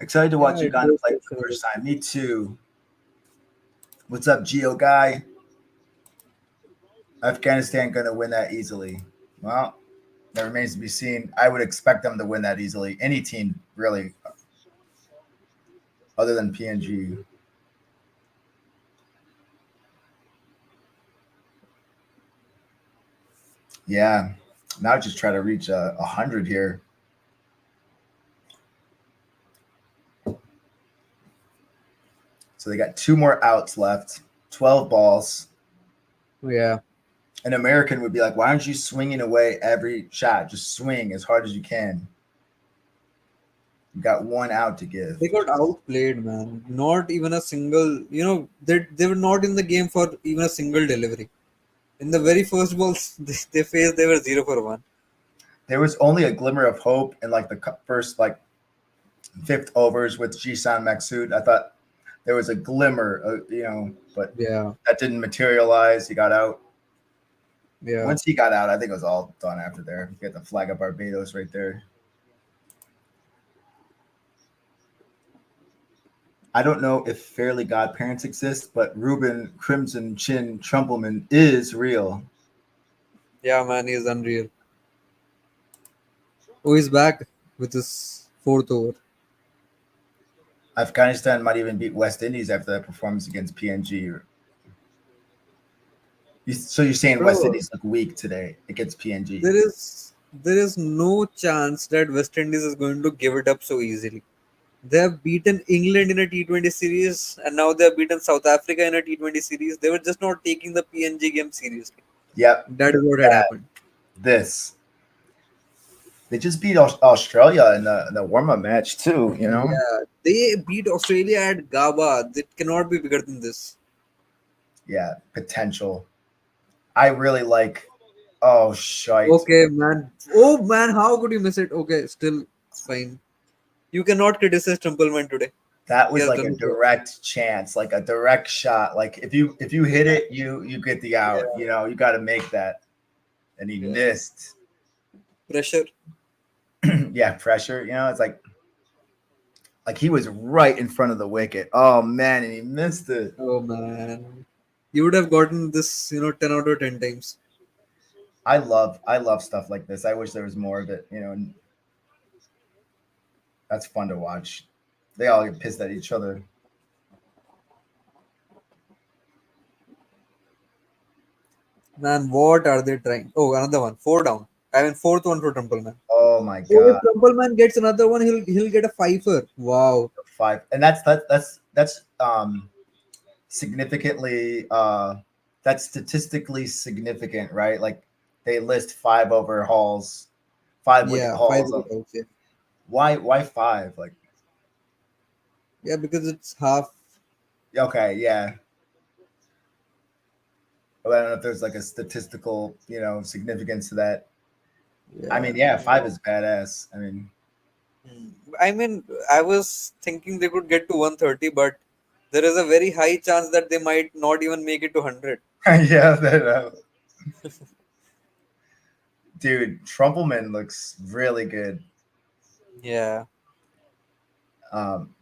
Excited to Yeah, watch it Uganda was play for the definitely. first time. Me too. What's up, Geo guy? Afghanistan gonna win that easily. Well, that remains to be seen. I would expect them to win that easily. Any team, really, other than PNG. Yeah. Now just try to reach 100 here. So they got 2 more outs left, 12 balls. Yeah. An American would be like, why aren't you swinging away every shot? Just swing as hard as you can. You got 1 out to give. They got outplayed, man. Not even a single, they were not in the game for even a single delivery. In the very first balls they faced, they were 0 for 1. There was only a glimmer of hope in like the first like fifth overs with Jisan Maksud. I thought there was a glimmer, but Yeah, that didn't materialize. He got out. yeah. Once he got out, I think it was all done after there. You got the flag of Barbados right there. I don't know if fairly godparents exist, but Ruben Crimson Chin Trumpelman is real. Yeah, man, he's unreal. Oh, he's back with his fourth over. Afghanistan might even beat West Indies after that performance against PNG. So you're saying West Bro, Indies look weak today against PNG? there is there is no chance that West Indies is going to give it up so easily. They have beaten England in a T20 series, and now they have beaten South Africa in a T20 series. They were just not taking the PNG game seriously. Yep. That is what had That, happened. this. They just beat Australia in the warm up match too. Yeah, they beat Australia at Gaba. It cannot be bigger than this. Yeah, potential. I really like. Oh shite! Okay, man. Oh man, how could you miss it? Okay, still it's fine. You cannot criticize Templeman today. That He was has like done a his job. direct chance, like a direct shot. Like if you hit it, you get the out. Yeah, You got to make that, and he yeah. missed. Pressure. Yeah, pressure. It's like he was right in front of the wicket. Oh man, and he missed it. Oh man, you would have gotten this, 10 out of 10 times. I love stuff like this. I wish there was more of it. And that's fun to watch. They all get pissed at each other. Man, what are they trying? Oh, another one. Four down. I mean, fourth one for Templeman. Oh my So if god, Templeman gets another one, he'll get a fifer. Wow. 5, and that's significantly that's statistically significant, right? Like they list 5 over hauls, 5 wicket Yeah, five hauls. wicket outs. Yeah. Why 5? Like Yeah, because it's half. okay, yeah. Well, I don't know if there's like a statistical, significance to that. I Yeah. mean, yeah, 5 is badass. I mean, I mean, I was thinking they could get to 130, but there is a very high chance that they might not even make it to 100. yeah, dude, Trumpelman looks really good. Yeah. Um,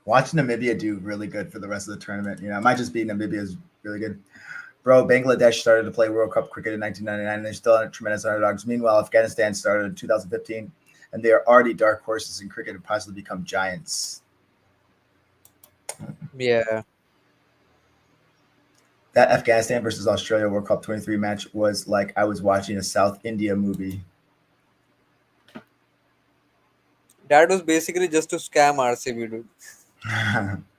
Watching Namibia do really good for the rest of the tournament. It might just be Namibia is really good. Bro, Bangladesh started to play World Cup cricket in 1999, and they're still tremendous underdogs. Meanwhile, Afghanistan started in 2015, and they are already dark horses in cricket and possibly become giants. Yeah. That Afghanistan versus Australia World Cup 23 match was like I was watching a South India movie. That was basically just to scam RCB, dude.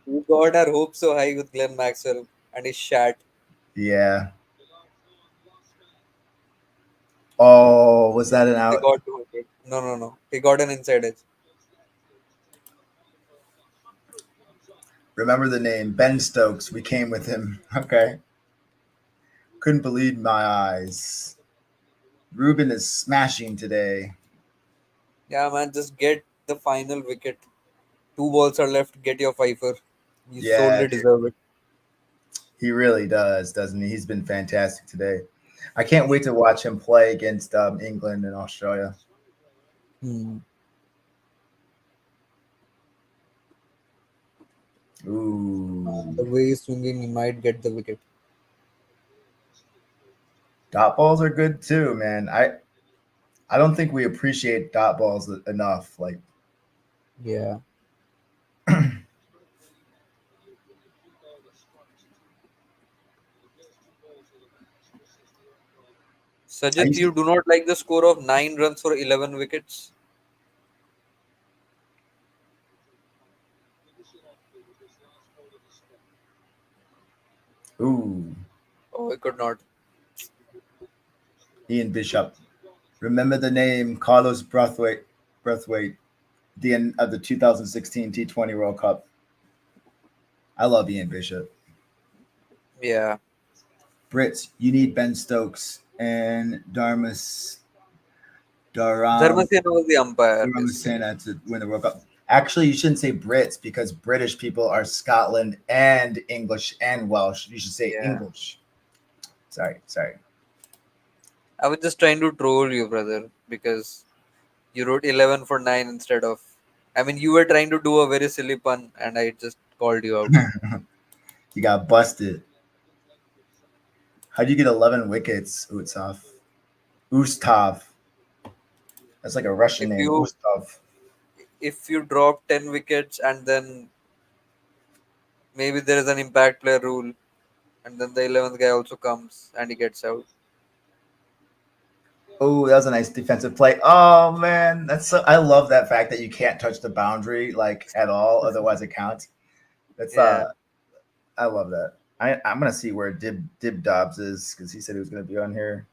We got our hopes so high with Glenn Maxwell and his shat. Yeah. Oh, was that an They out? got to it. No, no, no. He got an inside edge. Remember the name Ben Stokes. We came with him. Okay. Couldn't believe my eyes. Ruben is smashing today. Yeah, man, just get the final wicket. 2 balls are left. Get your fifer. You Yeah, solely dude. deserve it. He really does, doesn't he? He's been fantastic today. I can't wait to watch him play against England and Australia. Hmm. Ooh. The way he's swinging, he might get the wicket. Dot balls are good too, man. I don't think we appreciate dot balls enough. Like, Yeah. I Sajid, used to, you do not like the score of 9 runs for 11 wickets? ooh, Oh, I could not. Ian Bishop. Remember the name Carlos Brathwaite, the end of the 2016 T20 World Cup. I love Ian Bishop. Yeah. Brits, you need Ben Stokes and Dharam Dharmasena was the umpire, basically. Dharmasena to win the World Cup. Actually, you shouldn't say Brits because British people are Scotland and English and Welsh. You should say Yeah. English. Sorry. I was just trying to troll you, brother, because you wrote 11 for 9 instead of. I mean, you were trying to do a very silly pun, and I just called you out. You got busted. How'd you get 11 wickets, Utsav? Ustav. That's like a Russian If name. you Ustav. if you drop 10 wickets and then maybe there is an impact player rule, and then the 11th guy also comes and he gets out. Oh, that was a nice defensive play. Oh man, that's so. I love that fact that you can't touch the boundary like at all, otherwise it counts. That's Yeah. I love that. I'm gonna see where Dib Dobbs is because he said he was gonna be on here.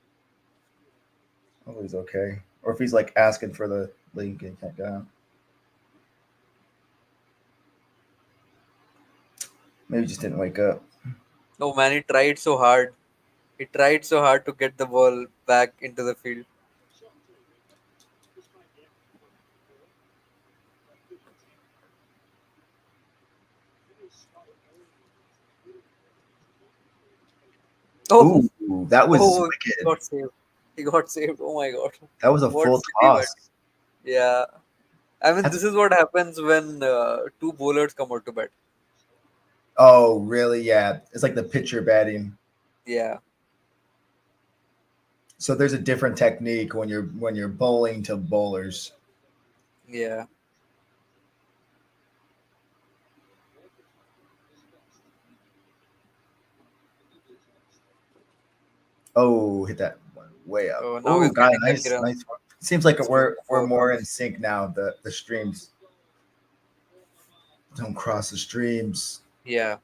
Oh, he's okay. Or if he's like asking for the link and can't get out. Maybe he just didn't wake up. No, man, he tried so hard. He tried so hard to get the ball back into the field. Oh, Ooh, that was oh, he wicked. got saved. He got saved. Oh my god. That was a What full silly but toss. yeah. I mean, That's this is what happens when two bowlers come out to bat. oh really? Yeah, it's like the pitcher batting. Yeah. So there's a different technique when you're bowling to bowlers. Yeah. Oh, hit that one way up. So now Oh, he's got a getting lucky runs. nice one. Seems like It's we're 24 more in runs. sync now. The streams don't cross the streams. Yeah.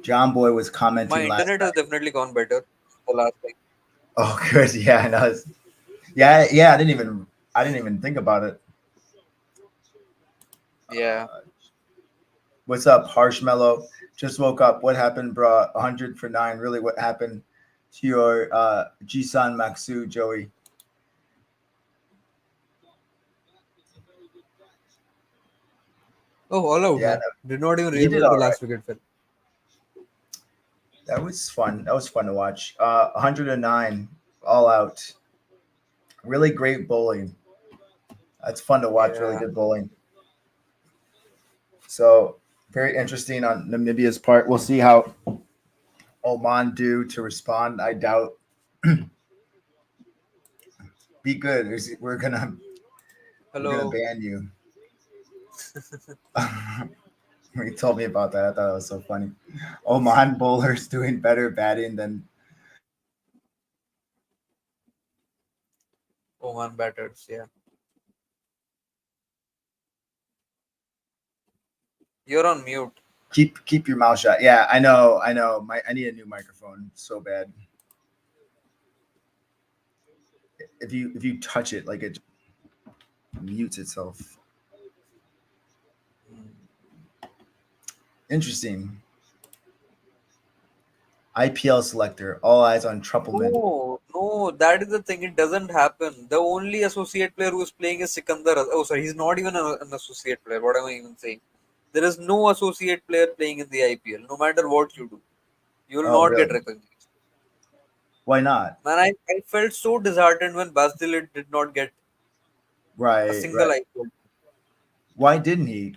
John Boy was My commenting last internet has night. definitely gone better the last time. Oh, good. Yeah, I know. Yeah. I didn't even think about it. Yeah. What's up, Harshmellow? Just woke up. What happened, bro? 100 for 9. Really, what happened to your Jisan Maxu, Joey? Oh, all out, Yeah, man. Did not even he did realize all the right. last wicket fell. That was fun. That was fun to watch. 109, all out. Really great bowling. That's fun to watch. Really Yeah. good bowling. So very interesting on Namibia's part. We'll see how Oman do to respond. I doubt. Be good. We're gonna Hello. ban you. He told me about that. I thought it was so funny. Oman bowlers doing better batting than Oman batters. Yeah. You're on mute. keep your mouth shut. Yeah, I know. I need a new microphone so bad. If you touch it, like it mutes itself. Interesting. IPL selector. All eyes on Truppelman. No, that is the thing. It doesn't happen. The only associate player who is playing is Sikandar. Oh, sorry, he's not even an associate player. What am I even saying? There is no associate player playing in the IPL. No matter what you do, you will Oh, not get really? recognized. Why not? Man, I felt so disheartened when Basdilit did not get a Right, single right. IPL. Why didn't he?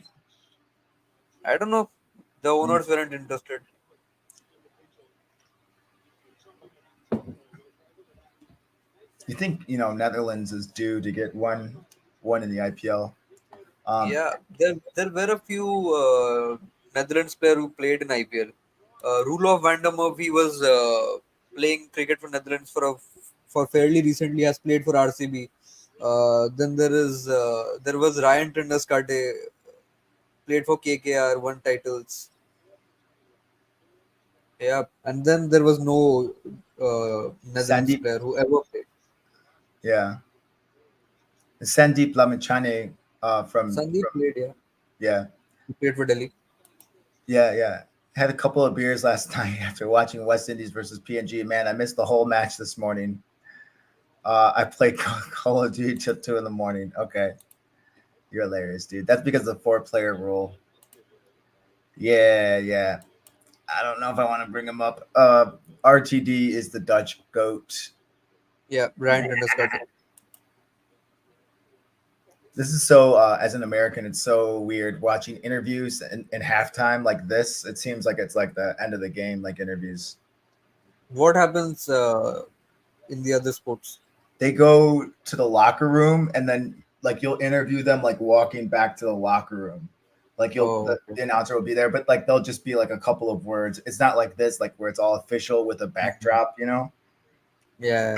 I don't know. The owners weren't interested. You think Netherlands is due to get one in the IPL? Yeah, there were a few Netherlands player who played in IPL. Roelof van der Merwe, he was playing cricket for Netherlands for fairly recently. Has played for RCB. Then there was Ryan Tenderskate, played for KKR, won titles. Yeah, and then there was no Netherlands Sandeep, player who ever played. yeah, Sandeep Lamichhane Sandeep from played, yeah, yeah, he played for Delhi. yeah. Had a couple of beers last night after watching West Indies versus PNG. Man, I missed the whole match this morning. I played Call of Duty till 2 in the morning. Okay, you're hilarious, dude. That's because of the 4-player rule. Yeah. I don't know if I want to bring him up. RTD is the Dutch goat. Yeah, Ryan Tenderskate. This is so as an American, it's so weird watching interviews in halftime like this. It seems like it's like the end of the game, like interviews. What happens in the other sports? They go to the locker room and then like you'll interview them like walking back to the locker room. Like Oh, okay. the announcer will be there, but like they'll just be like a couple of words. It's not like this, like where it's all official with a Mhm. backdrop. Yeah.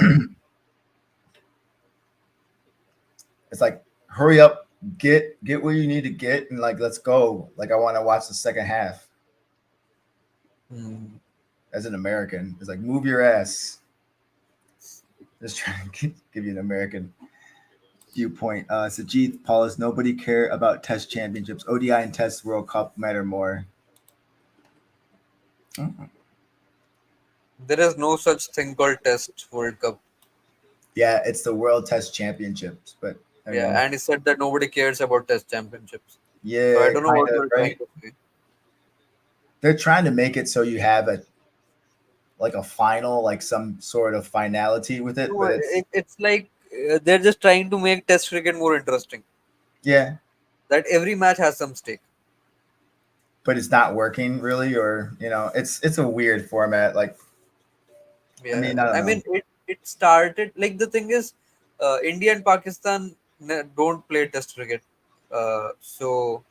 It's like hurry up, get where you need to get, and like let's go. Like I want to watch the second half. Hmm. As an American, it's like move your ass. Just trying to give you an American viewpoint. Sajith Paulus, nobody care about Test championships. ODI and Test World Cup matter more. Mhm. There is no such thing called Test World Cup. Yeah, it's the World Test Championships, but I Yeah, mean, and he said that nobody cares about Test championships. So I yeah, don't know kind what of you're trying right. to say. They're trying to make it so you have a final, like some sort of finality with it, No, but it's like they're just trying to make Test cricket more interesting. yeah, That every match has some stake. but it's not working really, or it's a weird format. Like, I Yeah, mean, I don't I know. mean it started like the thing is, India and Pakistan don't play Test cricket, so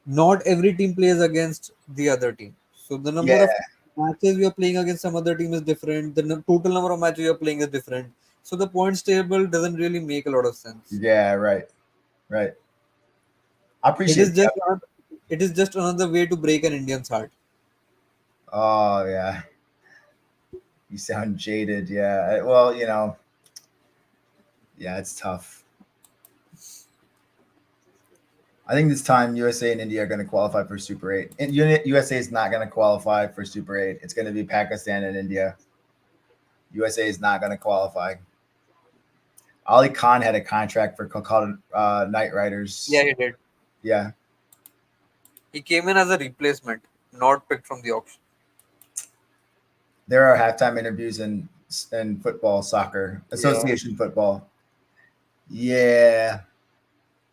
not every team plays against the other team. So the number Yeah, of matches we are playing against some other team is different. The total number of matches we are playing is different. So the points table doesn't really make a lot of sense. yeah, right. I It appreciate is the just effort. it is just another way to break an Indian's heart. Oh yeah, you sound jaded. Yeah, well, yeah, it's tough. I think this time USA and India are going to qualify for Super 8. And USA is not going to qualify for Super 8. It's going to be Pakistan and India. USA is not going to qualify. Ali Khan had a contract for called Knight Yeah, Riders. he did. Yeah, He came in as a replacement, not picked from the auction. there are halftime interviews in football, soccer, Yeah. association football. Yeah,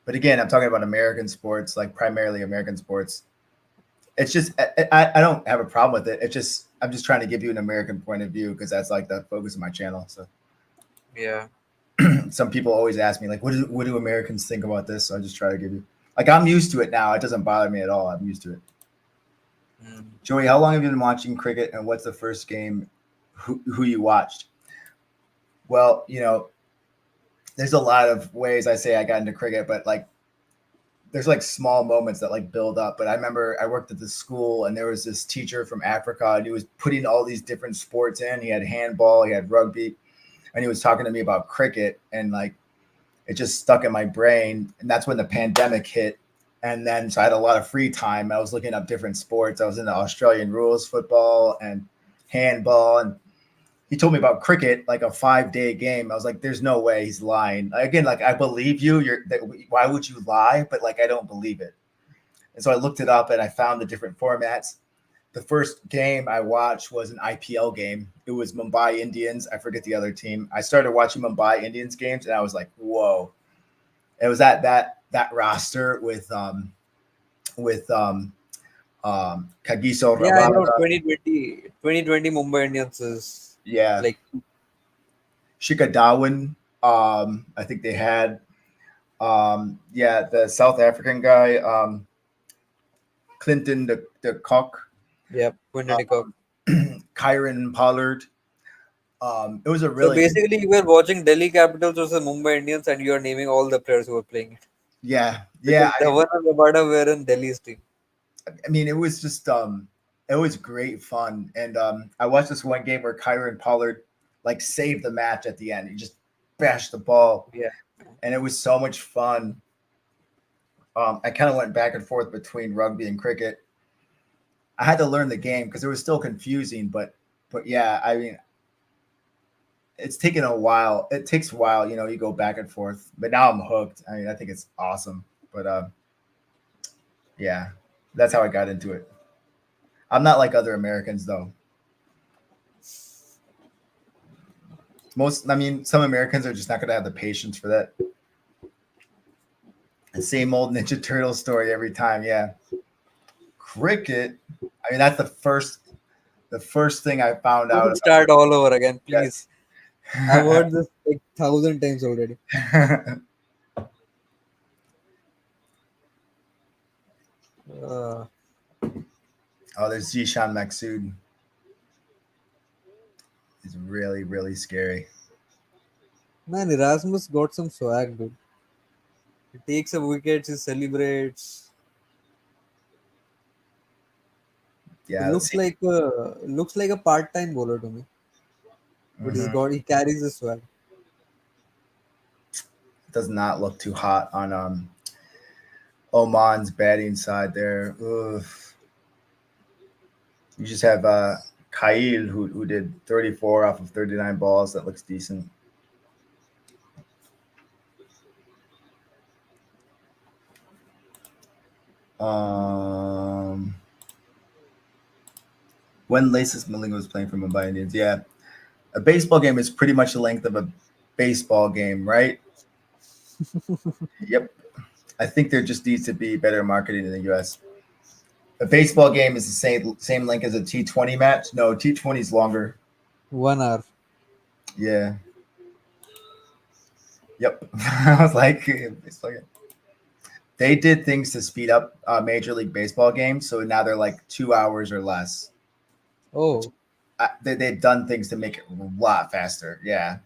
but again, I'm talking about American sports, like primarily American sports. It's just I don't have a problem with it. It's just I'm just trying to give you an American point of view because that's like the focus of my channel. So Yeah. some people always ask me like, what do Americans think about this? So I just try to give you. Like I'm used to it now. It doesn't bother me at all. I'm used to it. Joey, how long have you been watching cricket, and what's the first game who you watched? Well, there's a lot of ways I say I got into cricket, but like there's like small moments that like build up. But I remember I worked at this school and there was this teacher from Africa and he was putting all these different sports in. He had handball, he had rugby, and he was talking to me about cricket, and like it just stuck in my brain. And that's when the pandemic hit. And then so I had a lot of free time. I was looking up different sports. I was into Australian rules football and handball, and he told me about cricket, like a 5-day game. I was like, there's no way he's lying. Again, like I believe you. Why would you lie? But like I don't believe it. And so I looked it up and I found the different formats. The first game I watched was an IPL game. It was Mumbai Indians. I forget the other team. I started watching Mumbai Indians games and I was like, whoa. It was that roster with Kagiso Yeah, I know. Rabada. 2020 Mumbai Indians is Yeah. like Shika Darwin. I think they had the South African guy, Clinton the Cock. yeah, Quinton Cook. Kyron Pollard. It was a So really basically, you were watching Delhi Capitals versus Mumbai Indians, and you are naming all the players who were playing it. yeah. Because Dhawan and Rabada were in Delhi's team. I mean, it was just it was great fun. And I watched this one game where Kyron Pollard like saved the match at the end. He just bashed the ball. Yeah. And it was so much fun. I kind of went back and forth between rugby and cricket. I had to learn the game because it was still confusing, but yeah, I mean, it's taken a while. It takes a while, you go back and forth, but now I'm hooked. I mean, I think it's awesome, but yeah, that's how I got into it. I'm not like other Americans though. Some Americans are just not going to have the patience for that. The same old Ninja Turtle story every time. Yeah. Cricket. I mean, that's the first thing I found out. Start all over again, Yes. please. I've heard this like 1,000 times already. Oh, there's Zishan Maksud. He's really, really scary. Man, Erasmus got some swag, dude. He takes a wicket, he celebrates. Yeah, He looks like a part-time bowler to me. But he carries the swag. Does not look too hot on Oman's batting side there. Ugh. You just have Kyle who did 34 off of 39 balls. That looks decent. When Laces Malinga was playing for Mumbai Indians, yeah. A baseball game is pretty much the length of a baseball game, right? Yep. I think there just needs to be better marketing in the U.S. A baseball game is the same length as a T20 match. No, T20 is longer. 1 hour. Yeah. Yep. I was like, they did things to speed up Major League Baseball games, so now they're like 2 hours or less. Oh. They've done things to make it a lot faster. Yeah.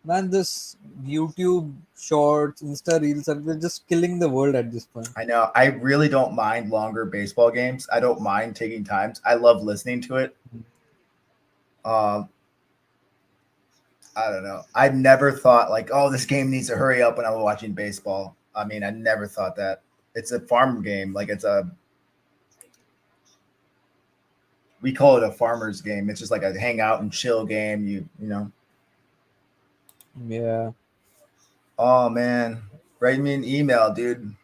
Man, this YouTube shorts, Insta reels are just killing the world at this point. I know. I really don't mind longer baseball games. I don't mind taking times. I love listening to it. I don't know. I've never thought like, oh, this game needs to hurry up when I'm watching baseball. I mean, I never thought that. It's a farm game. Like we call it a farmer's game. It's just like a hang out and chill game. You know. Yeah. Oh man, write me an email, dude.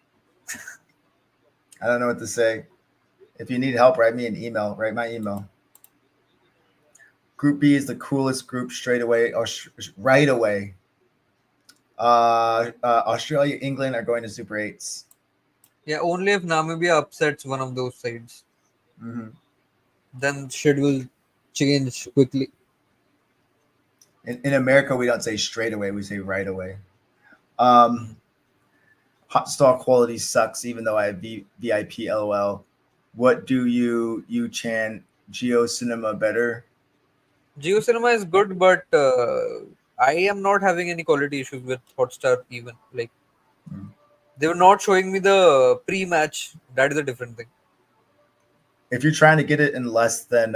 I don't know what to say. If you need help, write me an email. Write my email. Group B is the coolest group straight away or right away. Australia, England are going to Super 8s. Yeah, only if Namibia upsets one of those sides. Mm-hmm. Then shit will change quickly. In America, we don't say straight away. We say right away. Hot stall quality sucks, even though I have VIP LOL. What do you Chan Geo Cinema better? Geo Cinema is good, but I am not having any quality issues with Hotstar even. Like they were not showing me the pre-match. That is a different thing. If you're trying to get it in less than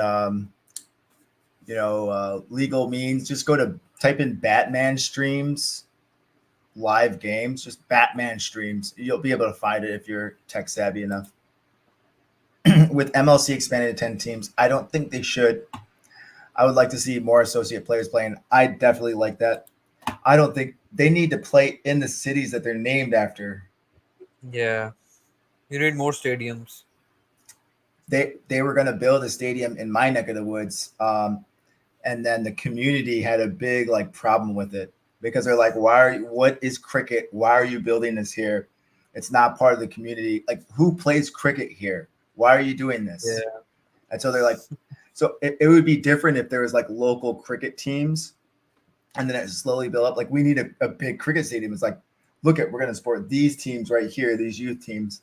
legal means, just go to type in Batman streams live games, just Batman streams. You'll be able to find it if you're tech savvy enough. With MLC expanded to 10 teams, I don't think they should. I would like to see more associate players playing. I definitely like that. I don't think they need to play in the cities that they're named after. Yeah, you need more stadiums. They were going to build a stadium in my neck of the woods, and then the community had a big problem with it because they're like, what is cricket? Why are you building this here? It's not part of the community. Like, who plays cricket here? Why are you doing this? Yeah. And so they're like, so it would be different if there was local cricket teams, and then it slowly built up. Like, we need a big cricket stadium. It's like, we're going to support these teams right here, these youth teams.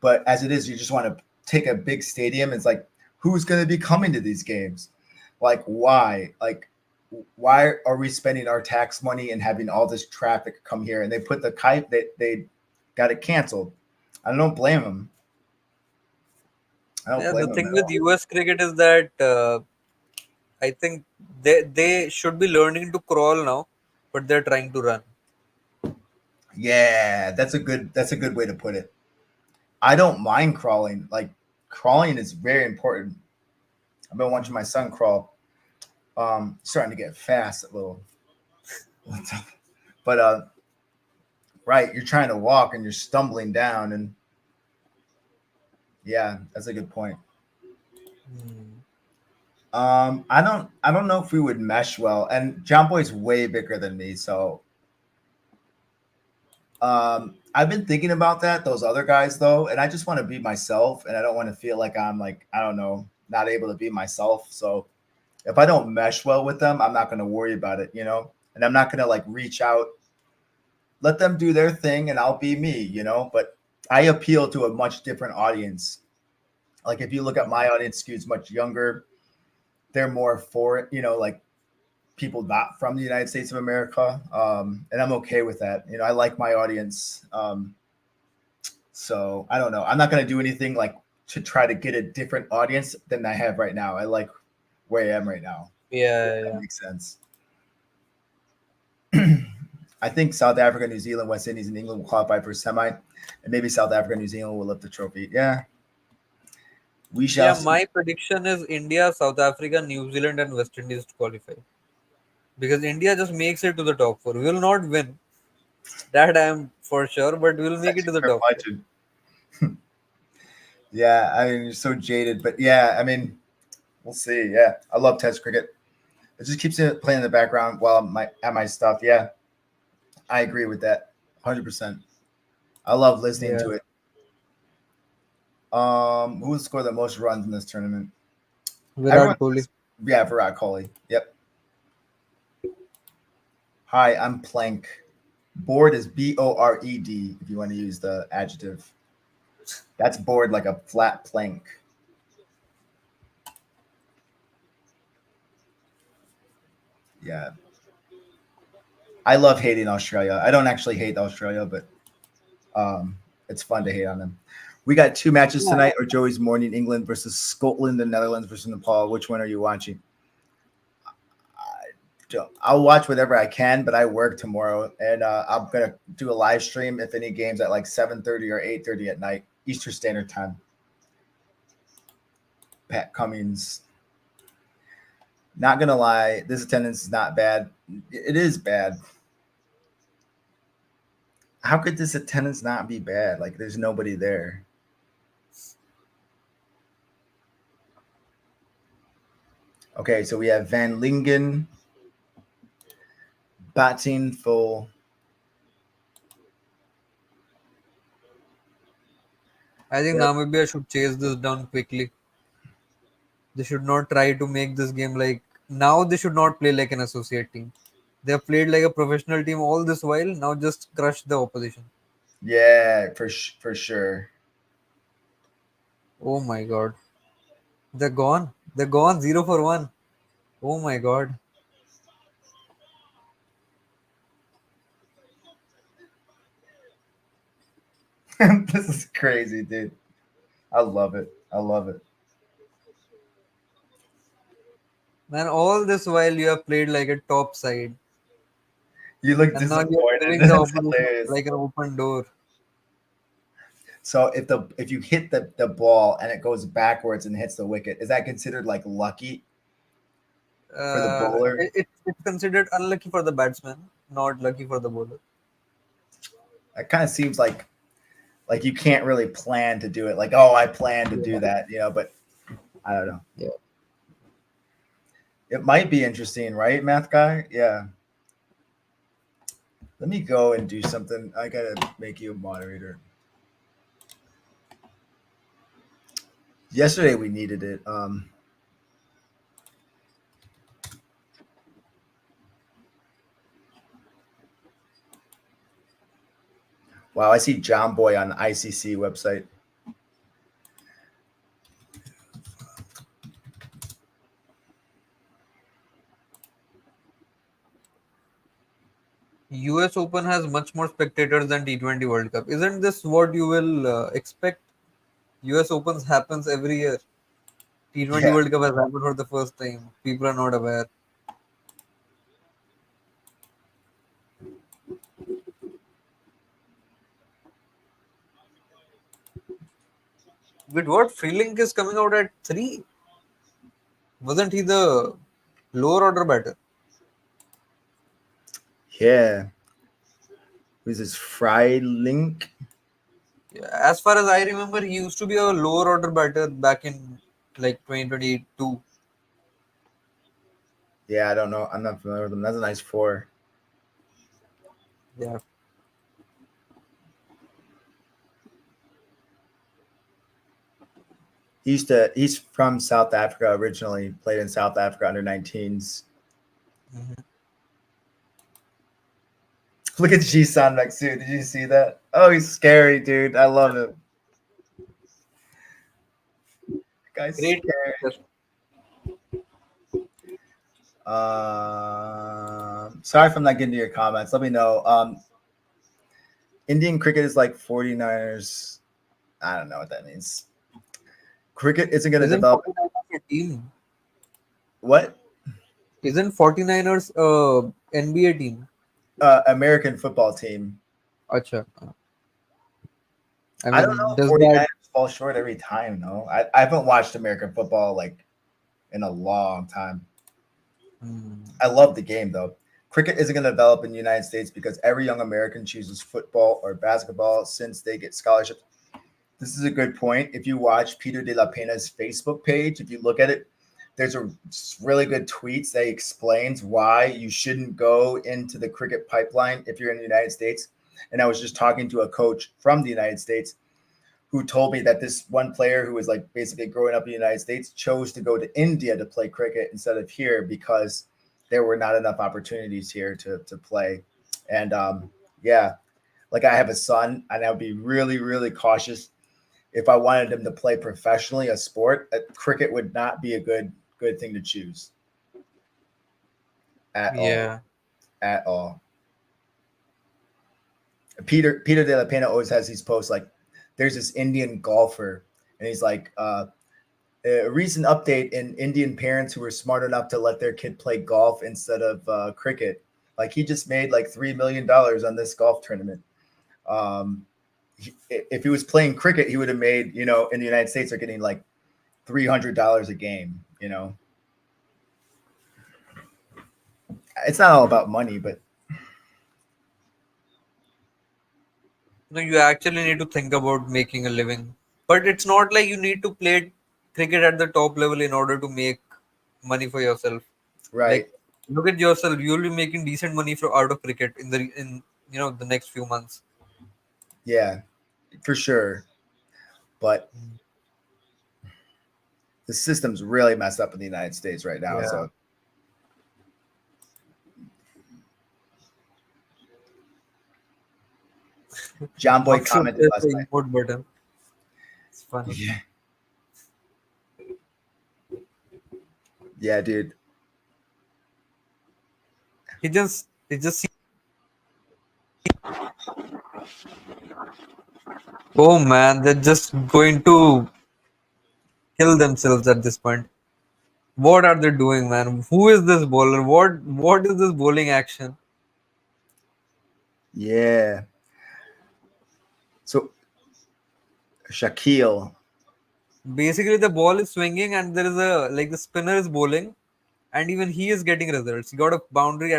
But as it is, you just want to take a big stadium. It's like, who's going to be coming to these games? Like, why? Like, why are we spending our tax money and having all this traffic come here? And they put the kite, they got it canceled. I don't blame them. The thing with US cricket is that I think they should be learning to crawl now, but they're trying to run. Yeah, that's a good way to put it. I don't mind crawling. Like, crawling is very important. I've been watching my son crawl. Starting to get fast a little. But right, you're trying to walk and you're stumbling down, and yeah, that's a good point. I don't know if we would mesh well, and John Boy's way bigger than me, so I've been thinking about that, those other guys though, and I just want to be myself, and I don't want to feel like I'm I don't know, not able to be myself. So if I don't mesh well with them, I'm not going to worry about it, and I'm not going to reach out, let them do their thing and I'll be me, but I appeal to a much different audience. Like, if you look at my audience, skews much younger. They're more for, people not from the United States of America. And I'm okay with that. I like my audience. So I don't know. I'm not going to do anything to try to get a different audience than I have right now. I like where I am right now. Yeah, That makes sense. I think South Africa, New Zealand, West Indies, and England will qualify for semi, and maybe South Africa, New Zealand will lift the trophy. Yeah. We shall see. My prediction is India, South Africa, New Zealand, and West Indies to qualify. Because India just makes it to the top 4. We will not win. That I am for sure, but we will make it to the top 4. Yeah, I mean, you're so jaded, but yeah, I mean, we'll see. Yeah, I love Test cricket. It just keeps it playing in the background while I'm at my stuff. Yeah, I agree with that, 100%. I love listening to it. Who will score the most runs in this tournament? Virat Kohli. Yeah, Virat Kohli. Yep. Hi, I'm Plank. Bored is Bored if you want to use the adjective. That's bored like a flat plank. Yeah. I love hating Australia. I don't actually hate Australia, but it's fun to hate on them. We got 2 matches tonight, or Joey's morning, England versus Scotland, the Netherlands versus Nepal. Which one are you watching? I'll watch whatever I can, but I work tomorrow, and I'm going to do a live stream if any games at 7:30 or 8:30 at night, Eastern Standard Time. Pat Cummings. Not going to lie, this attendance is not bad. It is bad. How could this attendance not be bad? There's nobody there. Okay, so we have Van Lingen batting for I think Namibia should chase this down quickly. They should not try to make this game now they should not play like an associate team. They have played like a professional team all this while. Now just crush the opposition. Yeah, for sure. Oh my god. They're gone. They're gone. 0 for 1. Oh my god. This is crazy, dude. I love it. I love it. Man, all this while you have played like a top side. You look And now you're disappointed. giving the It's opposition hilarious. like an open door. So if you hit the ball and it goes backwards and hits the wicket, is that considered like lucky for the bowler? It's considered unlucky for the batsman, not lucky for the bowler. It kind of seems like you can't really plan to do it. Like, oh, I plan to do Yeah. that, but I don't know. Yeah. It might be interesting, right, math guy? Yeah. Let me go and do something. I gotta make you a moderator. Yesterday we needed it. Wow, I see John Boy on the ICC website. US Open has much more spectators than T20 World Cup. Isn't this what you will expect? US Opens happens every year. T20 Yeah. World Cup has happened for the first time. People are not aware. With what Freelink is coming out at 3? Wasn't he the lower order batter? Yeah. Who's this Link? Yeah, as far as I remember, he used to be a lower order batter back in like 2022. Yeah, I don't know. I'm not familiar with him. That's a nice 4. Yeah. He's from South Africa originally, played in South Africa under 19s. Mhm. Look at G-San next to. Did you see that? Oh, he's scary, dude. I love him. Guy's Great. scary. Sorry if I'm not getting to your comments. Let me know. Indian cricket is like 49ers. I don't know what that means. Cricket isn't going to Isn't develop. 49ers a team? What? Isn't 49ers a NBA team? American football team. Acha. I I don't mean, know. does 49ers that? fall short every time, though. I haven't watched American football like in a long time. I love the game, though. Cricket isn't going to develop in the United States because every young American chooses football or basketball since they get scholarships. This is a good point. If you watch Peter De La Pena's Facebook page, if you look at it, there's a really good tweets that explains why you shouldn't go into the cricket pipeline if you're in the United States. And I was just talking to a coach from the United States who told me that this one player who was like basically growing up in the United States chose to go to India to play cricket instead of here because there were not enough opportunities here to play. And yeah, like I have a son and I would be really, really cautious if I wanted him to play professionally a sport. Cricket would not be a good thing to choose at Yeah. all. Peter De La Pena always has these posts like, there's this Indian golfer, and he's like, a recent update in Indian parents who were smart enough to let their kid play golf instead of cricket. Like he just made like $3 million on this golf tournament. If he was playing cricket, he would have made, in the United States, they're getting like $300 a game. It's not all about money, but No, you actually need to think about making a living. But it's not like you need to play cricket at the top level in order to make money for yourself. right. Like, look at yourself. You'll be making decent money out of cricket in the next few months. Yeah, for sure. But the system's really messed up in the United States right now. Yeah. So John Boy Maksud commented is last the night. import button. It's funny. Yeah. Yeah, dude. He just oh man, they're just going to kill themselves at this point. What are they doing, man? Who is this bowler? What is this bowling action? Yeah. So Shaquille. Basically, the ball is swinging, and there is a like the spinner is bowling, and even he is getting results. He got a boundary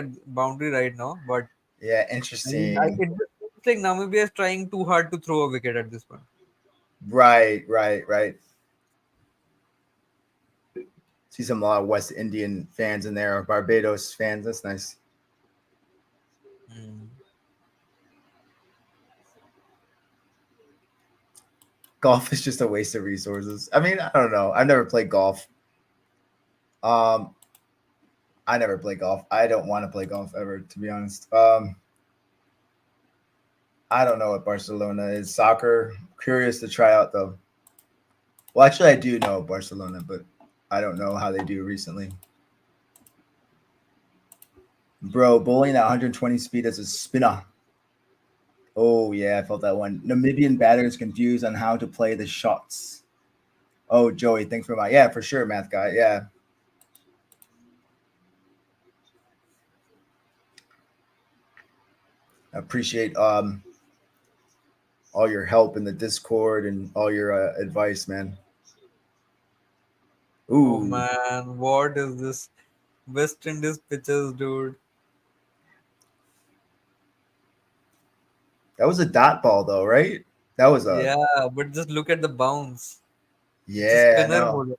right now, but Yeah, I mean, interesting. it just seems like Namibia is trying too hard to throw a wicket at this point. Right. See some a lot of West Indian fans in there, or Barbados fans. That's nice. Hmm. Golf is just a waste of resources. I mean, I don't know. I've never played golf. I never play golf. I don't want to play golf ever, to be honest. I don't know what Barcelona is. Soccer. Curious to try out though. Well, actually, I do know Barcelona, but I don't know how they do recently. Bro, bowling at 120 speed as a spinner. Oh yeah, I felt that one. Namibian batters confused on how to play the shots. Oh, Joey, thanks for my for sure, math guy. Yeah. I appreciate all your help in the Discord and all your advice, man. Oh Ooh, man, what is this West Indies pitches, dude? that was a dot ball though, right? That was a Yeah, but just look at the bounce. It's a yeah, I spinner know. bowler.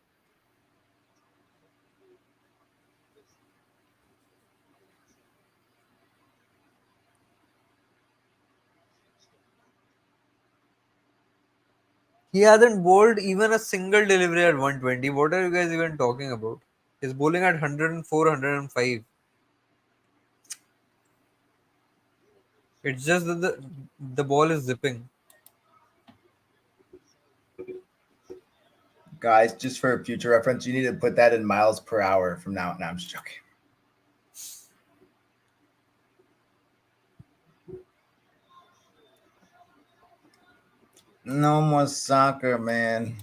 He hasn't bowled even a single delivery at 120. What are you guys even talking about? He's bowling at 104, 105. It's just that the ball is zipping. Guys, just for future reference, you need to put that in miles per hour from now. No, I'm just joking. No more soccer, man.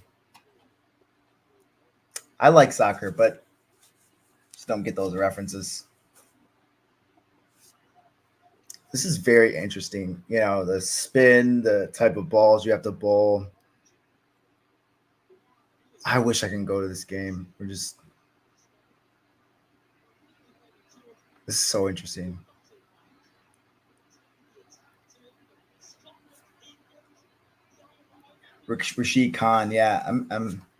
I like soccer, but just don't get those references. This is very interesting. You know, the spin, the type of balls you have to bowl. I wish I can go to this game. This is so interesting. Rashid Khan, yeah,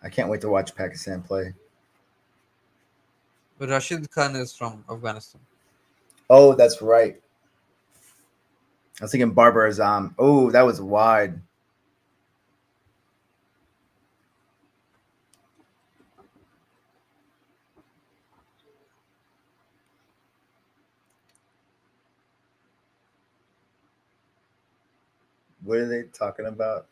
I can't wait to watch Pakistan play. Rashid Khan is from Afghanistan. Oh, that's right. I was thinking Barber Azam. Oh, that was wide. What are they talking about?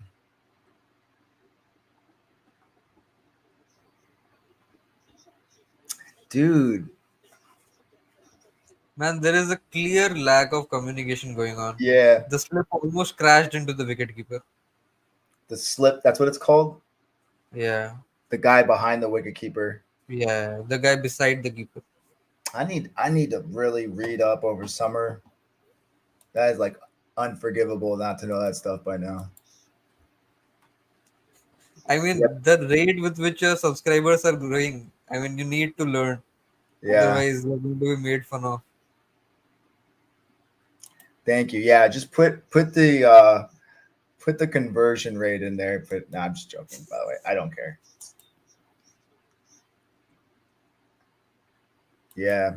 Dude, Man, there is a clear lack of communication going on. yeah, The slip almost crashed into the wicketkeeper. the slip, that's what it's called. Yeah, The guy behind the wicketkeeper. yeah, the guy beside the keeper. I need to really read up over summer. That is like unforgivable not to know that stuff by now. I mean, Yep. the rate with which your subscribers are growing. I mean, you need to learn. Yeah. Otherwise, you're going to be made fun of. Thank you. Yeah, just put the conversion rate in there. But no, I'm just joking, by the way. I don't care. Yeah.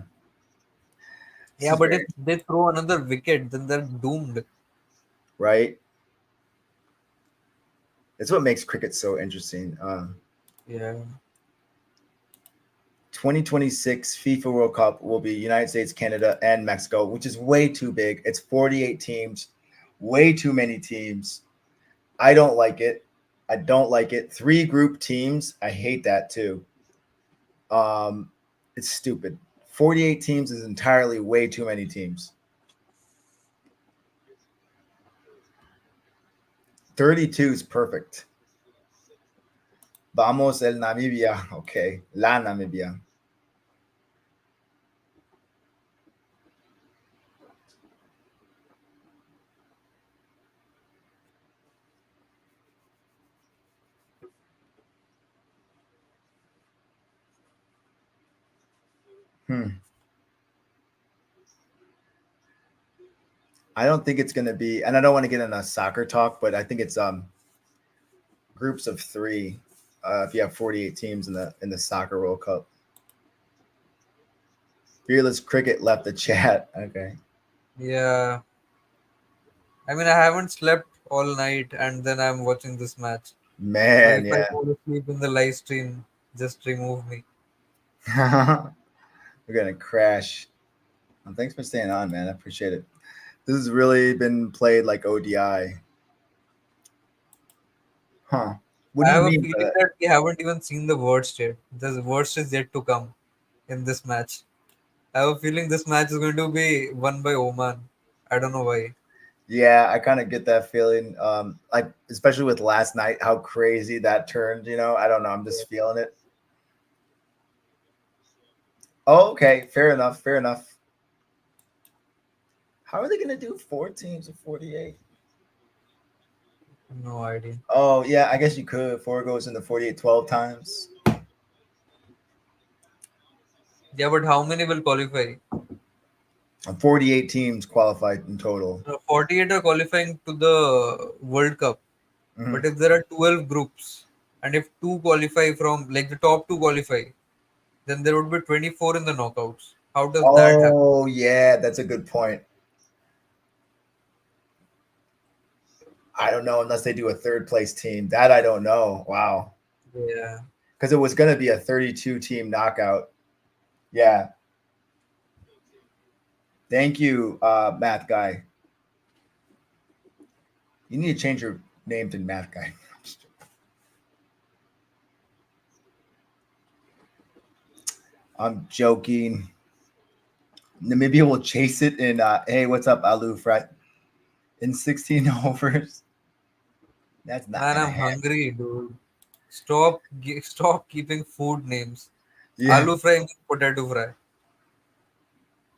This Yeah, is but if very they throw another wicket, then they're doomed. right. It's what makes cricket so interesting. Yeah. 2026 FIFA World Cup will be United States, Canada, and Mexico, which is way too big. It's 48 teams. Way too many teams. I don't like it. I don't like it. 3 group teams. I hate that too. It's stupid. 48 teams is entirely way too many teams. 32 is perfect. Vamos el Namibia. Okay. La Namibia. I don't think it's going to be, and I don't want to get in a soccer talk, but I think it's groups of 3. If you have 48 teams in the soccer World Cup. Fearless Cricket left the chat. Okay. Yeah. I mean, I haven't slept all night and then I'm watching this match. So Man, if I yeah. fall asleep in the live stream, just remove me. We're gonna crash. Well, thanks for staying on, man. I appreciate it. This has really been played like ODI. Huh. What do I you have a mean by feeling that? that we haven't even seen the worst yet. The worst is yet to come in this match. I have a feeling this match is going to be won by Oman. I don't know why. Yeah, I kind of get that feeling. Like especially with last night, how crazy that turned, I don't know. I'm just feeling it. Oh, okay. Fair enough. Fair enough. How are they gonna do 4 teams of 48? No idea. Oh, yeah, I guess you could. 4 goes into 48 12 times. Yeah, but how many will qualify? 48 teams qualified in total. 48 are qualifying to the World Cup. Mhm. But if there are 12 groups, and if two qualify from, like the top two qualify, then there would be 24 in the knockouts. How does that happen? Oh, yeah, that's a good point. I don't know unless they do a 3rd place team. That I don't know. Wow. Yeah. Because it was going to be a 32 team knockout. Yeah. Thank you, Math Guy. You need to change your name to Math Guy. I'm joking. Namibia will chase it in, hey, what's up, Alu Fret? In 16 overs. That's not Man, going to I'm happen. hungry, dude. Stop keeping food names. Yeah. Aloo fry means potato fry.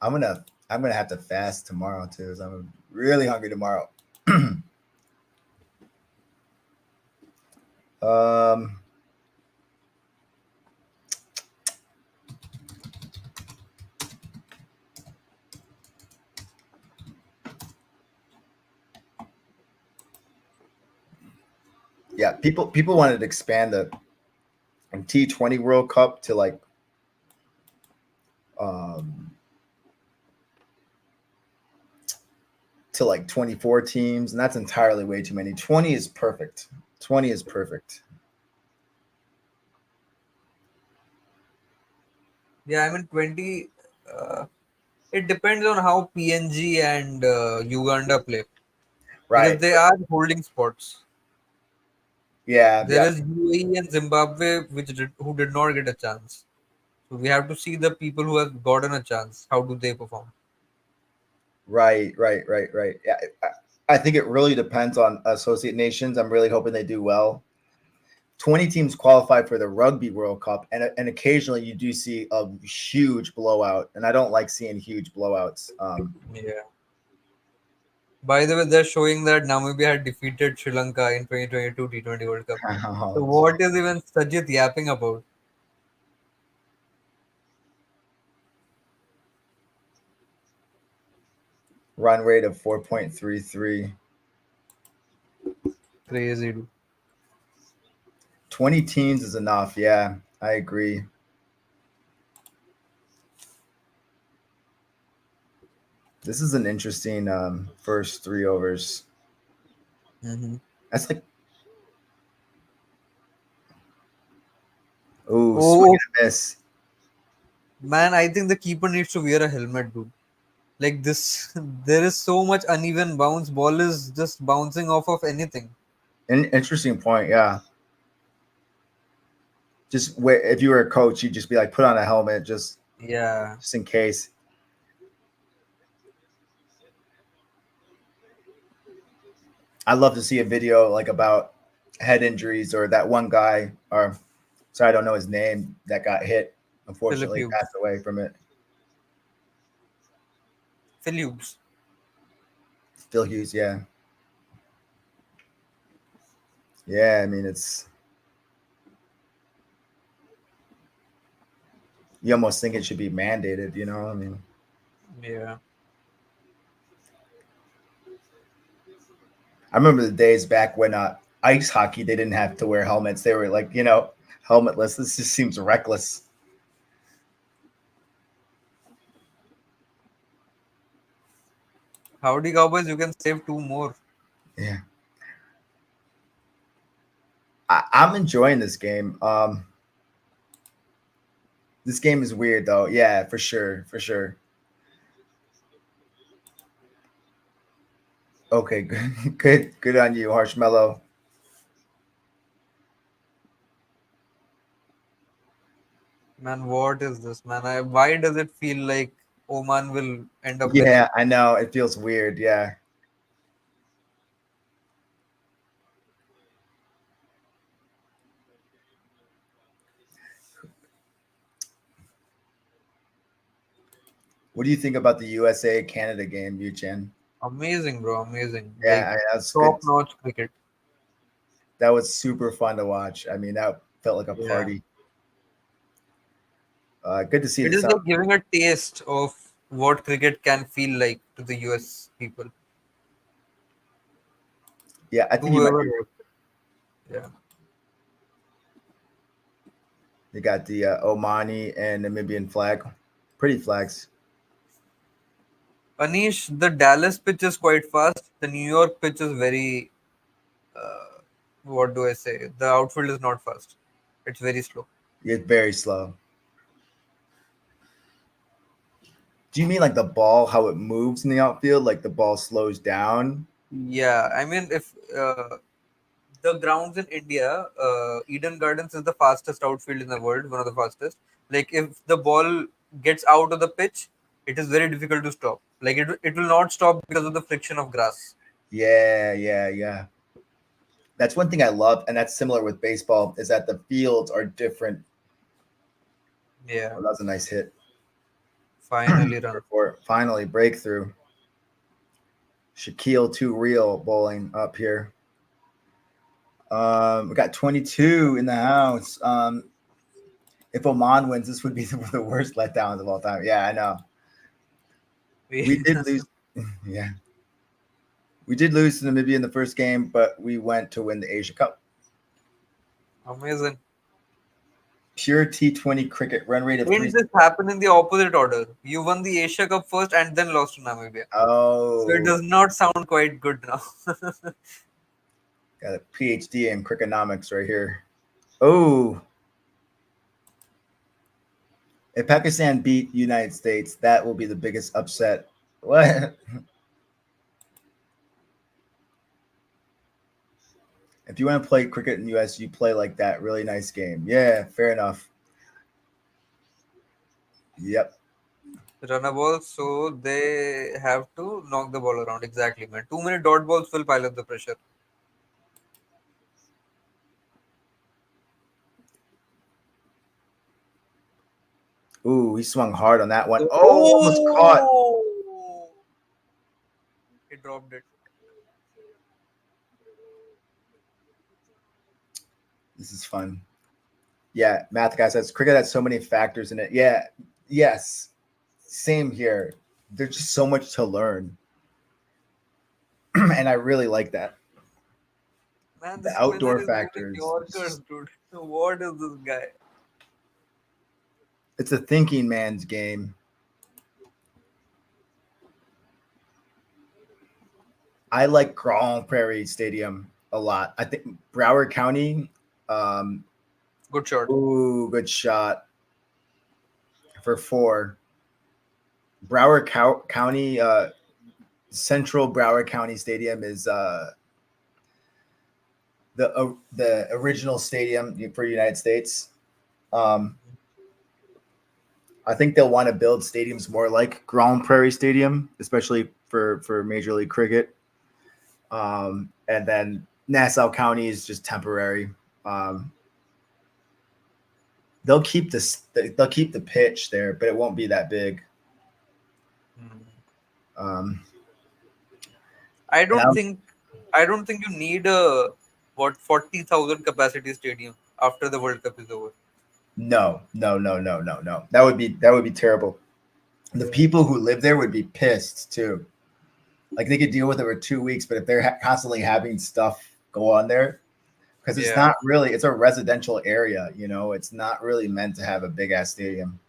I'm gonna have to fast tomorrow too. So I'm really hungry tomorrow. um yeah, people wanted to expand the T20 World Cup to like um to like 24 teams, and that's entirely way too many. 20 is perfect. 20 is perfect. Yeah, I mean 20. Uh, it depends on how PNG and Uganda play because Right. they are holding spots. Yeah, There yeah. is UAE and Zimbabwe who did not get a chance. So we have to see the people who have gotten a chance. How do they perform? Right. Yeah. I think it really depends on associate nations. I'm really hoping they do well. 20 teams qualify for the Rugby World Cup, and occasionally you do see a huge blowout, and I don't like seeing huge blowouts. Yeah. By the way, they're showing that Namibia had defeated Sri Lanka in 2022 T20 World Cup. So what is even Sajid yapping about? Run rate of 4.33. Crazy, dude. 20 teams is enough. Yeah, I agree. This is an interesting first 3 overs. Mm-hmm. That's like, swing Oh, and a miss. man, I think the keeper needs to wear a helmet, dude. Like this, there is so much uneven bounce. Ball is just bouncing off of anything. Interesting point. Yeah. Just if you were a coach, you'd just be like, put on a helmet just Yeah. in case. I'd love to see a video like about head injuries or that one guy, or sorry, I don't know his name, that got hit. Philip Unfortunately, Hughes. passed away from it. Phil Hughes. Phil Hughes, yeah. Yeah, I mean, you almost think it should be mandated, you know? I mean, Yeah. I remember the days back when ice hockey, they didn't have to wear helmets. They were like, helmetless. This just seems reckless. Howdy Cowboys, you can save 2 more. Yeah. I'm enjoying this game. This game is weird, though. Yeah, for sure. For sure. Okay, good on you, Harshmello. Man, what is this, man? Why does it feel like Oman will end up winning? Yeah, I know. It feels weird. Yeah. What do you think about the USA Canada game, Yuchen? Amazing, bro. Amazing. Like Yeah, that's good. top-notch cricket. That was super fun to watch. I mean, that felt like a Yeah. party. Good to see It this is out. like giving a taste of what cricket can feel like to the US people. Yeah, I To think you might whoever. be. Yeah. They got the Omani and Namibian flag. Pretty flags. Anish, the Dallas pitch is quite fast. The New York pitch is very, what do I say? The outfield is not fast. It's very slow. It's very slow. Do you mean like the ball, how it moves in the outfield? Like the ball slows down? Yeah, I mean, if the grounds in India, Eden Gardens is the fastest outfield in the world, one of the fastest. Like, if the ball gets out of the pitch, it is very difficult to stop. Like, it will not stop because of the friction of grass. Yeah. That's one thing I love, and that's similar with baseball, is that the fields are different. Yeah, Oh, that was a nice hit. finally run. Finally, breakthrough. Shaquille Too Real bowling up here. We got 22 in the house. If Oman wins, this would be the worst letdowns of all time. Yeah, I know. We did lose. Yeah. We did lose to Namibia in the first game, but we went to win the Asia Cup. Amazing. Pure T20 cricket run rate of Didn't 3. this happen in the opposite order? You won the Asia Cup first and then lost to Namibia. So it Oh, does not sound quite good now. got a PhD in crickonomics right here. Oh, if Pakistan beat United States, that will be the biggest upset. What? If you want to play cricket in the US, you play like that. Really nice game. Yeah, fair enough. Yep. Run a ball, so they have to knock the ball around. Exactly, man. Too many dot balls will pile up the pressure. Ooh, he swung hard on that one. Oh, almost caught. Oh! He dropped it. This is fun. Yeah, math guy says cricket has so many factors in it. Yeah, yes. Same here. There's just so much to learn. And I really like that. Man, The this spinner outdoor is using factors. Yorkers, dude. What is this guy? It's a thinking man's game. I like Grand Prairie Stadium a lot. I think Broward County. Good shot. Ooh, good shot for 4. County, Central Broward County Stadium is the original stadium for United States. I think they'll want to build stadiums more like Grand Prairie Stadium, especially for Major League Cricket. And then Nassau County is just temporary. They'll keep the pitch there, but it won't be that big. I don't think you need a 40,000 capacity stadium after the World Cup is over. No. That would be terrible. The people who live there would be pissed too. Like they could deal with it for 2 weeks, but if they're constantly having stuff go on there, because it's not really, it's a residential area, you know, it's not really meant to have a big ass stadium.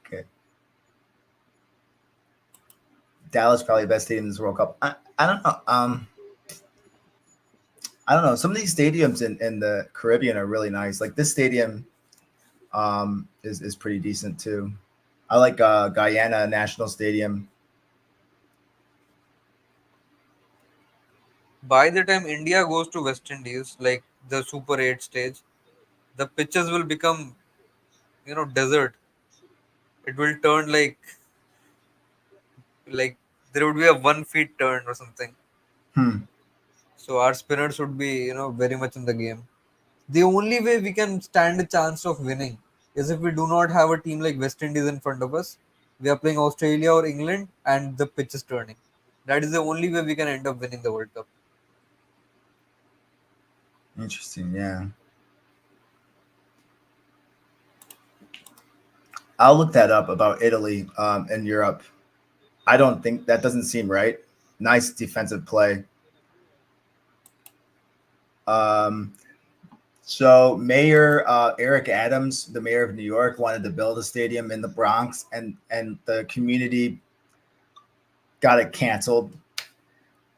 Okay. Dallas probably the best stadium in this World Cup. I don't know. I don't know. Some of these stadiums in the Caribbean are really nice. Like this stadium is pretty decent too. I like Guyana National Stadium. By the time India goes to West Indies, like the Super 8 stage, the pitches will become, desert. It will turn like there would be a 1 feet turn or something. So our spinners would be, very much in the game. The only way we can stand a chance of winning is if we do not have a team like West Indies in front of us. We are playing Australia or England and the pitch is turning. That is the only way we can end up winning the World Cup. Interesting, yeah. I'll look that up about Italy and Europe. I don't think that doesn't seem right. Nice defensive play. So Mayor Eric Adams, the mayor of New York, wanted to build a stadium in the Bronx, and the community got it canceled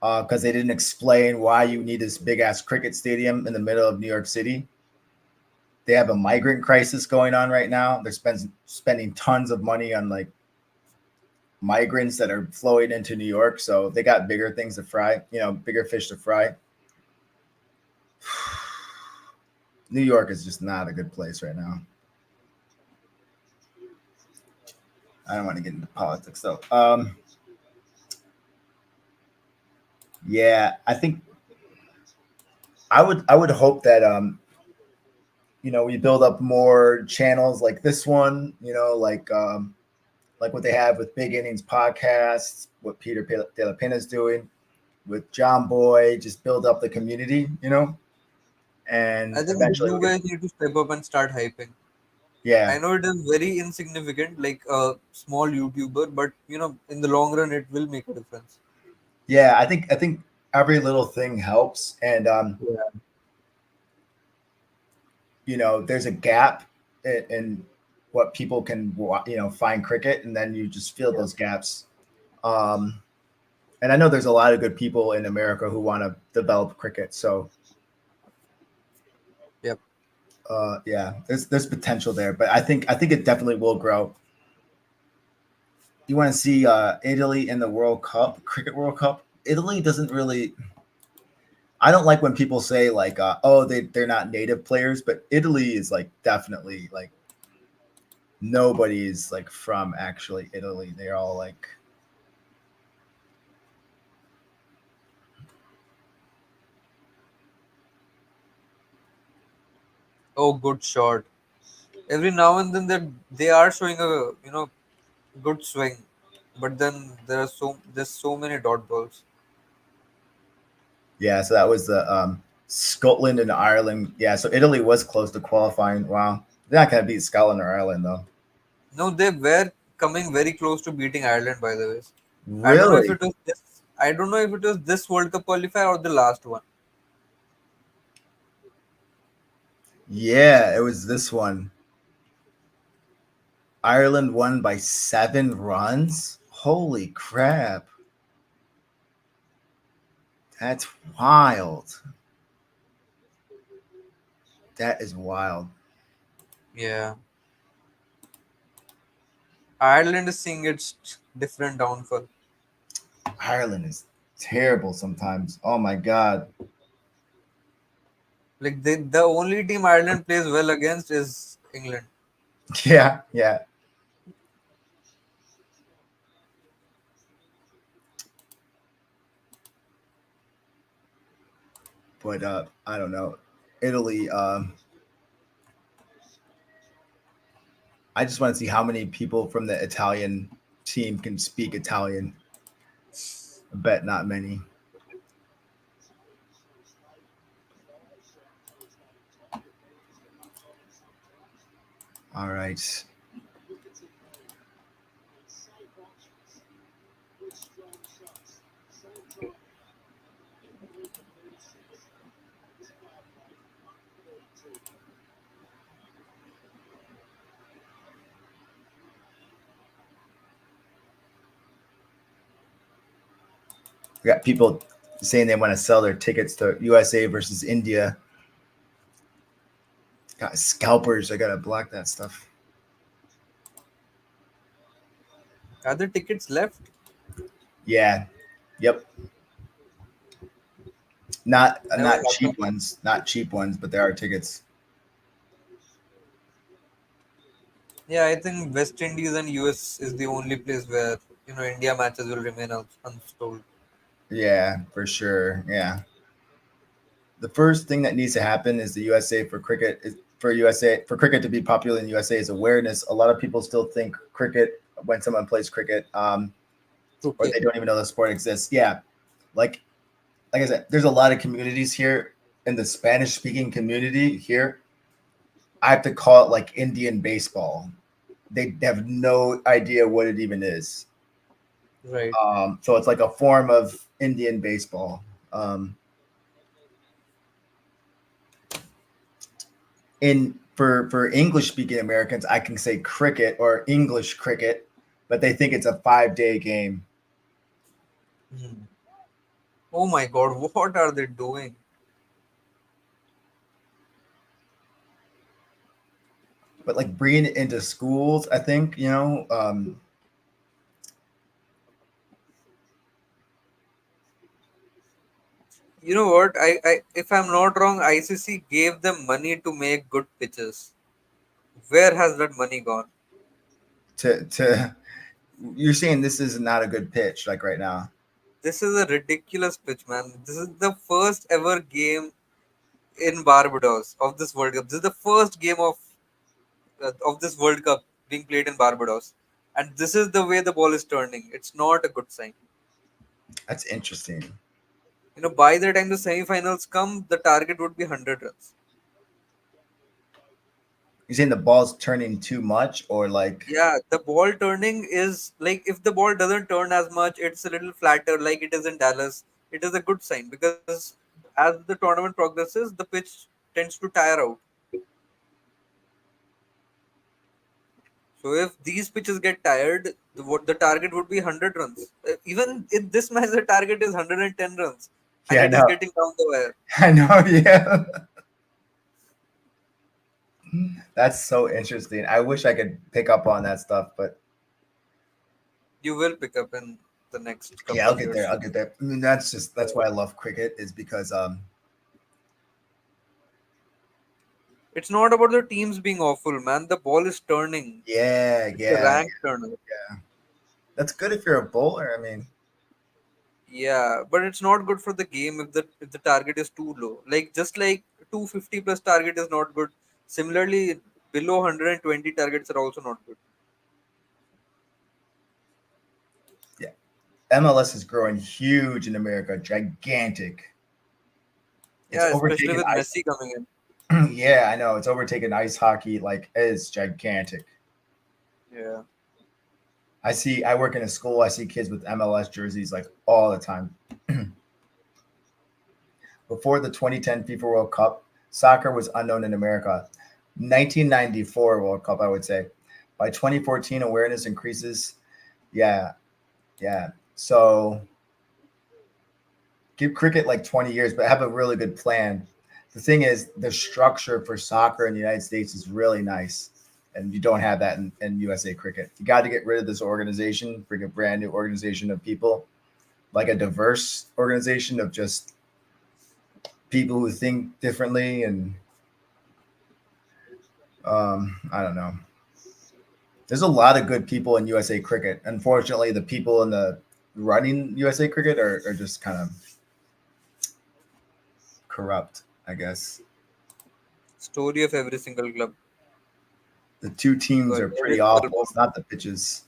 because they didn't explain why you need this big ass cricket stadium in the middle of New York City. They have a migrant crisis going on right now. They're spending tons of money on like migrants that are flowing into New York. So they got bigger things to fry, bigger fish to fry. New York is just not a good place right now. I don't want to get into politics though. Yeah, I think I would hope that we build up more channels like this one, like what they have with Big Innings podcasts, what Peter De La Pena is doing with John Boy, just build up the community, and I think eventually you guys need to step up and start hyping. Yeah. I know it is very insignificant, like a small YouTuber, but in the long run, it will make a difference. Yeah, I think every little thing helps, and there's a gap in what people can find cricket, and then you just fill those gaps. And I know there's a lot of good people in America who want to develop cricket, so yeah, there's potential there, but I think it definitely will grow. You want to see Italy in the World Cup, Cricket World Cup? Italy doesn't really. I don't like when people say like, "Oh, they're not native players," but Italy is like definitely like nobody's like from actually Italy. They're all like. Oh, good shot! Every now and then they are showing a good swing, but then there's so many dot balls. Yeah, so that was the Scotland and Ireland. Yeah, so Italy was close to qualifying. Wow, they're not gonna beat Scotland or Ireland though. No, they were coming very close to beating Ireland. By the way, I don't know if Really? it was this. I don't know if it was this World Cup qualifier or the last one. Yeah, it was this one. Ireland won by 7 runs. Holy crap. That's wild. That is wild. Yeah. Ireland is seeing its different downfall. Ireland is terrible sometimes. Oh my god. Like the only team Ireland plays well against is England. Yeah, yeah. But I don't know. Italy. I just want to see how many people from the Italian team can speak Italian. I bet not many. All right. We got people saying they want to sell their tickets to USA versus India. Got scalpers. I gotta block that stuff. Are there tickets left? Yeah. Yep. Not Never not happened. cheap ones. Not cheap ones, but there are tickets. Yeah, I think West Indies and US is the only place where India matches will remain unsold. Yeah, for sure. Yeah. The first thing that needs to happen is the USA for cricket is for USA for cricket to be popular in USA is awareness. A lot of people still think cricket when someone plays cricket, or Okay. they don't even know the sport exists. Yeah, like like I said, there's a lot of communities here in the Spanish speaking community here. I have to call it like Indian baseball. They have no idea what it even is. Right. So it's like a form of Indian baseball. In for English speaking Americans, I can say cricket or English cricket, but they think it's a 5-day game. Hmm. Oh my God, what are they doing? But like bringing it into schools, I think You know what? If I'm not wrong, ICC gave them money to make good pitches. Where has that money gone? to you're saying this is not a good pitch like right now. This is a ridiculous pitch, man. This is the first ever game in Barbados of this World Cup. This is the first game of this World Cup being played in Barbados, and this is the way the ball is turning. It's not a good sign. That's interesting. By the time the semi-finals come, the target would be 100 runs. You're saying the ball's turning too much or like Yeah, the ball turning is like if the ball doesn't turn as much, it's a little flatter, like it is in Dallas. It is a good sign because as the tournament progresses, the pitch tends to tire out. So if these pitches get tired, what the target would be 100 runs. Even in this match, the target is 110 runs, and yeah, it is no. getting down the wire. I know, yeah. That's so interesting. I wish I could pick up on that stuff, but You will pick up in the next yeah, couple I'll of get there. years. I'll get there. I mean, that's why I love cricket is because It's not about the teams being awful, man. The ball is turning. yeah, It's a yeah, rank turner. that's good if you're a bowler. I mean, Yeah, but it's not good for the game if the target is too low. Like just like 250 plus target is not good. Similarly, below 120 targets are also not good. yeah, MLS is growing huge in America, gigantic. It's Yeah, especially overtaken with ice. Messi coming in. Yeah, I know. It's overtaken ice hockey. Like it's gigantic. Yeah. I work in a school. I see kids with MLS jerseys like all the time. Before the 2010 FIFA World Cup, soccer was unknown in America. 1994 World Cup, I would say. By 2014, awareness increases. Yeah, yeah. So give cricket like 20 years, but have a really good plan. the thing is, the structure for soccer in the United States is really nice, and you don't have that in USA cricket. You got to get rid of this organization, bring a brand new organization of people, like a diverse organization of just people who think differently, and I don't know. There's a lot of good people in USA cricket. Unfortunately, the people in the running USA cricket are just kind of corrupt, I guess. Story of every single club. The two teams But are every pretty single awful. board. It's not the pitches.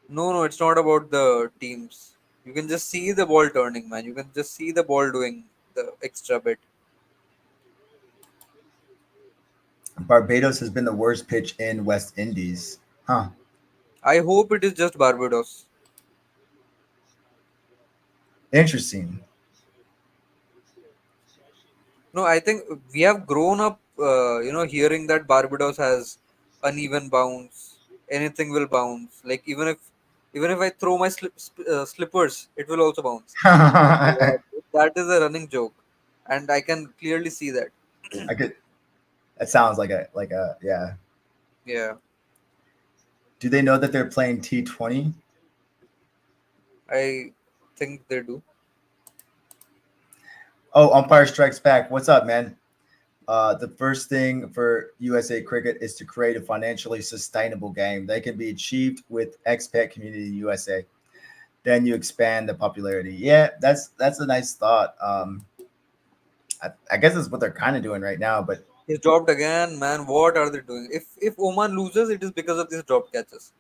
No, it's not about the teams. You can just see the ball turning, man. You can just see the ball doing the extra bit. Barbados has been the worst pitch in West Indies. Huh. I hope it is just Barbados. Interesting. No, I think we have grown up, hearing that Barbados has uneven bounce. Anything will bounce. Like even if I throw my slippers, it will also bounce. I That is a running joke, and I can clearly see that. could. That sounds like a yeah. Yeah, Do they know that they're playing T20? I think they do. Oh, Umpire Strikes Back. What's up, man? The first thing for USA Cricket is to create a financially sustainable game. They can be achieved with expat community USA. Then you expand the popularity. Yeah, that's a nice thought. I guess that's what they're kind of doing right now. But He's dropped again, man. What are they doing? If Oman loses, it is because of these drop catches.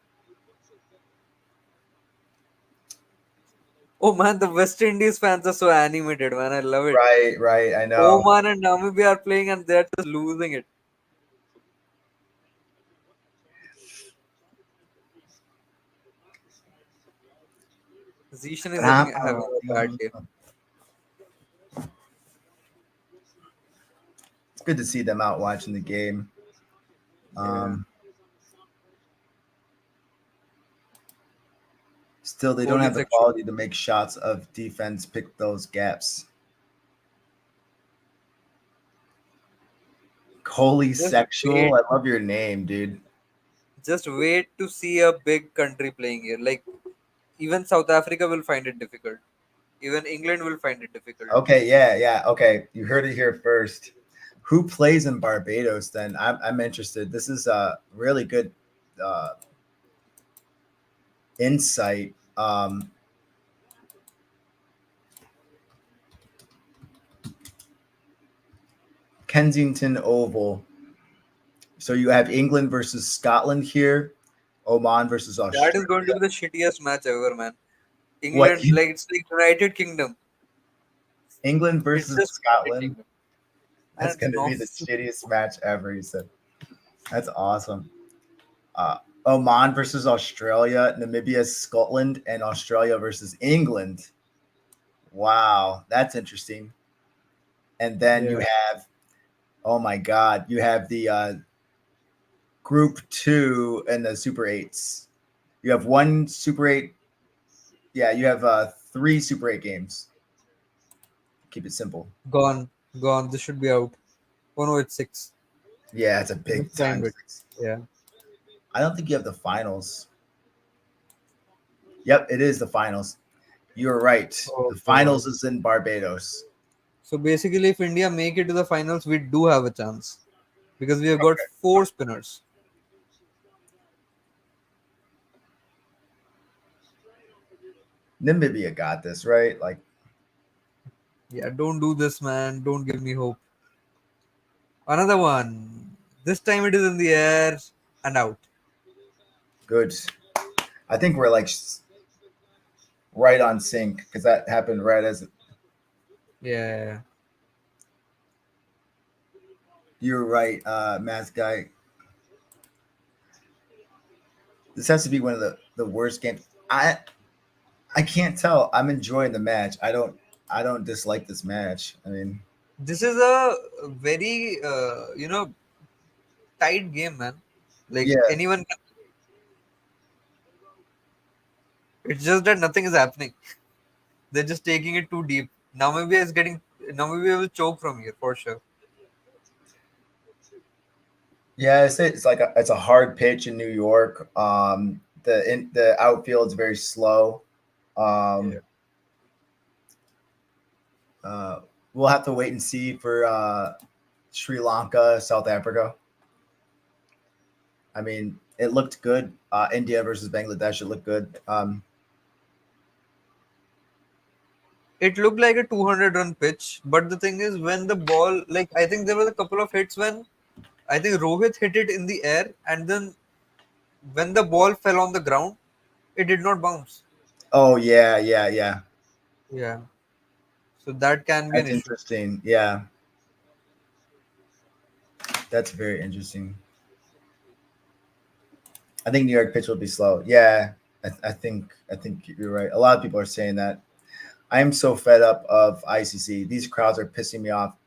Oh man, the West Indies fans are so animated, man. I love it. right, I know. Oman and Namibia are playing and they're just losing it. Zishan is having a bad day. It's good to see them out watching the game. Still, they don't Holy have the section. quality to make shots of defense pick those gaps. Holy Just sexual. wait. I love your name, dude. Just wait to see a big country playing here. Like even South Africa will find it difficult. Even England will find it difficult. Okay, yeah. Okay, you heard it here first. Who plays in Barbados then? I'm interested. This is a really good insight. Kensington Oval. So you have England versus Scotland here, Oman versus Australia. That is going to be the shittiest match ever, man. What? England, like it's like United Kingdom. England It's versus just United Scotland. Kingdom. That's And going to be the shittiest match ever. He said. That's awesome. Oman versus Australia, Namibia, Scotland, and Australia versus England. Wow, that's interesting. And then you have, oh my God, you have the Group 2 and the Super 8s. You have one Super 8. Yeah, you have 3 Super 8 games. Keep it simple. gone. This should be out. Oh no, it's 6. Yeah, it's a big time. Yeah. I don't think you have the finals. Yep, it is the finals. You're right. Oh, The finals is in Barbados. So basically, if India make it to the finals, we do have a chance because we have got 4 spinners. Namibia got this, right? Like, Yeah, don't do this, man. Don't give me hope. Another one. This time it is in the air and out. good. I think we're like right on sync because that happened right as Yeah. you're right, math guy. This has to be one of the worst games. I can't tell. I'm enjoying the match. I don't dislike this match. I mean, This is a very, tight game, man. Like yeah, anyone can. It's just that nothing is happening. They're just taking it too deep. Namibia is getting Namibia will choke from here for sure. Yeah, it's like it's a hard pitch in New York. The outfield is very slow. Yeah. We'll have to wait and see for Sri Lanka, South Africa. I mean, it looked good. India versus Bangladesh, it looked good. It looked like a 200-run pitch, but the thing is, when the ball, like I think there was a couple of hits when I think Rohit hit it in the air, and then when the ball fell on the ground, it did not bounce. Oh yeah. Yeah. So that can be an That's issue. interesting. Yeah, that's very interesting. I think New York pitch will be slow. Yeah, I think you're right. A lot of people are saying that. I am so fed up of ICC. These crowds are pissing me off.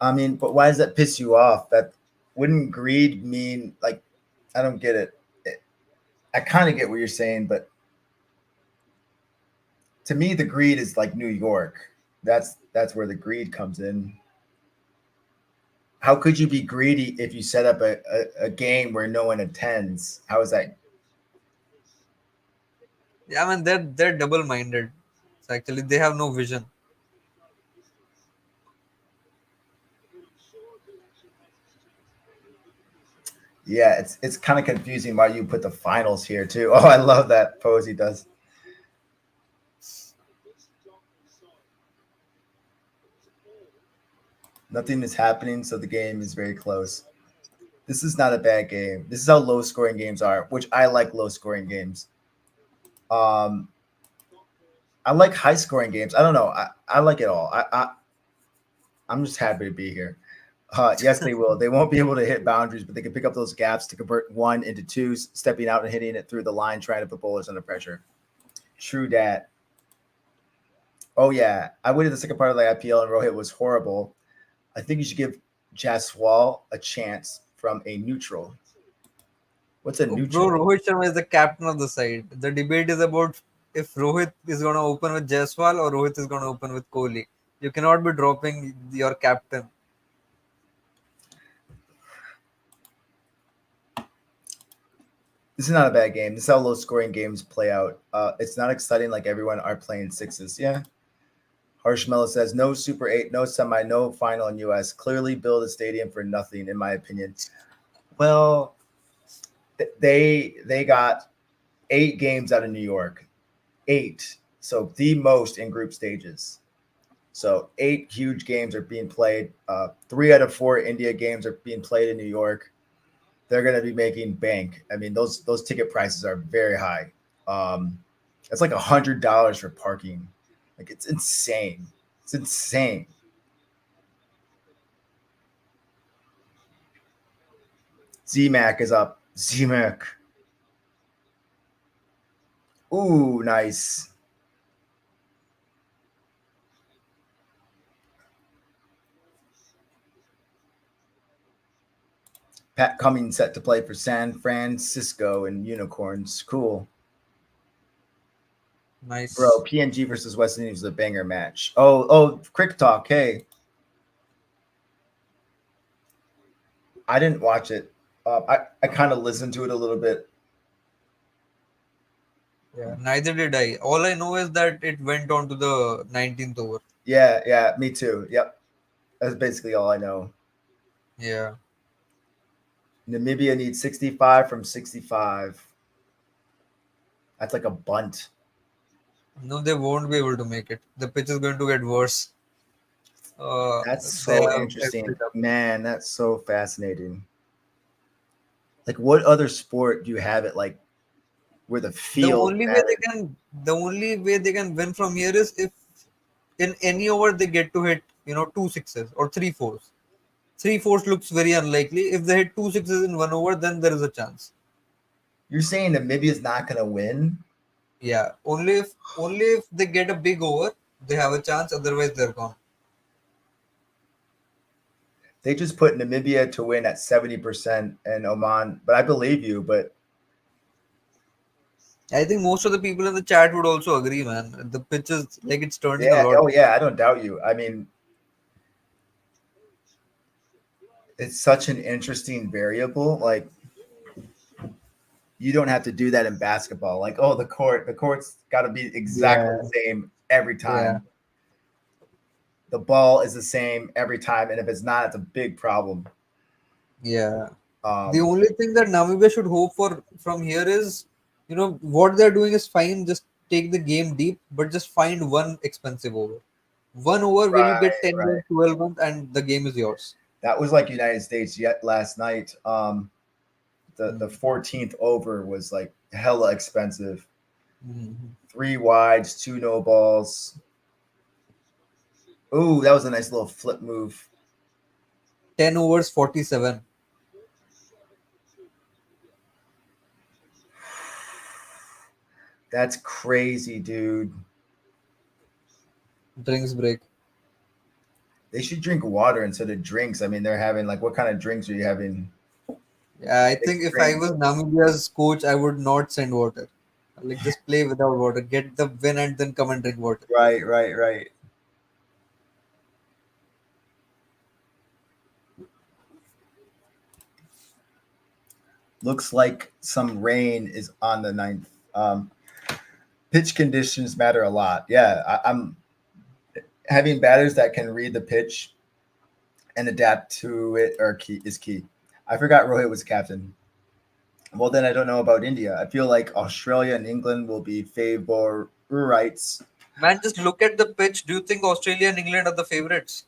I mean, but why does that piss you off? That wouldn't greed mean like I don't get it. I kind of get what you're saying, but to me, the greed is like New York. That's where the greed comes in. How could you be greedy if you set up a game where no one attends? How is that? Yeah, I mean they're double-minded. So actually, they have no vision. Yeah, it's kind of confusing why you put the finals here too. Oh, I love that pose he does. Nothing is happening, so the game is very close. This is not a bad game. This is how low scoring games are, which I like low scoring games. Um, I like high scoring games. I don't know. I like it all. I'm just happy to be here. Yes, they will. They won't be able to hit boundaries, but they can pick up those gaps to convert one into two, stepping out and hitting it through the line, trying to put bowlers under pressure. True dat. Oh yeah, I waited the second part of the IPL and Rohit was horrible. I think you should give Jaswal a chance from a neutral. What's a Oh, bro, neutral? Rohit Sharma is the captain of the side. The debate is about if Rohit is going to open with Jaiswal or Rohit is going to open with Kohli. You cannot be dropping your captain. This is not a bad game. This is how low scoring games play out. It's not exciting like everyone are playing sixes. Yeah. Harsh Mello says no Super 8, no semi, no final in US. Clearly build a stadium for nothing, in my opinion. Well, they got 8 games out of New York. 8. So the most in group stages. So 8 huge games are being played. 3 out of 4 India games are being played in New York. They're going to be making bank. I mean, those ticket prices are very high. It's like $100 for parking. Like it's insane. It's insane. ZMAC is up. ZMAC. Ooh, nice. Pat Cummings set to play for San Francisco and Unicorns. Cool. Bro, Nice. PNG versus West Indies is a banger match. Oh, Crick Talk. Hey, I didn't watch it. I kind of listened to it a little bit. Yeah, neither did I. All I know is that it went on to the 19th over. Yeah, me too. Yep. That's basically all I know. Yeah. Namibia needs 65 from 65. That's like a bunt. No, they won't be able to make it. The pitch is going to get worse. That's They so have effed interesting. it up. Man, that's so fascinating. Like, what other sport do you have it like where the The field only way they matters? can, the only way they can win from here is if in any over they get to hit, 2 sixes or 3 fours. 3 fours looks very unlikely. If they hit 2 sixes in 1 over, then there is a chance. You're saying Namibia's not going to win? Yeah, only if they get a big over, they have a chance. Otherwise, they're gone. They just put Namibia to win at 70% and Oman, but I believe you, but I think most of the people in the chat would also agree, man. The pitch is like it's turning a Yeah. lot. Oh yeah. I don't doubt you. I mean, it's such an interesting variable. Like you don't have to do that in basketball. Like, oh, the court's got to be exactly Yeah, the same every yeah, time. The ball is the same every time, and if it's not, it's a big problem. yeah. The Um, only thing that Namibia should hope for from here is, what they're doing is fine. Just take the game deep, but just find one expensive over. One over where you get right, 10 runs, right. 12 runs, and the game is yours. That was like United States yet last night. The Mhm. 14th over was like hella expensive. Mhm. Three wides, two no balls. Ooh, that was a nice little flip move. 10 overs, 47. That's crazy, dude. Drinks break. They should drink water instead of drinks. I mean, they're having like what kind of drinks are you having? Yeah, I think Mixed if I drinks. was Namibia's coach, I would not send water. Like just play without water, get the win, and then come and drink water. Right, right, right. Looks like some rain is on the ninth. Pitch conditions matter a lot. Yeah, I'm having batters that can read the pitch and adapt to it are key is key. I forgot Rohit was captain. Well, then I don't know about India. I feel like Australia and England will be favorites. Man, just look at the pitch. Do you think Australia and England are the favorites?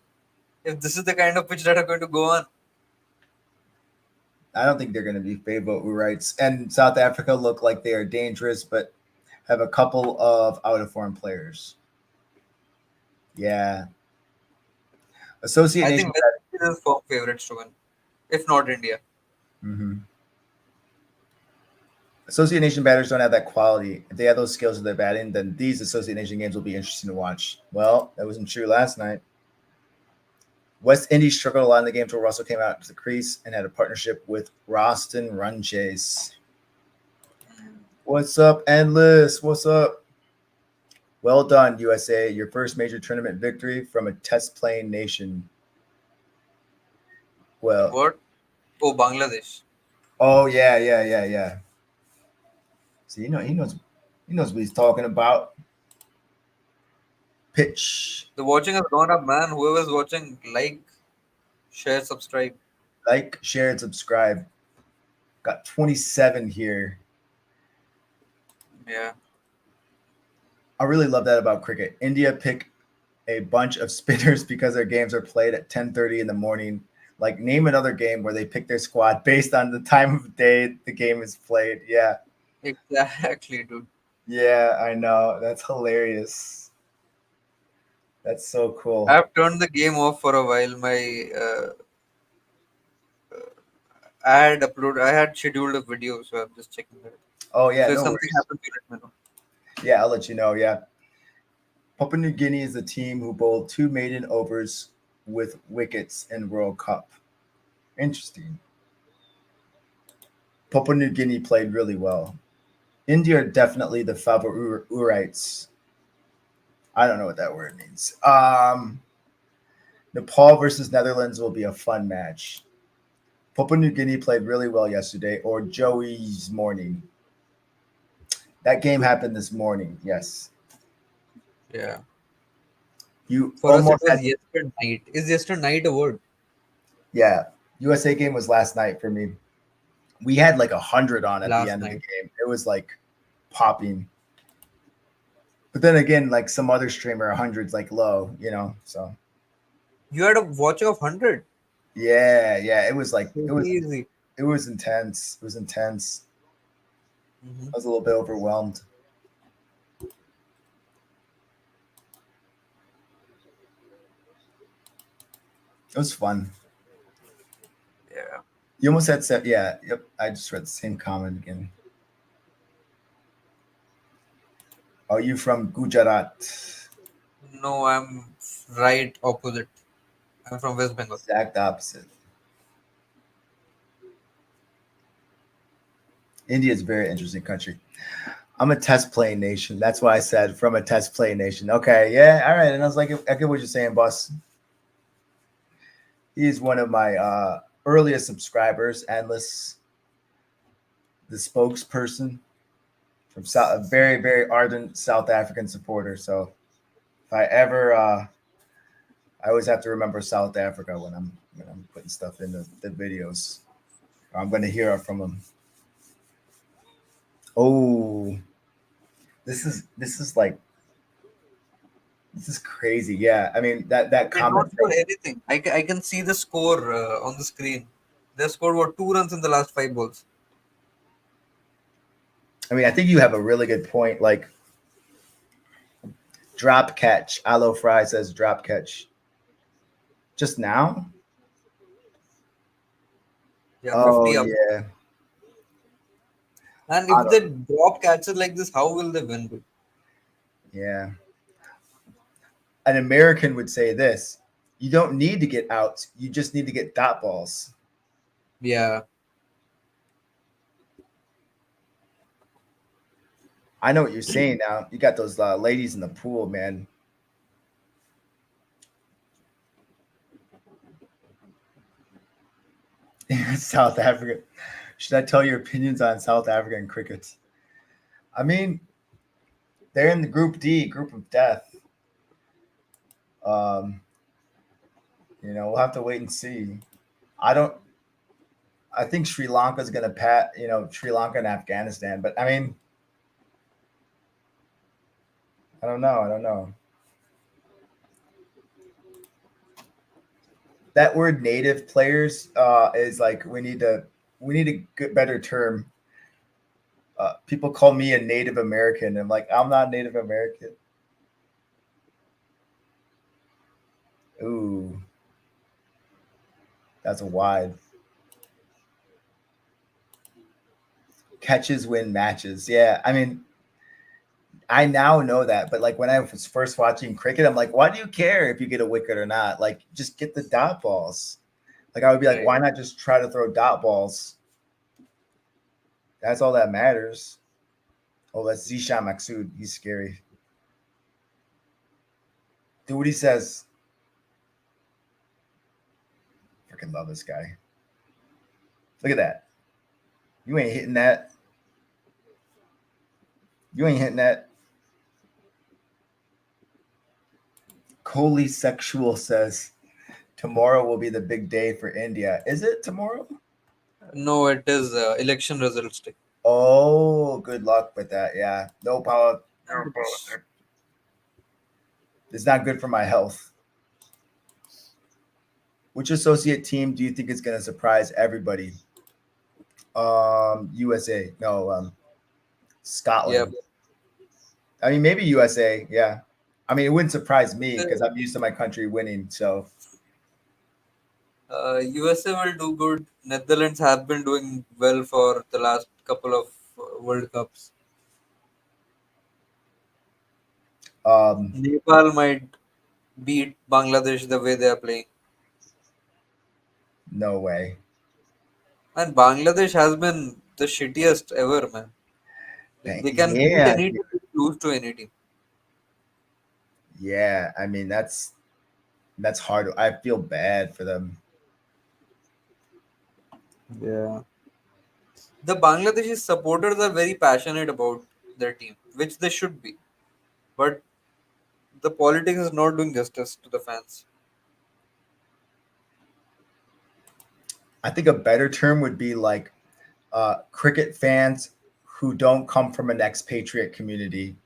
If this is the kind of pitch that are going to go on. I don't think they're going to be favorites. And South Africa look like they are dangerous, but have a couple of out of form players. Yeah, Associate I Nation. think West Indies is firm favorites to win, if not India. Mm-hmm. Associate Nation batters don't have that quality. If they have those skills in their batting, then these Associate Nation games will be interesting to watch. Well, that wasn't true last night. West Indies struggled a lot in the game until Russell came out to the crease and had a partnership with Roston Run Chase. What's up, Endless? What's up? Well done, USA. Your first major tournament victory from a test playing nation. Well, What? Oh, Bangladesh. oh yeah. So he knows what he's talking about. Pitch. The watching has gone up, man. Whoever's watching, like, share, subscribe. Like, share, and subscribe. Got 27 here. Yeah. I really love that about cricket. India pick a bunch of spinners because their games are played at 10:30 in the morning. Like, name another game where they pick their squad based on the time of day the game is played. Yeah. Exactly, dude. Yeah, I know. That's hilarious. That's so cool. I've turned the game off for a while. I had scheduled a video, so I'm just checking that. Oh, yeah, So if no something worries. happens, you let me know. Yeah, I'll let you know. Yeah. Papua New Guinea is the team who bowled two maiden overs with wickets in World Cup. Interesting. Papua New Guinea played really well. India are definitely the favorites. I don't know what that word means. Nepal versus Netherlands will be a fun match. Papua New Guinea played really well yesterday, or Joey's morning. That game happened this morning. Yes, Yeah. you For us, it almost was had. yesterday night. Is yesterday night a word? Yeah, USA game was last night for me. We had like 100 on at the Last end of the night. game. It was like popping. But then again, like some other streamer, 100's like low. So You had a watching of 100. yeah. It was like it was Easy. it was intense. It was intense. Hmm. I was a little bit overwhelmed. It was fun. Yeah. You almost had set. Yeah. Yep. I just read the same comment again. Are you from Gujarat? No, I'm right opposite. I'm from West Bengal. Exact opposite. India is a very interesting country. I'm a test play nation. That's why I said from a test play nation. Okay, yeah, all right. And I was like, I get what you're saying, boss. He's one of my earliest subscribers, Endless, the spokesperson from South, a very, very ardent South African supporter. So if I ever, I always have to remember South Africa when I'm putting stuff in the videos. I'm going to hear it from him. Oh, this is like this is crazy. Yeah, I mean that They don't comment. score anything. I can see the score on the screen. They scored what 2 runs in the last 5 balls. I mean, I think you have a really good point. Like drop catch. Aloe Fry says drop catch. Just now? Yeah, Oh 50 up. yeah. And I if they don't, drop catches like this, how will they win? Bro? yeah. An American would say this: you don't need to get outs. You just need to get dot balls. Yeah. I know what you're saying now. You got those ladies in the pool, man. South Africa. Should I tell your opinions on South African cricket? I mean, they're in the Group D, Group of Death. Um, we'll have to wait and see. I don't. I think Sri Lanka's going to pat. Sri Lanka and Afghanistan. But I mean, I don't know. I don't know. That word native players is like we need a good better term. People call me a Native American. I'm like, I'm not Native American. Ooh, that's a wide. Catches win matches. Yeah, I mean, I now know that, but like when I was first watching cricket, I'm like, why do you care if you get a wicket or not? Like, just get the dot balls. Like, I would be like, Right. why not just try to throw dot balls? That's all that matters. Oh, that's Zishan Maksud. He's scary. Do what he says. Freaking love this guy. Look at that. You ain't hitting that. You ain't hitting that. Kohli Sexual says, tomorrow will be the big day for India. Is it tomorrow? No, it is election results day. Oh, good luck with that. Yeah. No power. It's not good for my health. Which associate team do you think is going to surprise everybody? USA. No, Scotland. Yeah. I mean, maybe USA. Yeah. I mean, it wouldn't surprise me because I'm used to my country winning. So USA will do good. Netherlands have been doing well for the last couple of World Cups. Nepal might beat Bangladesh the way they are playing. no way. And Bangladesh has been the shittiest ever, man. Like, they can beat Yeah. any team, lose to any team. Yeah. I mean, that's hard. I feel bad for them. Yeah. The Bangladeshi supporters are very passionate about their team, which they should be. But the politics is not doing justice to the fans. I think a better term would be like cricket fans who don't come from an expatriate community,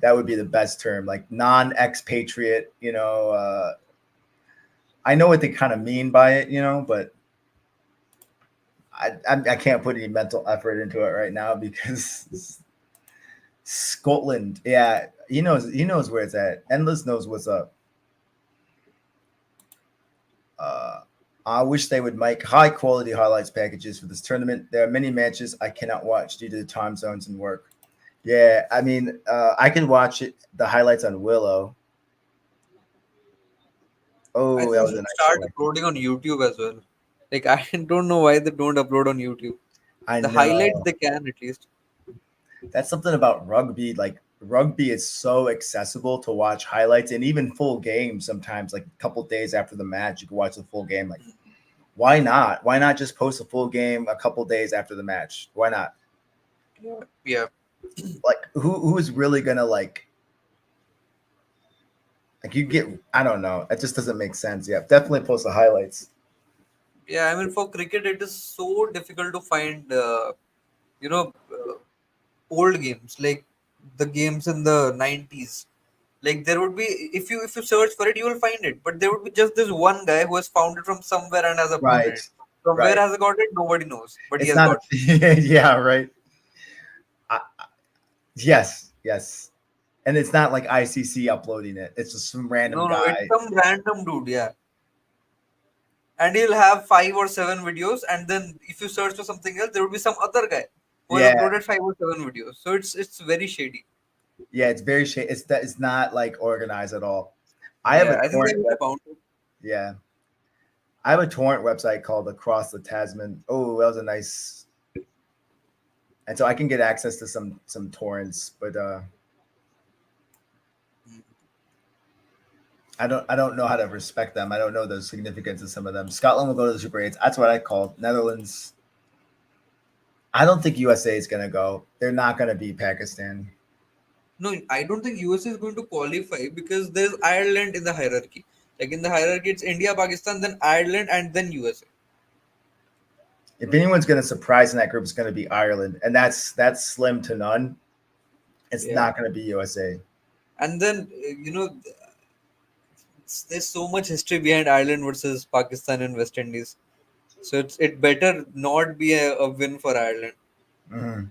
that would be the best term, like non-expatriate, I know what they kind of mean by it, but I can't put any mental effort into it right now because Scotland, yeah, he knows where it's at. Endless knows what's up. I wish they would make high quality highlights packages for this tournament. There are many matches I cannot watch due to the time zones and work. Yeah, I mean, I can watch the highlights on Willow. Oh, I that think was they a should nice start shot. uploading on YouTube as well. Like, I don't know why they don't upload on YouTube. I The highlights know. they can at least. That's something about rugby. Like rugby is so accessible to watch highlights and even full games sometimes, like a couple days after the match, you can watch the full game. Like, why not? Why not just post a full game a couple days after the match? Why not? Yeah. Like who's really gonna like you get, I don't know. It just doesn't make sense. Yeah, definitely post the highlights. Yeah, I mean, for cricket, it is so difficult to find, you know, old games like the games in the 90s. Like there would be, if you search for it, you will find it. But there would be just this one guy who has found it from somewhere and has uploaded Right. it. From where Right. has he got it? Nobody knows. But he It's has not got it. yeah, right. Yes, yes. And it's not like ICC uploading it. It's just some random No, it's guy. some random dude, yeah. And he'll have 5 or 7 videos, and then if you search for something else, there will be some other guy who has Yeah, uploaded 5 or 7 videos. So it's very shady. yeah. It's very shady. It's not like organized at all. I have a Yeah, I think they torrent need to web. bounce it. Yeah, I have a torrent website called Across the Tasman. Oh, that was a nice. And so I can get access to some torrents, but I don't know how to respect them. I don't know the significance of some of them. Scotland will go to the Super 8s. That's what I call Netherlands. I don't think USA is gonna go. They're not gonna beat Pakistan. No, I don't think USA is going to qualify because there's Ireland in the hierarchy. Like in the hierarchy, it's India, Pakistan, then Ireland, and then USA. If anyone's gonna surprise in that group, it's gonna be Ireland, and that's slim to none. It's Yeah. not gonna be USA. And then, there's so much history behind Ireland versus Pakistan and West Indies. So it better not be a win for Ireland. Mhm.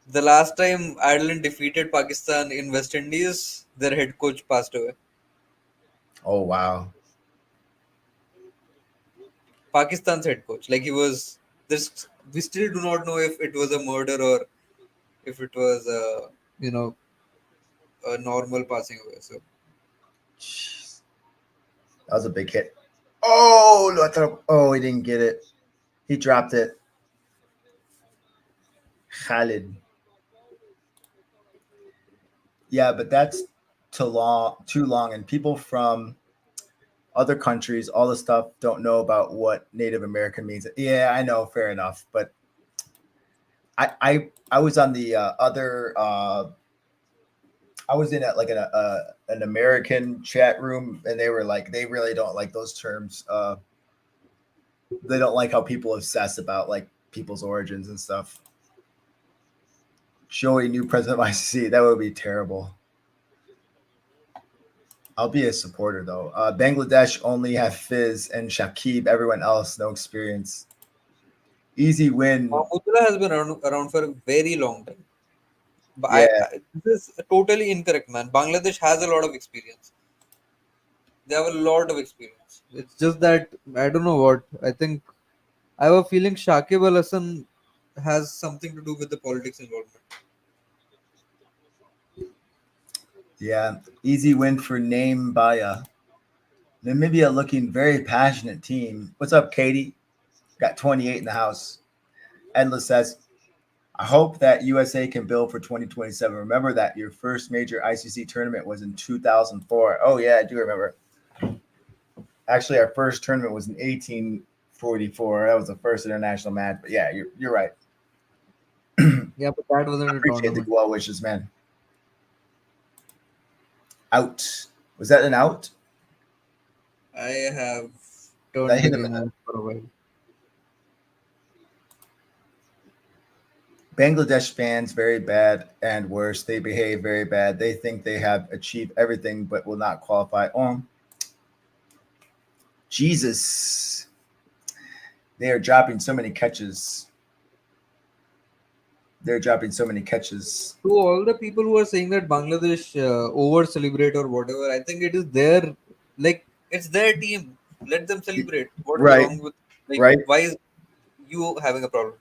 The last time Ireland defeated Pakistan in West Indies, their head coach passed away. Oh wow. Pakistan's head coach. Like he was this. We still do not know if it was a murder or if it was a normal passing away. So Jeez. That was a big hit. Oh, no, he didn't get it. He dropped it. Khalid. Yeah, but that's too long, and people from other countries, all the stuff, don't know about what Native American means. Yeah, I know, fair enough. But I was on the other. I was in an American chat room, and they were like, they really don't like those terms. They don't like how people obsess about like people's origins and stuff. Showing new president of ICC, that would be terrible. I'll be a supporter though. Bangladesh only have Fizz and Shakib. Everyone else, no experience. Easy win. Mahmudullah has been around for a very long time. But Yeah, this is totally incorrect, man. Bangladesh has a lot of experience. They have a lot of experience. It's just that I don't know what. I think I have a feeling Shakib Al Hasan has something to do with the politics involvement. yeah. Easy win for Name Baya. Namibia looking very passionate team. What's up, Katie? Got 28 in the house. Endless says, I hope that USA can build for 2027. Remember that your first major ICC tournament was in 2004. Oh, yeah, I do remember. Actually, our first tournament was in 1844. That was the first international match. But yeah, you're right. Yeah, but that wasn't a Appreciate the tournament. well wishes, man. Out. Was that an out? I have I turned the hit him. game off for a while. Bangladesh fans very bad and worse. They behave very bad. They think they have achieved everything but will not qualify. Jesus. They are dropping so many catches. They're dropping so many catches. To all the people who are saying that Bangladesh over celebrate or whatever, I think it is their it's their team. Let them celebrate. What is Right, wrong with right. why is you having a problem?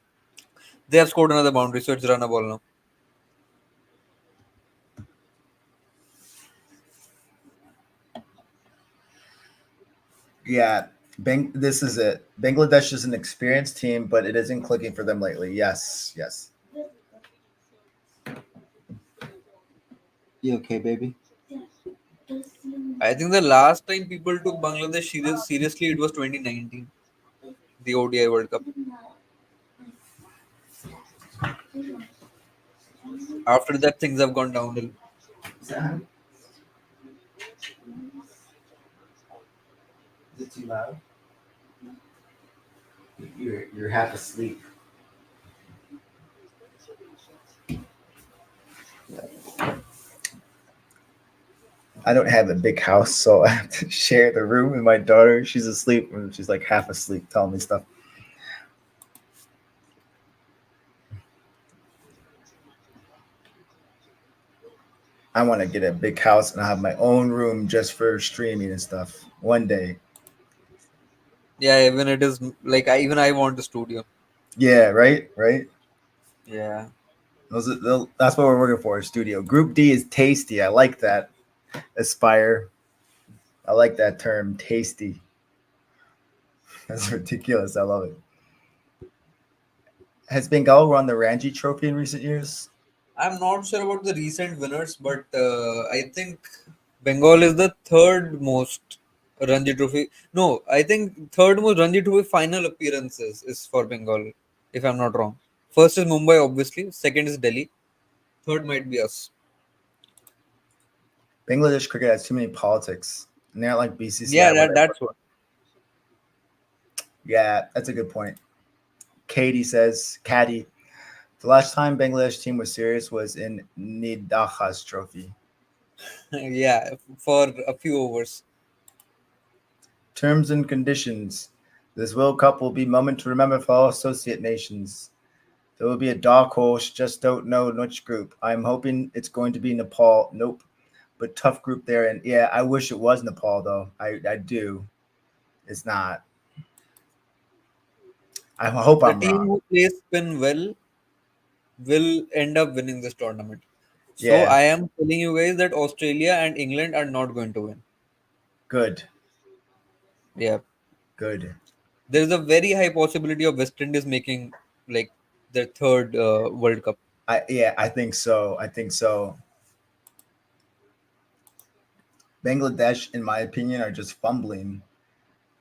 They have scored another boundary, so it's run a ball now. Yeah, this is it. Bangladesh is an experienced team, but it isn't clicking for them lately. Yes, yes. You okay, baby? I think the last time people took Bangladesh seriously, it was 2019, the ODI World Cup. After that, things have gone downhill. Is that? Is it too loud? You're half asleep. I don't have a big house, so I have to share the room with my daughter. She's asleep, and she's like half asleep, telling me stuff. I want to get a big house and I have my own room just for streaming and stuff one day. Yeah, even it is like even I want a studio. Yeah, right, right. Yeah. That's what we're working for. A studio. Group D is tasty. I like that. Aspire. I like that term, tasty. That's ridiculous. I love it. Has Bengal won the Ranji Trophy in recent years? I'm not sure about the recent winners, but I think Bengal is the third most Ranji Trophy. No, I think third most Ranji Trophy final appearances is for Bengal, if I'm not wrong. First is Mumbai, obviously. Second is Delhi. Third might be us. Bangladesh cricket has too many politics. And they're like BCCI. Yeah, that's what. Yeah, that's a good point. Katie says, Caddy, the last time Bangladesh team was serious was in Nidaha's trophy. Yeah, for a few overs. Terms and conditions. This World Cup will be a moment to remember for all associate nations. There will be a dark horse, just don't know which group. I'm hoping it's going to be Nepal. Nope. But tough group there. And yeah, I wish it was Nepal, though. I do. It's not. I hope The I'm team wrong. who plays spin well will end up winning this tournament. So Yeah, I am telling you guys that Australia and England are not going to win. good. Yeah. Good. There is a very high possibility of West Indies making like their third World Cup. I think so. I think so. Bangladesh, in my opinion, are just fumbling.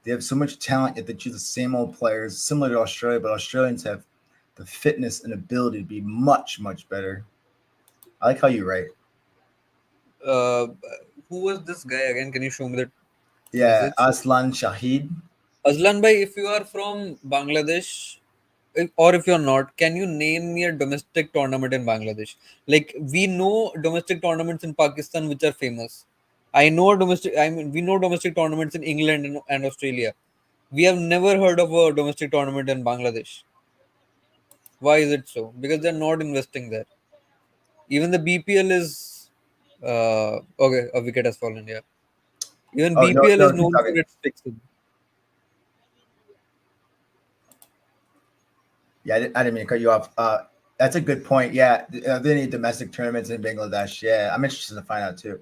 They have so much talent, yet they choose the same old players, similar to Australia, but Australians have the fitness and ability to be much, much better. I like how you write. Uh, who was this guy again? Can you show me that Yeah, message? Aslan Shahid. Aslan bhai, if you are from Bangladesh, or if you're not, can you name me a domestic tournament in Bangladesh? Like we know domestic tournaments in Pakistan which are famous. I know domestic. I mean, we know domestic tournaments in England and Australia. We have never heard of a domestic tournament in Bangladesh. Why is it so? Because they're not investing there. Even the BPL is okay. A wicket has fallen. Yeah. Even Oh no, BPL is no, keep known for talking. its fixing. Yeah, I didn't mean to cut you off. That's a good point. Yeah, are there any domestic tournaments in Bangladesh? Yeah, I'm interested to find out too.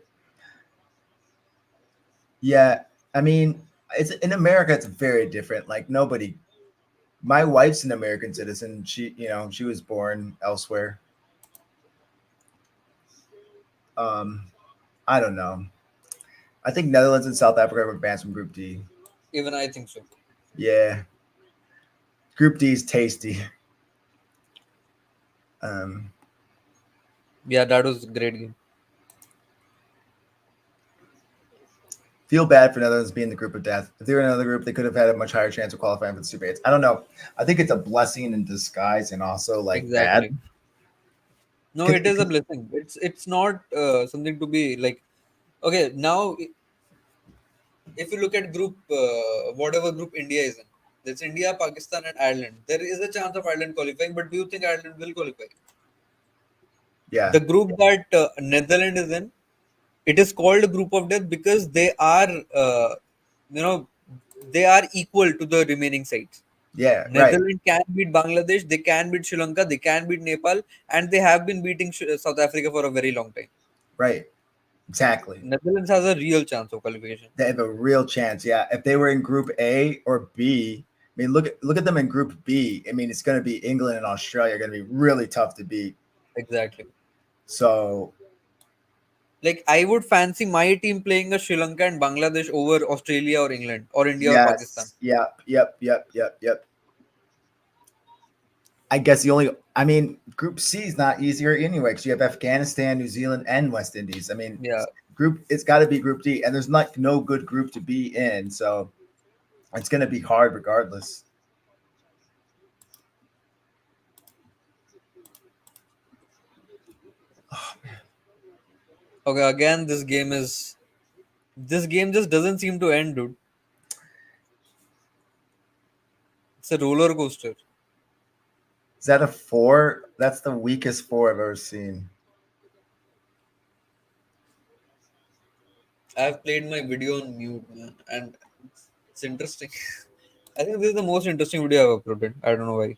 Yeah, I mean, it's in America. It's very different. Like nobody. My wife's an American citizen. She was born elsewhere. Um, I don't know. I think Netherlands and South Africa would advance from Group D. Even I think so. Yeah, Group D is tasty. Um, Yeah, that was a great game. feel bad for Netherlands being the group of death. If they were in another group, they could have had a much higher chance of qualifying for the Super 8s. I don't know. I think it's a blessing in disguise and also like bad. Exactly. No, it is a blessing. It's not something to be like. Okay, now if you look at group whatever group India is in, there's India, Pakistan, and Ireland. There is a chance of Ireland qualifying, but do you think Ireland will qualify? Yeah, The group that Netherlands is in, it is called a group of death because they are, you know, they are equal to the remaining sides. yeah, right, Netherlands can beat Bangladesh, they can beat Sri Lanka, they can beat Nepal, and they have been beating South Africa for a very long time. right. Exactly. Netherlands has a real chance of qualification. They have a real chance. Yeah, if they were in Group A or B, I mean, look at them in Group B. I mean, it's going to be England and Australia are going to be really tough to beat. Exactly. So Like I would fancy my team playing a Sri Lanka and Bangladesh over Australia or England or India or Pakistan. Yes. Yep. I guess I mean, Group C is not easier anyway because you have Afghanistan, New Zealand, and West Indies. I mean, Yeah. it's got to be Group D, and there's no good group to be in, so it's going to be hard regardless. Oh, man. Okay, again, this game just doesn't seem to end, dude. It's a roller coaster. Is that a 4? That's the weakest 4 I've ever seen. I've played my video on mute, man, and it's interesting. I think this is the most interesting video I've uploaded. I don't know why.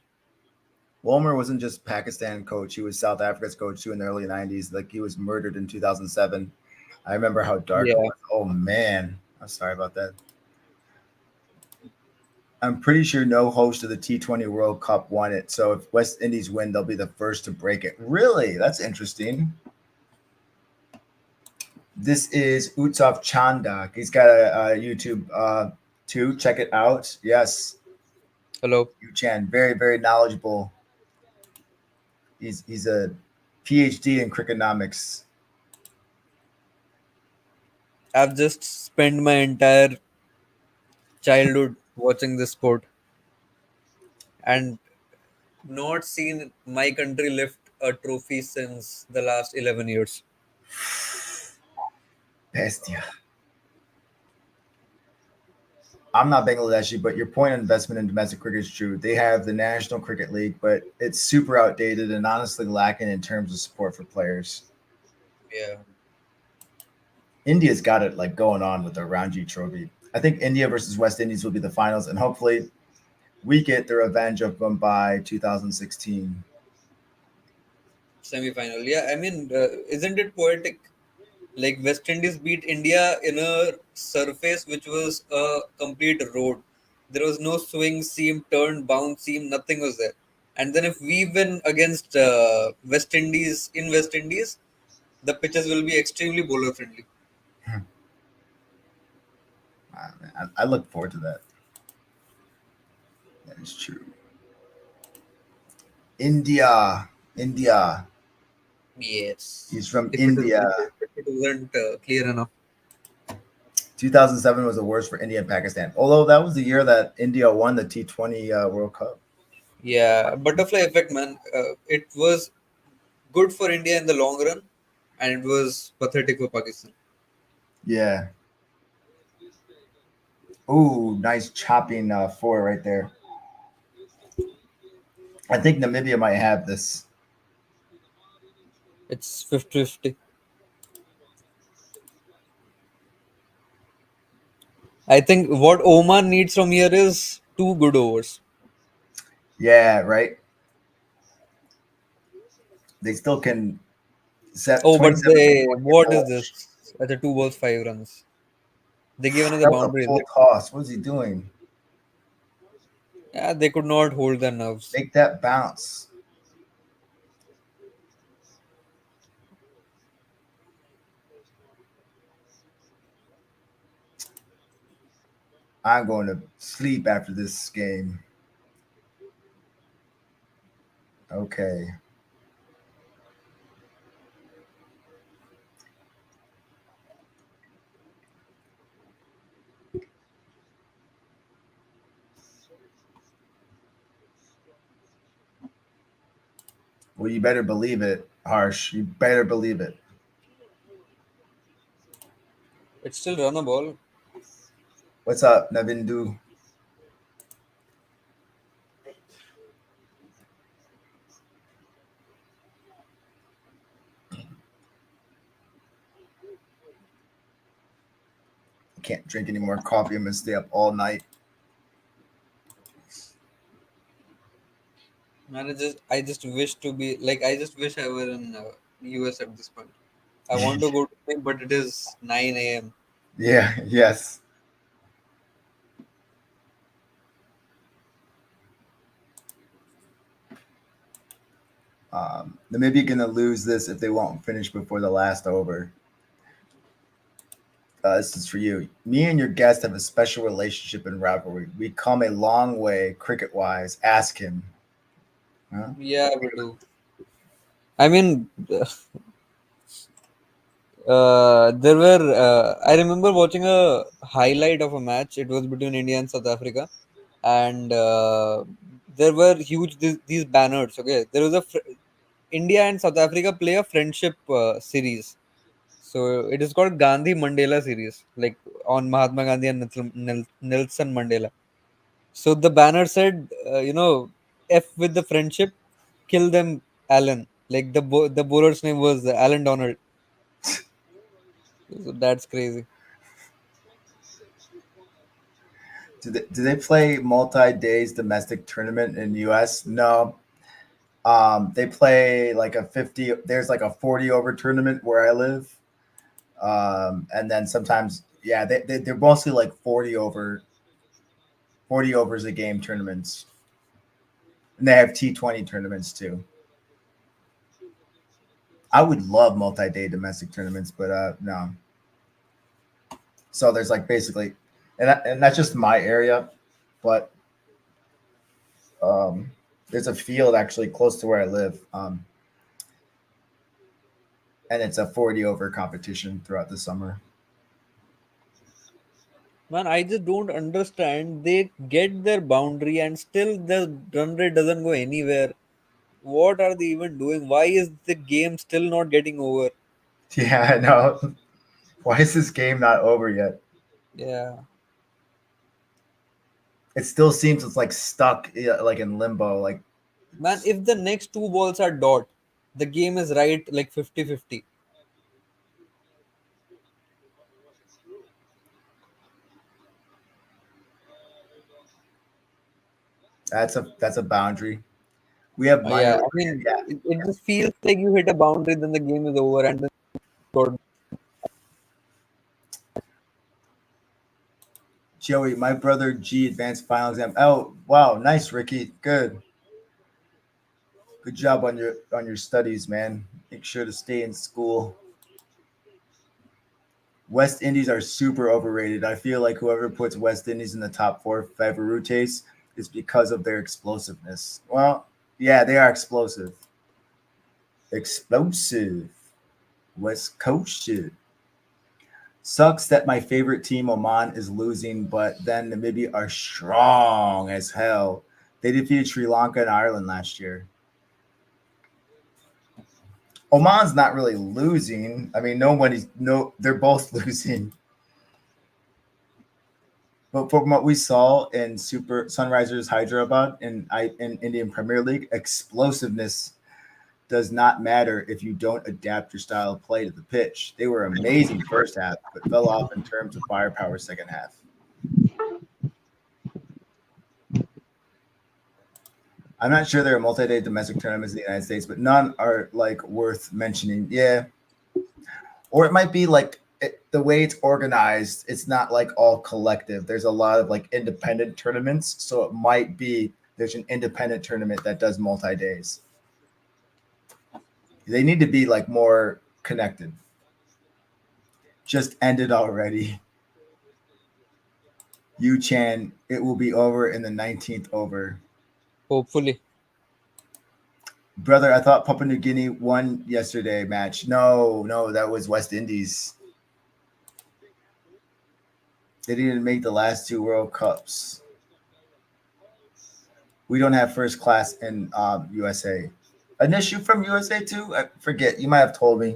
Walmer wasn't just Pakistan coach; he was South Africa's coach too in the early '90s. Like he was murdered in 2007. I remember how dark it Yeah. was. Oh man, I'm sorry about that. I'm pretty sure no host of the T20 World Cup won it. So if West Indies win, they'll be the first to break it. Really? That's interesting. This is Utsav Chandak. He's got a YouTube too. Check it out. Yes, Hello. Uchan, very very knowledgeable. He's a PhD in crickenomics. I've just spent my entire childhood watching this sport and not seen my country lift a trophy since the last 11 years. Bestia. I'm not Bangladeshi, but your point on investment in domestic cricket is true. They have the National Cricket League, but it's super outdated and honestly lacking in terms of support for players. Yeah. India's got it like going on with the Ranji Trophy. I think India versus West Indies will be the finals, and hopefully we get the revenge of them by 2016. Semi-final. Yeah, I mean, isn't it poetic? Like West Indies beat India in a surface which was a complete road. There was no swing seam, turn, bounce seam, nothing was there. And then if we win against West Indies in West Indies, the pitches will be extremely bowler friendly. I look forward to that. That is true. India. Yes. He's from If India. it wasn't clear enough. 2007 was the worst for India and Pakistan. Although that was the year that India won the T20 World Cup. Yeah, butterfly effect, man. It was good for India in the long run, and it was pathetic for Pakistan. Yeah. Ooh, nice chopping 4 right there. I think Namibia might have this. It's 50-50. I think what Oman needs from here is 2 good overs. Yeah, right. They still can set Oh, but 27 what is balls. this? That's a 2 balls, 5 runs. They give another That was a boundary, is full it? toss. What is he doing? Yeah, they could not hold their nerves. Make that bounce. I'm going to sleep after this game. Okay. Well, you better believe it, Harsh. You better believe it. It's still runnable. What's up, Navindu? I can't drink any more coffee. I'm going to stay up all night. Man, I just wish to be like I just wish I were in US at this point. I want to go to sleep, but it is 9 a.m. Yeah, yes. They may be going to lose this if they won't finish before the last over. This is for you. Me and your guest have a special relationship and rivalry. We come a long way cricket-wise. Ask him. Huh? Yeah, we do. I mean, there were. I remember watching a highlight of a match. It was between India and South Africa, and there were huge these banners. Okay, there was India and South Africa play a friendship series. So it is called Gandhi Mandela series, like on Mahatma Gandhi and Nelson Mandela. So the banner said, F with the friendship, kill them, Alan. Like the bowler's name was Alan Donald. So that's crazy. Do they play multi-days domestic tournament in US? No. They play like a 50. There's like a 40 over tournament where I live, and then sometimes, yeah, they're mostly like 40 overs a game tournaments, and they have T20 tournaments too. I would love multi-day domestic tournaments, but no. So there's like basically, and that's just my area, but um, there's a field actually close to where I live, and it's a 40 over competition throughout the summer. Man, I just don't understand. They get their boundary and still the run rate doesn't go anywhere. What are they even doing? Why is the game still not getting over? Yeah, I know. Why is this game not over yet? Yeah. It still seems it's like stuck, like in limbo. Like Man, if the next two balls are dot, the game is right like 50-50. that's a boundary. We have Yeah, minor. I mean, Yeah, it just feels like you hit a boundary, then the game is over, and then dot. Joey, my brother G advanced final exam. Oh wow, nice, Ricky. Good job on your studies, man. Make sure to stay in school. West Indies are super overrated. I feel like whoever puts West Indies in the top four favorites is because of their explosiveness. Well, yeah, they are explosive. Explosive. West Coast shit. Sucks that my favorite team, Oman, is losing, but then Namibia are strong as hell. They defeated Sri Lanka and Ireland last year. Oman's not really losing. I mean, they're both losing. But from what we saw in Super Sunrisers Hyderabad in Indian Premier League, explosiveness does not matter if you don't adapt your style of play to the pitch. They were amazing first half, but fell off in terms of firepower second half. I'm not sure there are multi-day domestic tournaments in the United States, but none are like worth mentioning. Yeah, or it might be like the way it's organized. It's not like all collective. There's a lot of like independent tournaments, so it might be there's an independent tournament that does multi-days. They need to be like more connected. Just ended already. Yu Chan, it will be over in the 19th over. Hopefully. Brother, I thought Papua New Guinea won yesterday match. No, that was West Indies. They didn't make the last two World Cups. We don't have first class in USA. An issue from USA too? I forget. You might have told me.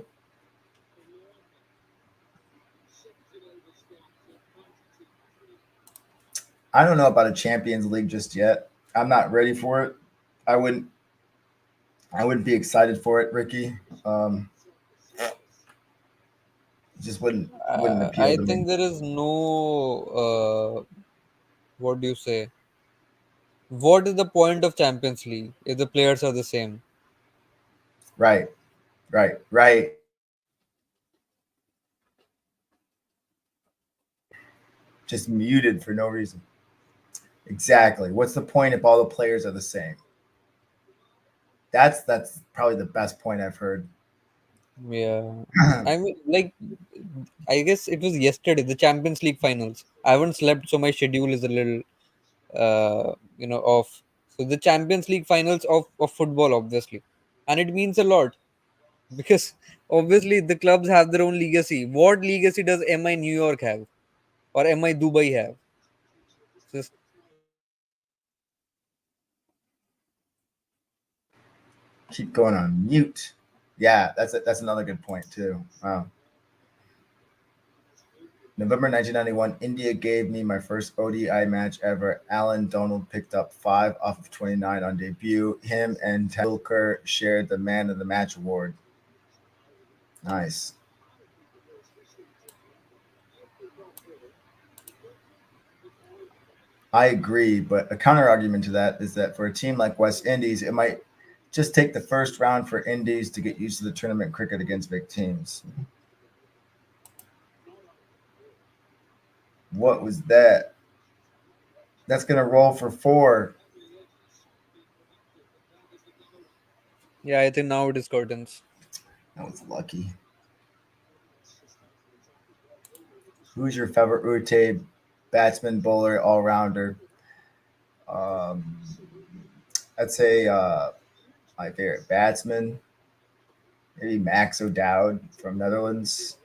I don't know about a Champions League just yet. I'm not ready for it. I wouldn't be excited for it, Ricky. Just wouldn't appeal I to me. think there is no. What do you say? What is the point of Champions League if the players are the same? Right, right. Just muted for no reason. Exactly. What's the point if all the players are the same? That's probably the best point I've heard. Yeah. I mean, like, I guess it was yesterday, the Champions League finals. I haven't slept, so my schedule is a little, off. So the Champions League finals of football, obviously, and it means a lot because obviously the clubs have their own legacy. What legacy does MI New York have or MI Dubai have? Just Keep going on mute. Yeah, that's another good point too. Wow. November 1991, India gave me my first ODI match ever. Alan Donald picked up 5 off of 29 on debut. Him and Tendulkar shared the Man of the Match award. Nice. I agree, but a counter argument to that is that for a team like West Indies, it might just take the first round for Indies to get used to the tournament cricket against big teams. What was that? That's going to roll for 4. yeah, I think now it is curtains. That was lucky. Who's your favorite Ute batsman, bowler, all rounder? Um, I'd say my favorite batsman, maybe Max O'Dowd from Netherlands.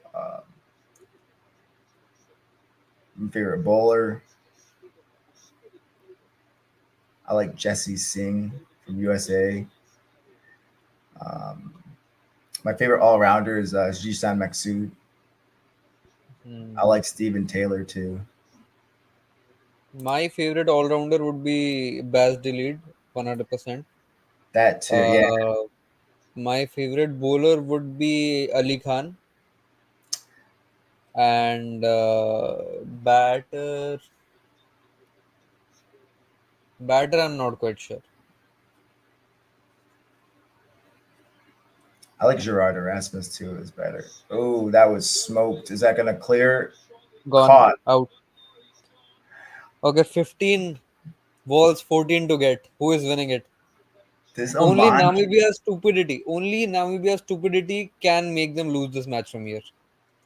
My favorite bowler, I like Jesse Singh from USA. Um, my favorite all rounder is Jisan Maksud. I Hmm. like Steven Taylor too. My favorite all rounder would be Baz Delete, 100%. That too. Yeah, Uh, my favorite bowler would be Ali Khan, and batter I'm not quite sure. I like Gerard Erasmus too. Is better. Oh, that was smoked. Is that gonna clear? Gone Caught. out. Okay, 15 balls, 14 to get. Who is winning it? This Only Oman. Namibia's stupidity. Only Namibia's stupidity can make them lose this match from here.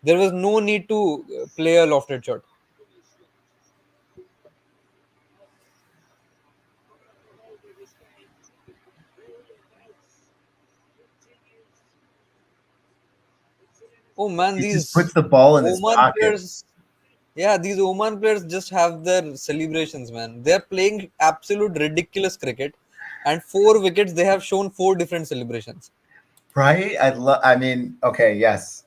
There was no need to play a lofted shot. Oh man, He just these puts the ball in his Oman pocket. players. Yeah, these Oman players just have their celebrations, man. They're playing absolute ridiculous cricket, and 4 wickets. They have shown 4 different celebrations. Right? I mean, okay, yes.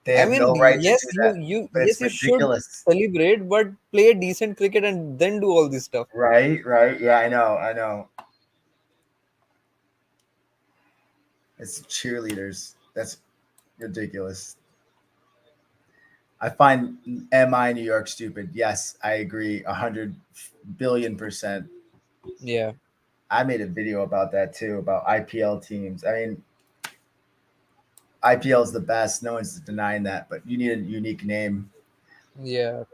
They I have mean, no right to do yes, that, but it's you should ridiculous. celebrate, but play decent cricket and then do all this stuff. Right? Right? Yeah, I know. It's cheerleaders. That's ridiculous. I find MI New York stupid. Yes, I agree 100 billion%. Yeah, I made a video about that too, about IPL teams. I mean, IPL is the best. No one's denying that, but you need a unique name. yeah.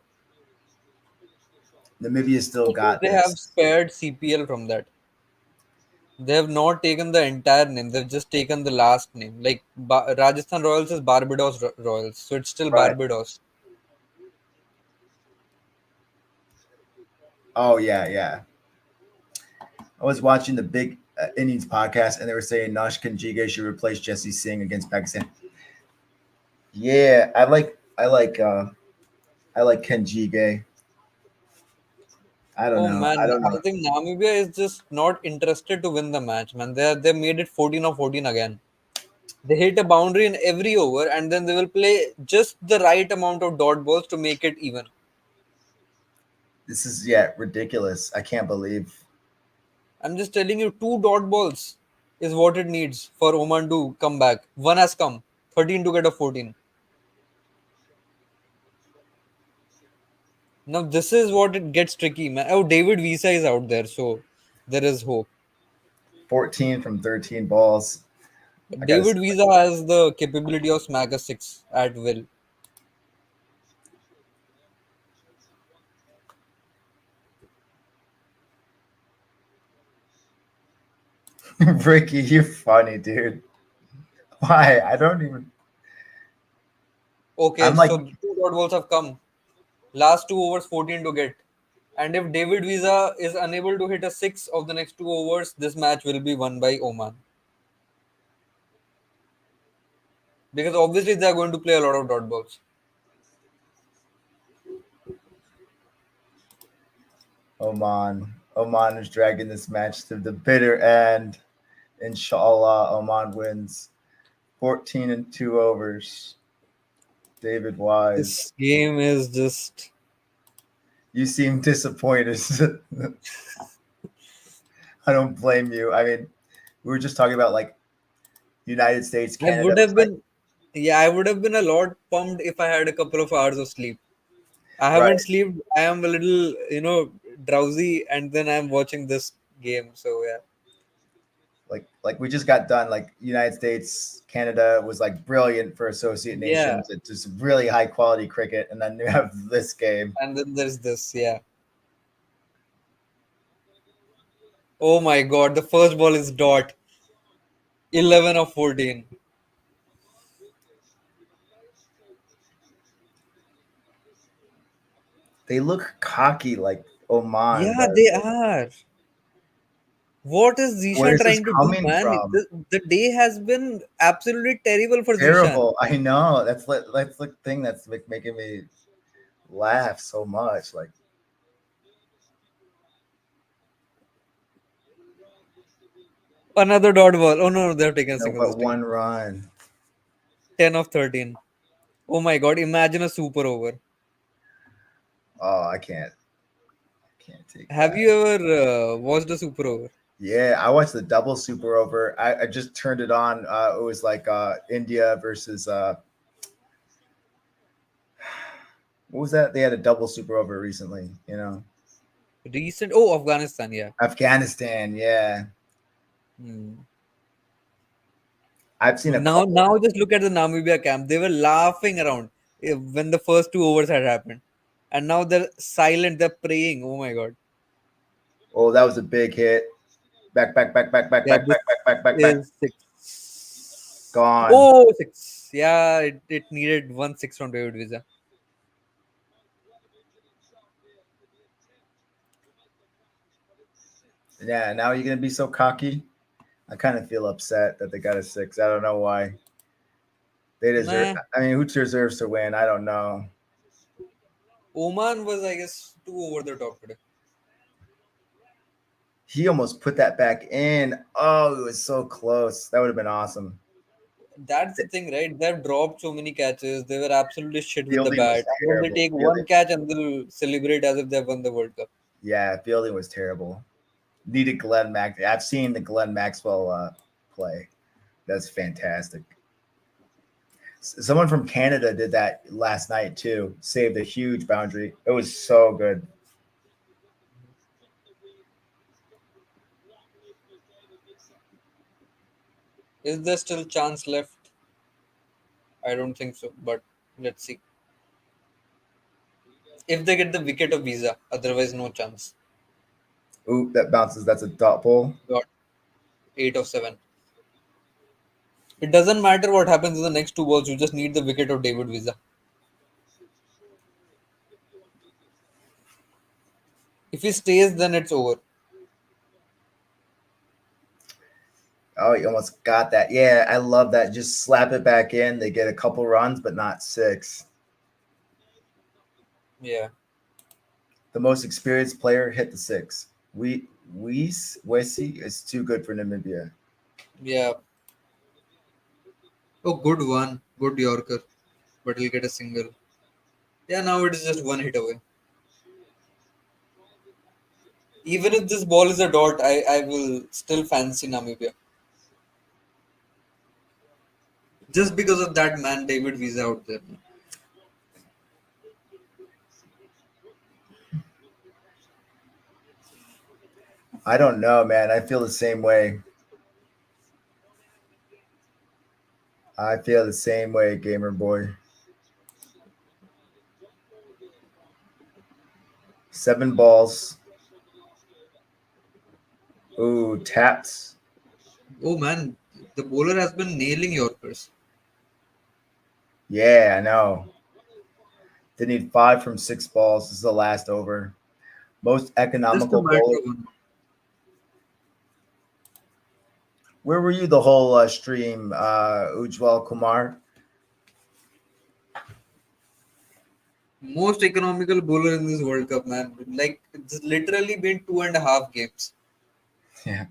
Namibia still At least got they have this. spared CPL from that. They have not taken the entire name. They've just taken the last name. Like Rajasthan Royals is Barbados Royals, so it's still Right. Barbados. Oh, yeah, yeah. I was watching the Big Innings podcast, and they were saying Nash Kanjige should replace Jesse Singh against Pakistan. Yeah, I like Kanjige. I don't Oh know. I man, don't I know. think Namibia is just not interested to win the match, man. They made it 14 or 14 again. They hit a boundary in every over, and then they will play just the right amount of dot balls to make it even. This is ridiculous. I can't believe. I'm just telling you, 2 dot balls is what it needs for Oman to come back. One has come, 13 to get a 14. Now this is what it gets tricky, man. Oh, David Visa is out there, so there is hope. 14 from 13 balls. I gotta David Visa has the capability of smack a six at will. Ricky, you're funny, dude. Why? I don't even. Okay, I'm like, so 2 dot balls have come. Last 2 overs, 14 to get. And if David Visa is unable to hit a six of the next 2 overs, this match will be won by Oman. Because obviously they are going to play a lot of dot balls. Oman. Oman is dragging this match to the bitter end. Inshallah, Oman wins 14 and 2 overs. David Wise. This game is just. You seem disappointed. I don't blame you. I mean, we were just talking about like United States, I Canada. would have been. Yeah, I would have been a lot pumped if I had a couple of hours of sleep. I Right. haven't slept. I am a little, drowsy, and then I'm watching this game. So yeah. Like we just got done. Like United States, Canada was like brilliant for associate Yeah. nations. It's just really high quality cricket, and then you have this game. And then there's this. Yeah. Oh my God! The first ball is dot. 11 of 14. They look cocky like Oman Yeah, does. they are. What is Where Zishan is this trying to do, coming man? from? The day has been absolutely terrible for Zishan. Terrible. I know. That's the thing that's making me laugh so much. Like, Another dot ball. Oh no, they've taken a single but this time. one run. 10 of 13. Oh my God! Imagine a super over. Oh, I can't take Have that. you ever watched a super over? Yeah, I watched the double super over. I just turned it on. It was like India versus what was that? They had a double super over recently. Recent. Oh, Afghanistan. Yeah. Afghanistan. Yeah, Hmm. I've seen a Now, couple. now just look at the Namibia camp. They were laughing around when the first 2 overs had happened, and now they're silent. They're praying. Oh my God. Oh, that was a big hit. Back, back, back, back, back, Yeah, back, this back, back, back, back, back. is six. Gone. Oh, six. Yeah, it needed 1 6 from David Visa. Yeah, now you're gonna be so cocky. I kind of feel upset that they got a six. I don't know why. They deserve. Nah, I mean, who deserves to win? I don't know. Oman was, I guess, too over the top today. He almost put that back in. Oh, it was so close. That would have been awesome. That's the thing, right? They've dropped so many catches. They were absolutely shit with the Fielding was bat. And then they terrible. take one catch and they'll celebrate as if they've won the World Cup. Yeah, fielding was terrible. Needed Glenn Max. I've seen the Glenn Maxwell play. That's fantastic. Someone from Canada did that last night too. Saved a huge boundary. It was so good. Is there still chance left? I don't think so, but let's see. If they get the wicket of Visa, otherwise no chance. Ooh, that bounces. That's a dot ball. Got 8 of 7. It doesn't matter what happens in the next 2 balls. You just need the wicket of David Visa. If he stays, then it's over. Oh, you almost got that. Yeah, I love that. Just slap it back in. They get a couple runs, but not six. Yeah. The most experienced player hit the six. Wesi is too good for Namibia. Yeah. Oh, good one. Good Yorker. But he'll get a single. Yeah, now it is just one hit away. Even if this ball is a dot, I will still fancy Namibia. Just because of that man, David Visa out there. I don't know, man. I feel the same way. I feel the same way, gamer boy. 7 balls. Ooh, tapped. Oh man, The bowler has been nailing Yorkers. Yeah, I know. They need 5 from 6 balls. This is the last over. Most Just a economical matter bowler. of Where were you the whole stream, Ujwal Kumar? most economical bowler in this World Cup, man. Like it's literally been 2.5 games. Yeah.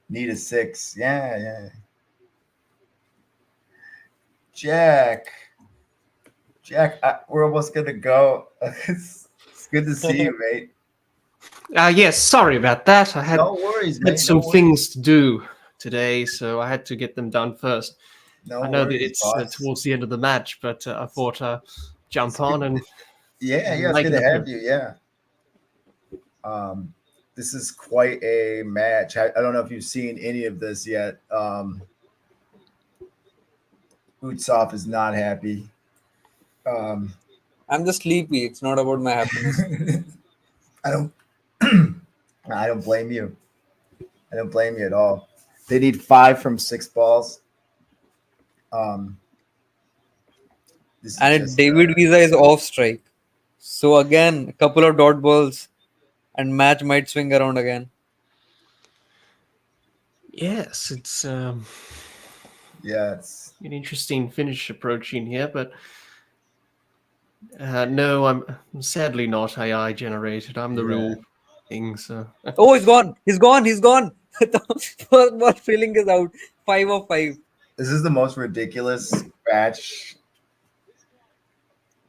Need a 6. Yeah. Jack, we're almost gonna go. It's good to see you, mate. Yes, sorry about that. I No worries, had mate. some No worries. things to do today, so I had to get them done first. No I know that worries, it's boss. towards the end of the match, but I thought jump It's on good. and Yeah, it's make good it to a have you. Yeah. This is quite a match. I don't know if you've seen any of this yet. Utsov is not happy. I'm just sleepy. It's not about my happiness. I don't. I don't blame you. I don't blame you at all. They need 5 from 6 balls. This is And just David Visa is off strike. So again, a couple of dot balls and match might swing around again. yes, it's yeah. It's an interesting finish approaching here, but no, I'm sadly not AI generated. I'm the Yeah. real thing. So Oh, he's gone. He's gone. He's gone. The first ball feeling is out. 5 of 5. This is the most ridiculous scratch.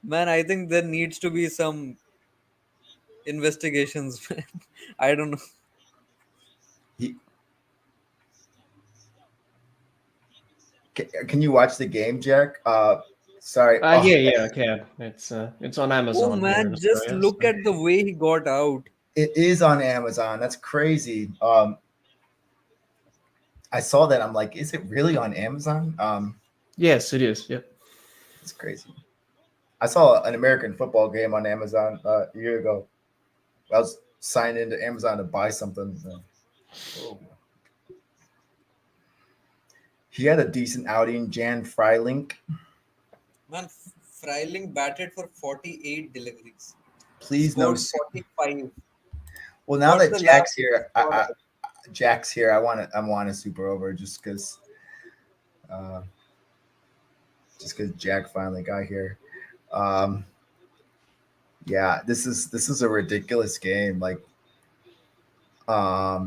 Man, I think there needs to be some investigations. Man. I don't know. He, can you watch the game, Jack? Sorry. Oh, yeah, I can. It's on Oh Amazon here in man, just Australia. look So. at the way he got out. it is on Amazon. That's crazy. I saw that. I'm like, is it really on Amazon? Yes, it is. Yep. It's crazy. I saw an American football game on Amazon a year ago. I was signed into Amazon to buy something. Oh. He had a decent outing. Jan Freilink. Man, Freiling batted for 48 deliveries. Please no. Scored 45. Well, now What's that the Jack's last here, score? Jack's here. I want a super over just because Jack finally got here. Yeah, this is a ridiculous game. Like, a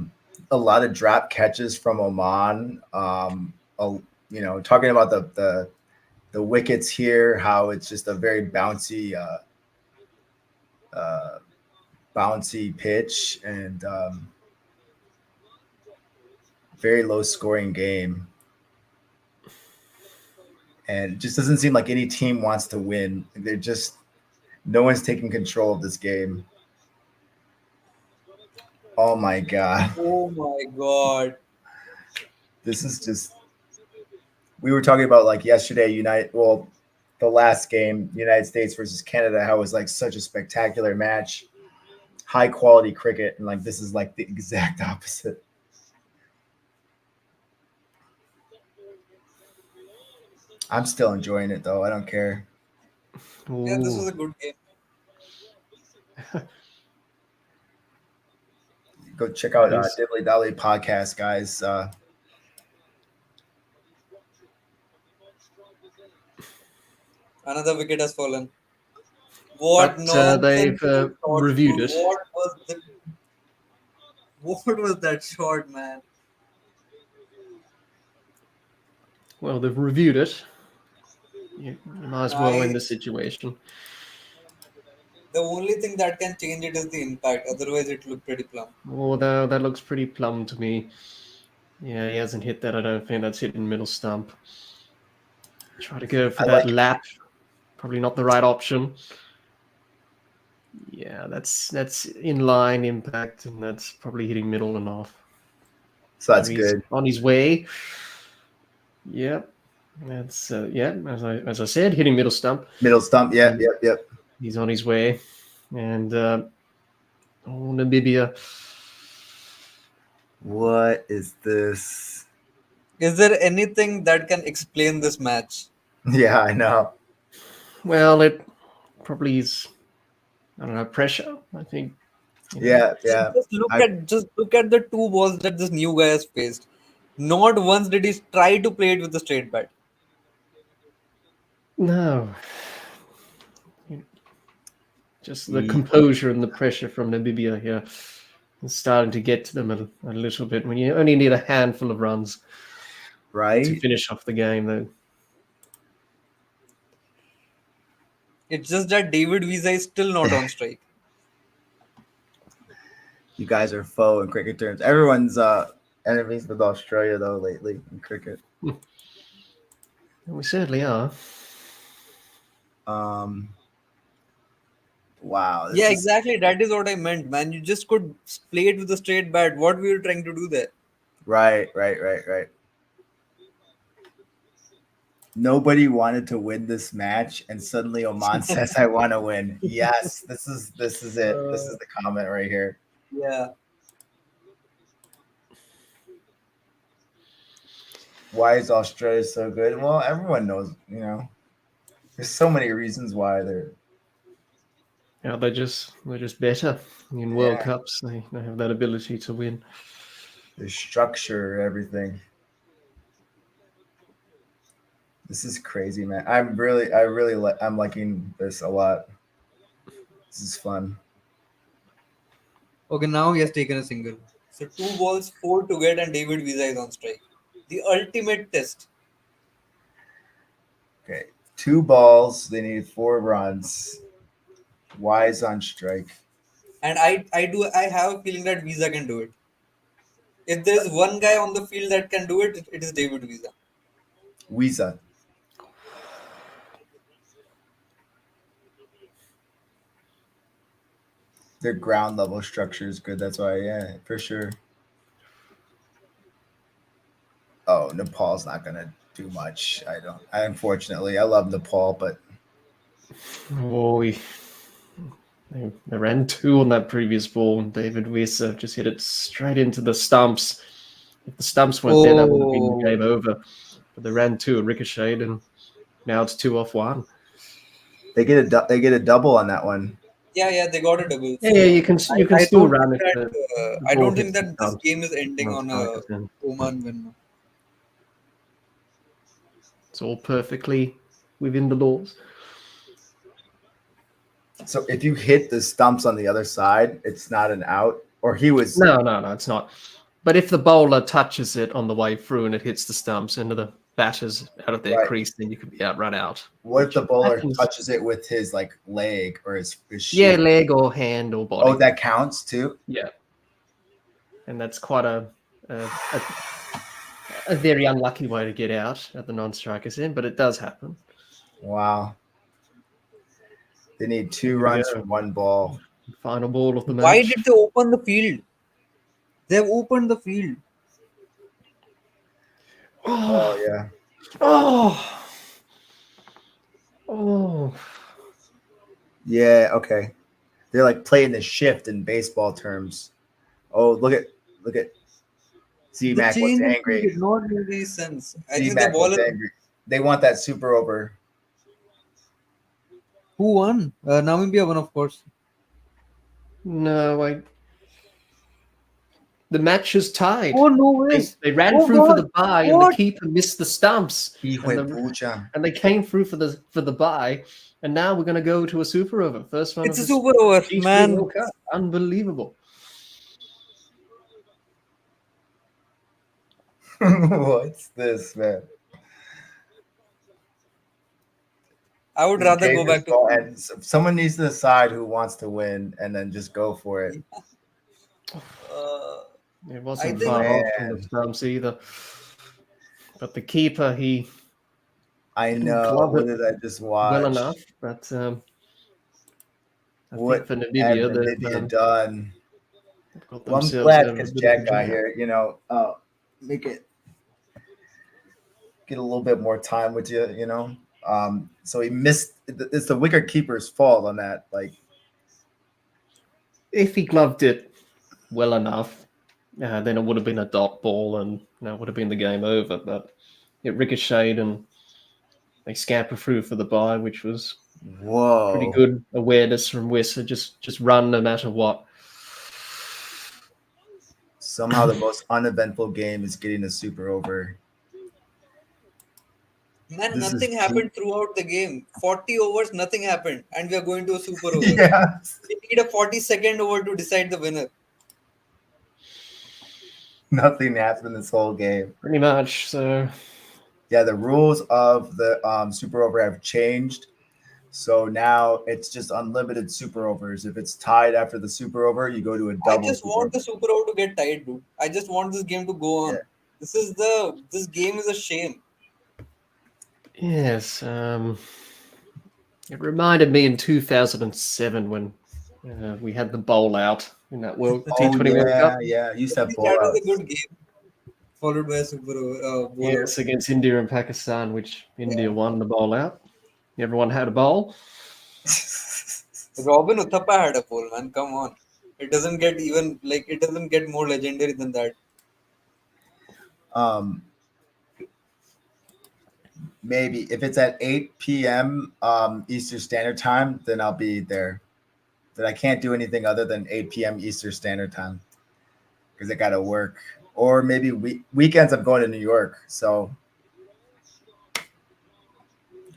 lot of drop catches from Oman. Talking about the wickets here, how it's just a very bouncy pitch and very low scoring game. And it just doesn't seem like any team wants to win. No one's taking control of this game. Oh my God. Oh my god. This is just, we were talking about like yesterday, the last game, United States versus Canada, how it was like such a spectacular match, high quality cricket. And like, this is like the exact opposite. I'm still enjoying it though. I don't care. Yeah, this was Ooh. a good game. Go check out Yes. Diddly Dolly podcast, guys. Another wicket has fallen. What But nonsense! they've Shot, reviewed dude. it. What was that shot, man? Well, they've reviewed it. You might as well in I, this situation. the only thing that can change it is the impact. Otherwise, it looked pretty plumb. Oh, that looks pretty plumb to me. Yeah, he hasn't hit that. I don't think that's hitting middle stump. Try to go for I that like- lap. Probably not the right option. Yeah, that's in line impact, and that's probably hitting middle and off. So that's He's good. on his way. Yep. That's as I said, hitting middle stump. Middle stump. Yep. He's on his way. And Namibia. What is this? Is there anything that can explain this match? Yeah, I know. Well, it probably is. I don't know, pressure. I think. You know. Yeah, yeah. Just look at the two balls that this new guy has faced. Not once did he try to play it with a straight bat. No. Just the He- composure and the pressure from Namibia here is starting to get to them a little bit when you only need a handful of runs to right? finish off the game, though. It's just that David Visa is still not on strike. You guys are foe in cricket terms. Everyone's enemies with Australia though lately in cricket. And we certainly are. Wow. Yeah, exactly. That is what I meant, man. You just could play it with a straight bat. What were you trying to do there? Right. Nobody wanted to win this match, and suddenly Oman says, "I want to win." Yes, this is it. This is the comment right here. Yeah. Why is Australia so good? Well, everyone knows. You know, there's so many reasons why they're. Yeah, they're just better in World Cups. They have that ability to win. The structure, everything. This is crazy, man. I'm liking this a lot. This is fun. Okay, now he has taken a single. So 2 balls, 4 to get, and David Visa is on strike. The ultimate test. Okay, 2 balls. They need 4 runs. Wise on strike. And I have a feeling that Visa can do it. If there's one guy on the field that can do it, it is David Visa. Visa. Their ground level structure is good. That's why, yeah, for sure. Oh, Nepal's not gonna do much. Unfortunately, I love Nepal, but Oh, they ran 2 on that previous ball, and David Visa just hit it straight into the stumps. If the stumps weren't there, that would have been the game over. But they ran 2, ricocheted, and now it's 2 off 1. they get a double on that one. Yeah, they got a double. Yeah, you can I still don't run think it. that, I don't think that this game is ending on a It's Oman win. all perfectly within the laws. So if you hit the stumps on the other side, it's not an out. Or he was No, it's not. But if the bowler touches it on the way through and it hits the stumps into the batters out of their Right. crease, then you could be run out. What if the bowler happens. touches it with his like leg or his Yeah, shoe? leg or hand or body. Oh, that counts too. Yeah, and that's quite a very unlucky way to get out at the non-strikers end, but it does happen. Wow. They need 2 runs for 1 ball. Final ball of the match. Why did they open the field? They have opened the field. Oh yeah. Oh. Yeah, okay. They're like playing the shift in baseball terms. Oh, look at Z-Mac was change angry. did not make any sense. I think the Z-Mac was baller. angry. They want that super over. Who won? Namibia won, of course. No, the match is tied. Oh no way! They ran Oh, through for God. the bye, and What? the keeper missed the stumps. Hijo de pucha. And they came through for the bye, and now we're going to go to a super over. First one. It's a of this super over, T20 man. World Cup. Unbelievable. What's this, man? I would rather Okay, go back ball, to. and someone needs to decide who wants to win and then just go for it. It wasn't think- far off from the stumps either. But the keeper, he I didn't know. club What it did I just watch? well enough. But I What think for had Namibia, Namibia done? they've got Well, I'm themselves glad out of a because bit of a Jack got jam. here. You know, make it get a little bit more time with you. You know, so he missed. It's the wicket keeper's fault on that. Like, If he gloved it well enough, then it would have been a dot ball and that would have been the game over. But it ricocheted and they scampered through for the bye, which was pretty Whoa. good awareness from Wissa. Just run no matter what. Somehow the most uneventful game is getting a super over. Man, This is nothing happened throughout the game. 40 overs, nothing happened. And we are going to a super over. Yeah. We need a 42nd over to decide the winner. Nothing happened this whole game. Pretty much. So Yeah, the rules of the super over have changed. So now it's just unlimited super overs. If it's tied after the super over, you go to a I double. just want the super over to get tied, dude. I just want this game to go on. Yeah. This game is a shame. yes, it reminded me in 2007 when we had the bowl out in that T20 World Cup. Yeah. You used to I have think bowl that was outs. a good game, followed by a super over. Bowl Yes, against India and Pakistan, which India won the bowl out. Everyone had a bowl. out. Robin Uthappa had a pole, man. Come on. It doesn't get more legendary than that. Maybe if it's at 8 p.m. Eastern Standard Time, then I'll be there. But I can't do anything other than 8 p.m. Eastern Standard Time because I got to work. Or maybe weekends I'm going to New York. So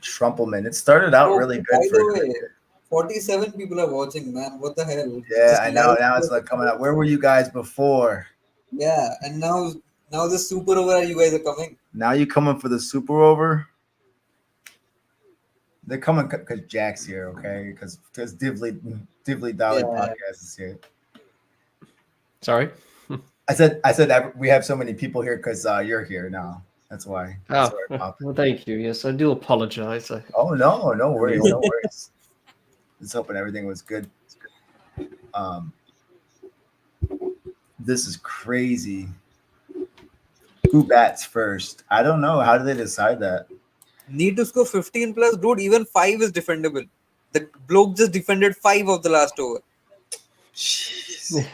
Trumpelman. It started out really good. By the way, 47 people are watching, man. What the hell? Yeah, Just I know. live- Now it's like coming out. Where were you guys before? Yeah, and now the super over, you guys are coming. Now you coming for the super over? They're coming because Jack's here, okay? Because Divly Dolly podcast is here. Sorry. I said we have so many people here because you're here now. That's why. That's why it popped. Well, thank you. Yes, I do apologize. Oh no worries, no worries. Just hoping everything was good. This is crazy. Who bats first? I don't know. How do they decide that? Need to score 15 plus, dude. Even 5 is defendable. The bloke just defended 5 of the last over. Jeez.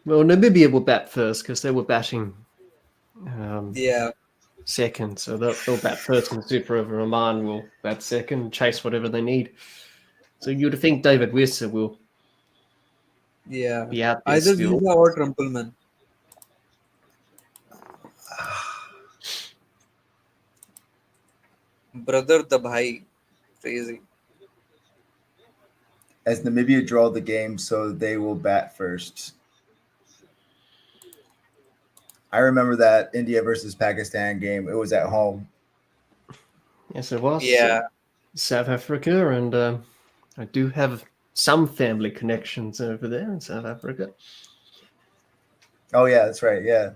Well, Namibia will bat first because they were batting Yeah. second. So they'll bat first in the super over. Oman will bat second, chase whatever they need. So you'd think David Wissa will Yeah. be out there Either still. Visa or Trumpelman. Brother the bhai. Crazy. As Namibia draw the game, so they will bat first. I remember that India versus Pakistan game. It was at home. Yes, it was. Yeah. South Africa, and I do have some family connections over there in South Africa. Oh yeah, that's right. Yeah.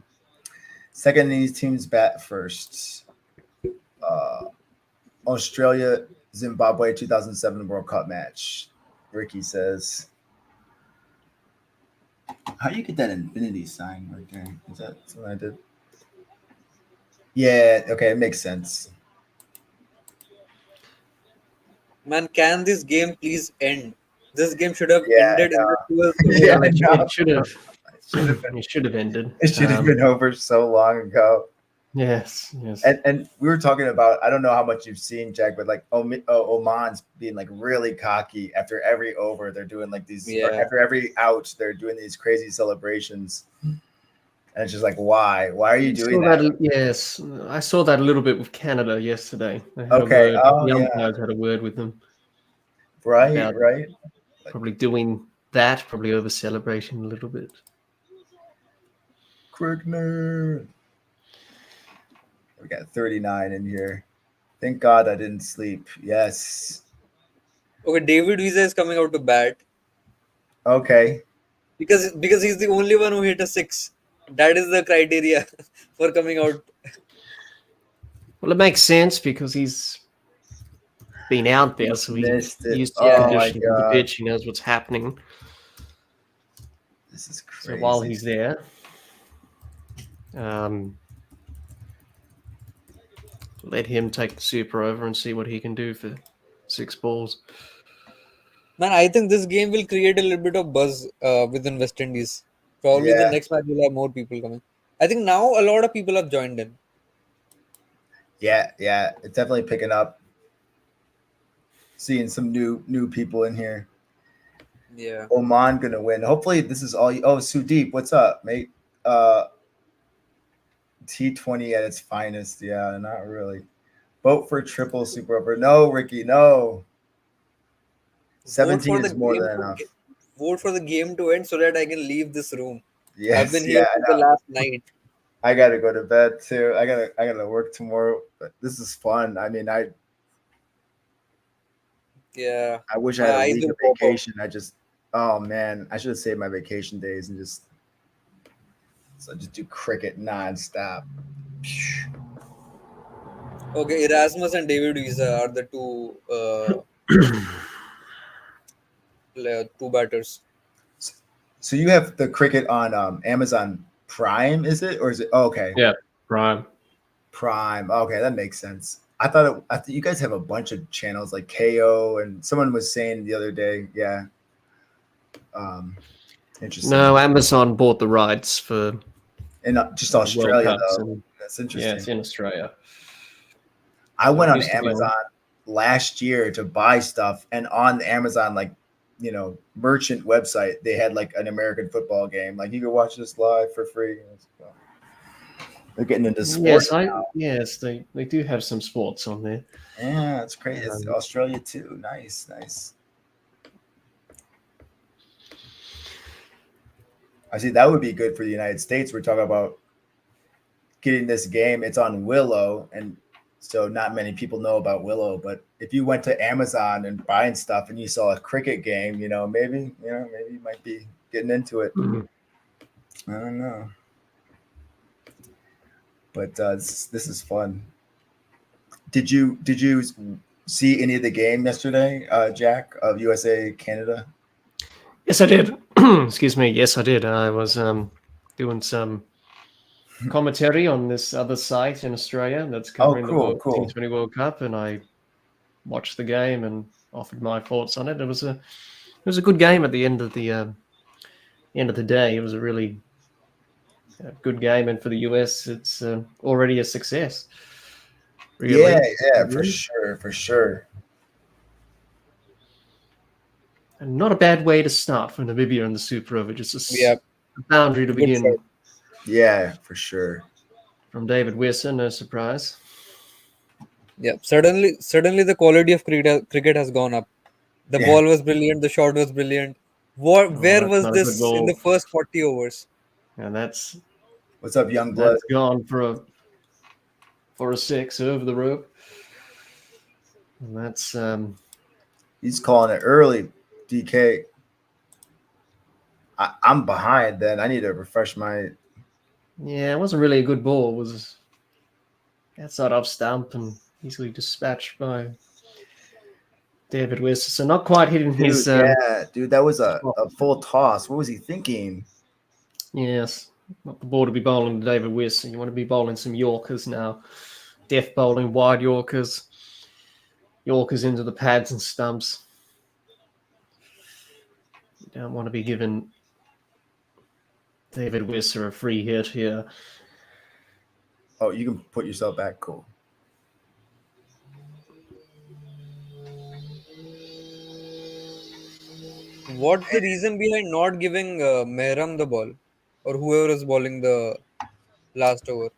Second, these teams bat first. Australia, Zimbabwe, 2007 World Cup match. Ricky says, "How do you get that infinity sign right there? Is that what I did?" Yeah. Okay, it makes sense. Man, can this game please end? This game should have Yeah, ended in the 12th over. Yeah, I know. It should have. Should have been. It should have ended. It should have been over so long ago. Yes. And we were talking about, I don't know how much you've seen, Jack, but like Oman's being like really cocky after every over. They're doing like these, or after every out, they're doing these crazy celebrations. And it's just like, why? Why are you doing that? Yes, I saw that a little bit with Canada yesterday. They had Okay. a word. The umpires had a word with them. Right. Probably doing that, probably over celebrating a little bit. Kriegner. We got 39 in here. Thank God I didn't sleep. Yes. Okay, David Visa is coming out to bat. Okay. Because he's the only one who hit a 6. That is the criteria for coming out. Well, it makes sense because he's been out there, so he's Missed it. used to the Oh my conditions of the God. pitch. He knows what's happening. This is So crazy. while he's there, let him take the super over and see what he can do for 6 balls. Man, I think this game will create a little bit of buzz within West Indies. Probably the Yeah, next match will have more people coming. I think now a lot of people have joined in. yeah. It's definitely picking up. Seeing some new people in here. Yeah. Oman gonna win. Hopefully, this is all. Oh, Sudeep, what's up, mate? T20 at its finest. Yeah, not really. Vote for triple super over. No, Ricky, no. Vote 17 for the is more game than to enough. vote for the game to end so that I can leave this room. I've been Yes, here yeah, I since the know. last night. I gotta go to bed too. I gotta work tomorrow. But this is fun. I mean, Yeah. I wish I My had a eyes week will of pop out. vacation. Oh man, I should have saved my vacation days and just do cricket nonstop. Okay, Erasmus and David Visa are the two batters. So you have the cricket on Amazon Prime, is it, or is it? Oh, okay, Yeah, Prime. Prime. Okay, that makes sense. I thought you guys have a bunch of channels like KO, and someone was saying the other day. Yeah. Interesting. No, Amazon bought the rights for In just World Australia Cups, though. and That's yeah, interesting. it's in Australia. I So went it on used to be Amazon last year to buy stuff, and on the Amazon merchant website, they had like an American football game. Like you could watch this live for free. Well, they're getting into sports. Yes, they do have some sports on there. Yeah, it's crazy. It's Um, Australia too. Nice. I see that would be good for the United States. We're talking about getting this game. It's on Willow, and so not many people know about Willow. But if you went to Amazon and buying stuff and you saw a cricket game, maybe you might be getting into it. mhm. I don't know, but this is fun. Did you see any of the game yesterday, Jack, of USA Canada? Yes, I did. Excuse me. Yes, I did. I was doing some commentary on this other site in Australia that's Oh, covering the cool. T20 World Cup, and I watched the game and offered my thoughts on it. It was a good game at the end of the day. It was a really good game, and for the US, it's already a success. Yeah, Really, for sure. and not a bad way to start for Namibia in the Super Over. Just Yeah. a boundary to Good begin. shot. Yeah, for sure. From David Wilson, no surprise. Yeah. Suddenly the quality of cricket has gone up. The Yeah. ball was brilliant. The shot was brilliant. Oh, Where that's was not a good this in the ball, first 40 overs? and that's What's up, young blood? that's gone for a six over the rope, and that's He's calling it early, DK. I'm behind. Then I need to refresh my. yeah, it wasn't really a good ball. It was outside off stump and easily dispatched by David West. So not quite hitting his. Dude, that was a full toss. What was he thinking? Yes, not the ball to be bowling to David West. You want to be bowling some Yorkers now. Death bowling, wide Yorkers. Yorkers into the pads and stumps. You don't want to be giving David Wisser a free hit here. Oh, you can put yourself back. Cool. What's the reason behind not giving Mehram the ball or whoever is bowling the last over?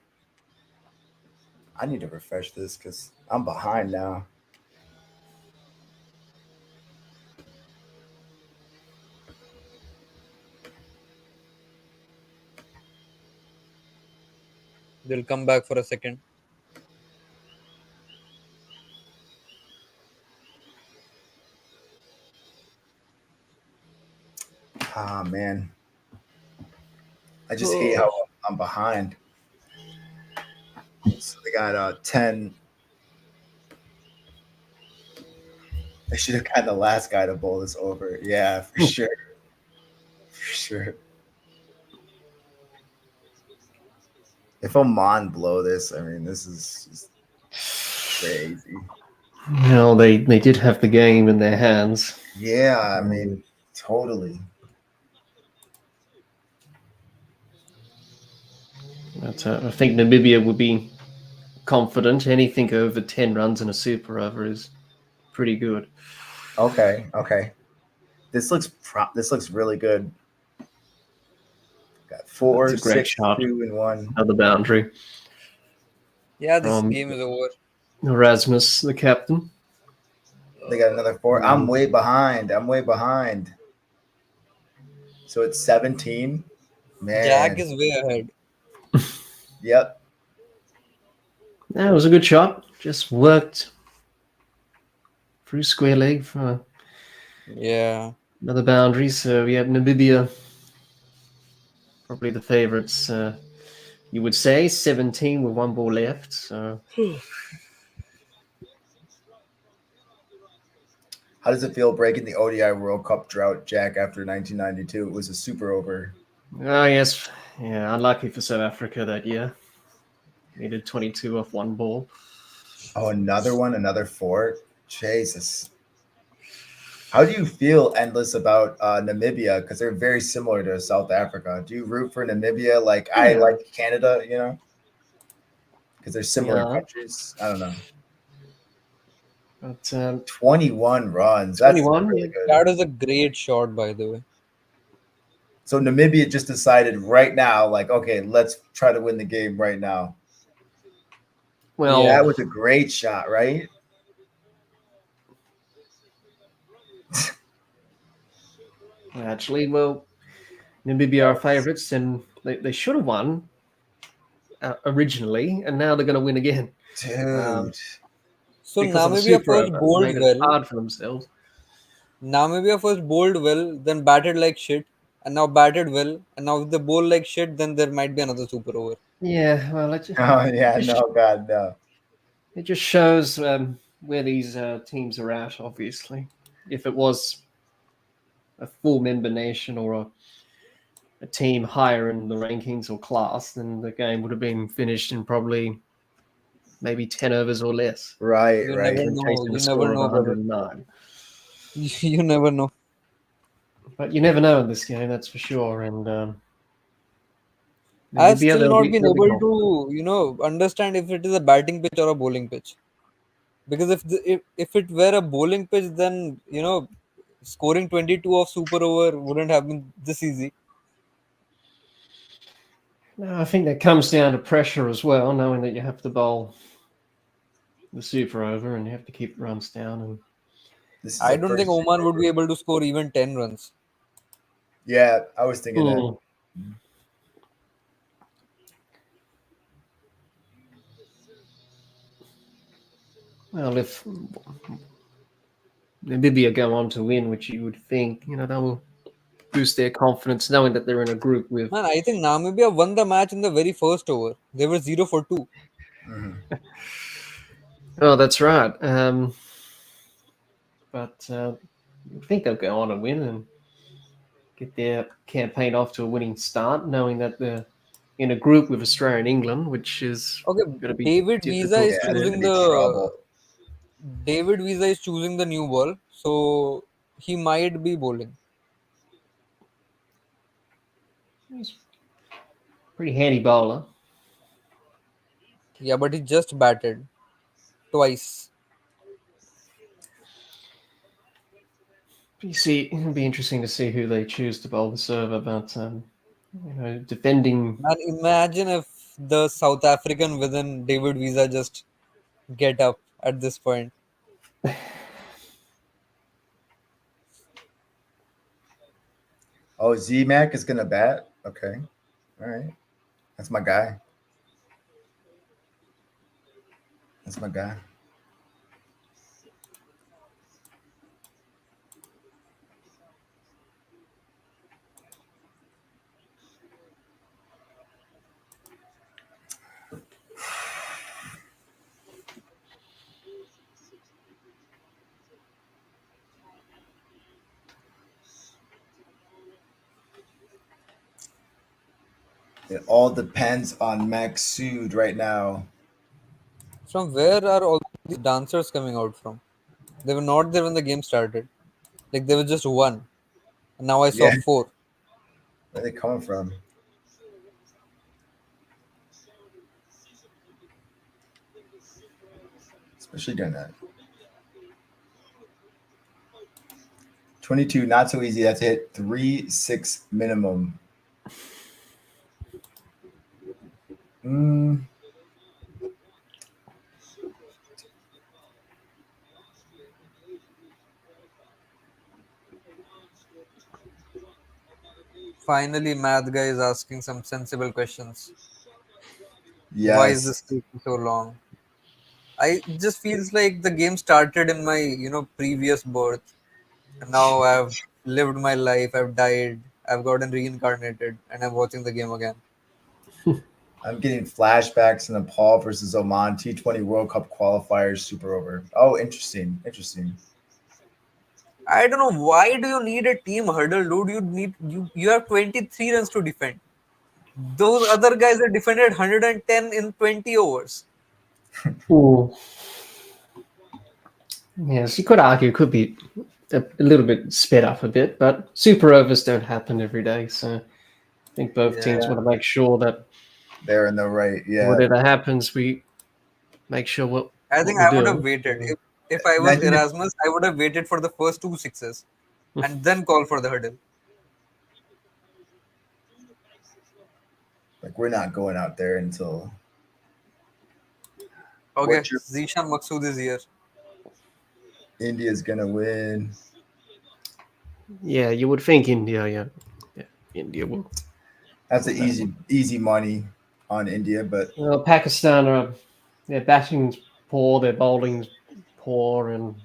I need to refresh this because I'm behind now. They'll come back for a second. Ah, man. I just hate how I'm behind. So they got 10. They should have gotten the last guy to bowl this over. Yeah, for sure. For sure. If Oman blow this, I mean, this is just crazy. Well, they did have the game in their hands. Yeah, I mean, totally. But I think Namibia would be confident. Anything over 10 runs in a super over is pretty good. Okay. This looks really good. Got 4, That's a great 6, shot. 2, and 1. Another boundary. Yeah, this From game is over. Erasmus, the captain. They got another 4. I'm way behind. So it's 17. Man. Jack is way ahead. Yep. That was a good shot. Just worked through square leg for another boundary. So we have Namibia, probably the favourites. You would say 17 with 1 ball left. So How does it feel breaking the ODI World Cup drought, Jack, after 1992? It was a super over. oh yes, yeah, unlucky for South Africa that year. Needed 22 off 1 ball. Oh, another one, another 4. Jesus. How do you feel, Endless, about Namibia? Because they're very similar to South Africa. Do you root for Namibia like I like Canada, Because they're similar countries. I don't know. But 21 runs. That's 21, really good. That is a great shot, by the way. So Namibia just decided right now, like, okay, let's try to win the game right now. well, That was a great shot, right? actually, Namibia are favourites, and they should have won originally, and now they're going to win again. Dude. So Because of the Namibia super first over, bowled made it well. hard for themselves. Namibia first bowled well, then batted like shit, and now batted well, and now if they bowl like shit, then there might be another super over. Yeah, well, Oh, yeah, no, God, no. it just shows where these teams are at, obviously. If it was a full-member nation or a team higher in the rankings or class, then the game would have been finished in probably maybe 10 overs or less. Right, You right. never And know. chasing You a never score of know, brother. 109. You never know. But you never know in this game, that's for sure. And I've Namibia, still not been they'll be able confident. to, understand if it is a batting pitch or a bowling pitch. Because if it were a bowling pitch, then scoring 22 off super over wouldn't have been this easy. No, I think that comes down to pressure as well, knowing that you have to bowl the super over and you have to keep runs down. And This is I the don't first think Oman would over. be able to score even 10 runs. Yeah, I was thinking that. Well, if Namibia go on to win, which you would think, that will boost their confidence, knowing that they're in a group with. Man, I think Namibia won the match in the very first over. They were 0 for 2. Oh, that's right. But I think they'll go on and win and get their campaign off to a winning start, knowing that they're in a group with Australia and England, which is Okay, going to be David Visa difficult is Yeah, to it's choosing gonna be trouble. David Visa is choosing the new ball, so he might be bowling. He's a pretty handy bowler. Yeah, but he just batted twice. It'll be interesting to see who they choose to bowl the server, but defending. Man, imagine if the South African within David Visa just get up at this point. Oh, Z-Mac is gonna bat. Okay, all right. That's my guy. That's my guy. It all depends on Maksud right now. From where are all these dancers coming out from? They were not there when the game started. Like there was just one. And now I saw Yeah. 4. Where are they coming from? especially during that. 22, not so easy. That's hit 3-6 minimum. Finally, math guy is asking some sensible questions. Why is Yes. this taking so long? I it just feels like the game started in my previous birth, and now I've lived my life. I've died. I've gotten reincarnated, and I'm watching the game again. I'm getting flashbacks to Nepal versus Oman T20 World Cup qualifiers super over. Oh, interesting. Interesting. I don't know why do you need a team hurdle, dude? You have 23 runs to defend. Those other guys are defended 110 in 20 overs. Ooh. Yes, you could argue it could be a little bit sped up a bit, but super overs don't happen every day. So I think both teams Yeah. want to make sure that They're in the right. Yeah. whatever happens, we make sure what I think we're I would doing. have waited. If I was Imagine if Erasmus, I would have waited for the first two sixes and then call for the hurdle. like we're not going out there until Okay, what your Zishan Maksud is here. India's gonna win. Yeah, you would think India, yeah, India will. That's an easy money on India, but Well, Pakistan are their batting's poor, their bowling's poor, and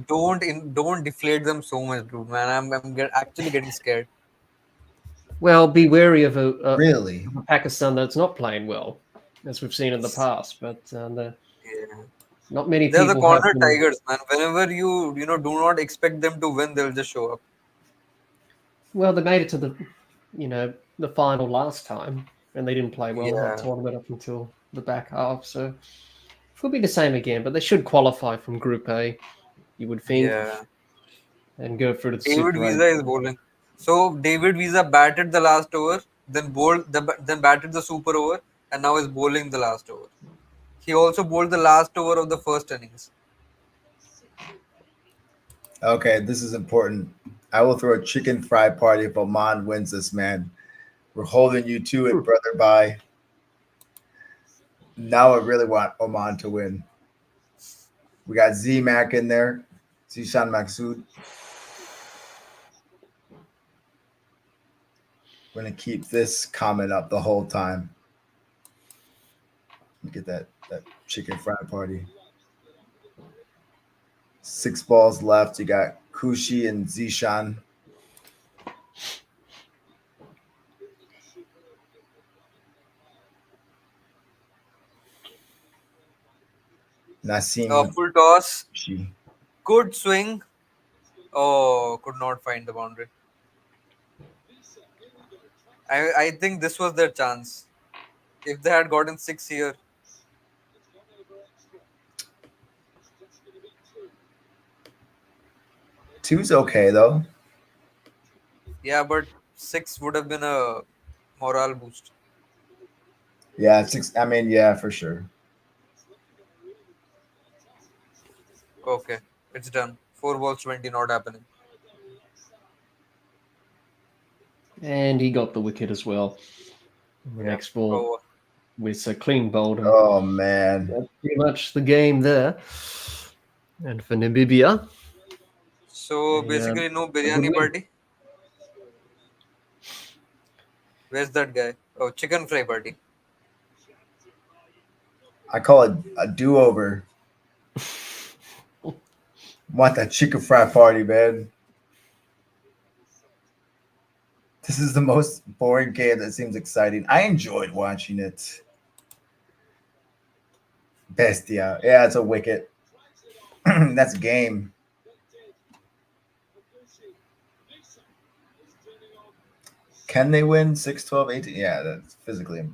Don't deflate them so much, dude. Man, actually getting scared. well, be wary of really, a Pakistan that's not playing well, as we've seen in the past. But Yeah. not many They're the people have corner been. tigers, man. Whenever do not expect them to win, they'll just show up. Well, they made it to the final last time, and they didn't play well in that Yeah. tournament up until the back half. So it will be the same again, but they should qualify from Group A, you would think, Yeah. and go through to the David Super 8. Visa is bowling. So David Visa batted the last over, then batted the super over, and now is bowling the last over. He also bowled the last over of the first innings. okay, this is important. I will throw a chicken fry party if Oman wins this, man. We're holding you to it, brother. Bye. Now I really want Oman to win. We got Z Mac in there, Zishan Maksud. We're gonna keep this comment up the whole time. Let me get that chicken fry party. 6 balls left. You got Kushi and Zishan. Nasim Full toss, Kushi. good swing. Oh, could not find the boundary. I think this was their chance. If they had gotten 6 here, 2's okay though. yeah, but 6 would have been a morale boost. Yeah, 6. I mean, yeah, for sure. Okay, it's done. 4 balls 20, not happening. And he got the wicket as well. The next ball Over. with a clean bowled. Oh man. That's pretty much the game there. And for Namibia, So Yeah, basically, no a good biryani win. party. Where's that guy? Oh, chicken fry party. I call it a do-over. Want that chicken fry party, man. This is the most boring game that seems exciting. I enjoyed watching it. Bestia. Yeah, it's a wicket. That's game. Can they win 6, 12, 18? Yeah, that's physically,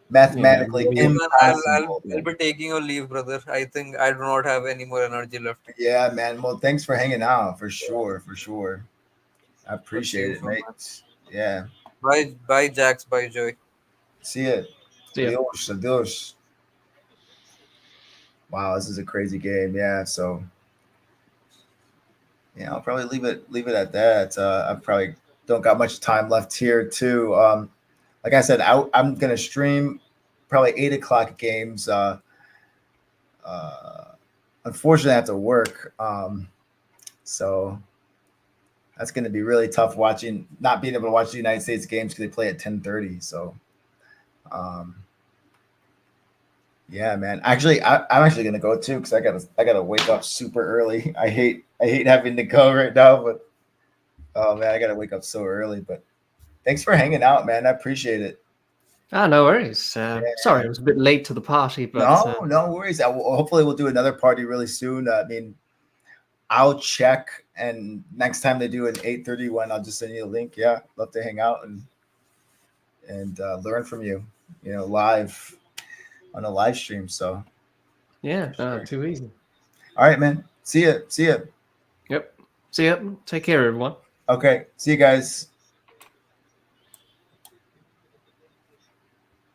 mathematically Yeah, Okay, man, impossible. I'll be taking your leave, brother. I think I do not have any more energy left. Yeah, man. Well, thanks for hanging out. For sure. For sure. I But see appreciate you it, soon, mate. man. Yeah. Bye, Jax. Bye, Joy. See ya. See ya. Adios, adios. Wow, this is a crazy game. Yeah, so yeah, I'll probably leave it at that. I probably don't got much time left here too. Like I said, I'm gonna stream probably 8 o'clock games. Unfortunately, I have to work. So that's going to be really tough not being able to watch the United States games because they play at 10:30. So, yeah, man. Actually, I'm actually going to go too because I gotta wake up super early. I hate having to go right now, but oh man, I gotta wake up so early. But thanks for hanging out, man. I appreciate it. Ah, no worries. Sorry, I was a bit late to the party, but No worries. Hopefully, we'll do another party really soon. I mean, I'll check, and next time they do an 8:30 one, I'll just send you a link. Yeah, love to hang out and learn from you. Live on a live stream. So yeah, sure. too easy. All right, man. See ya. Yep. See ya. Take care, everyone. Okay. See you guys.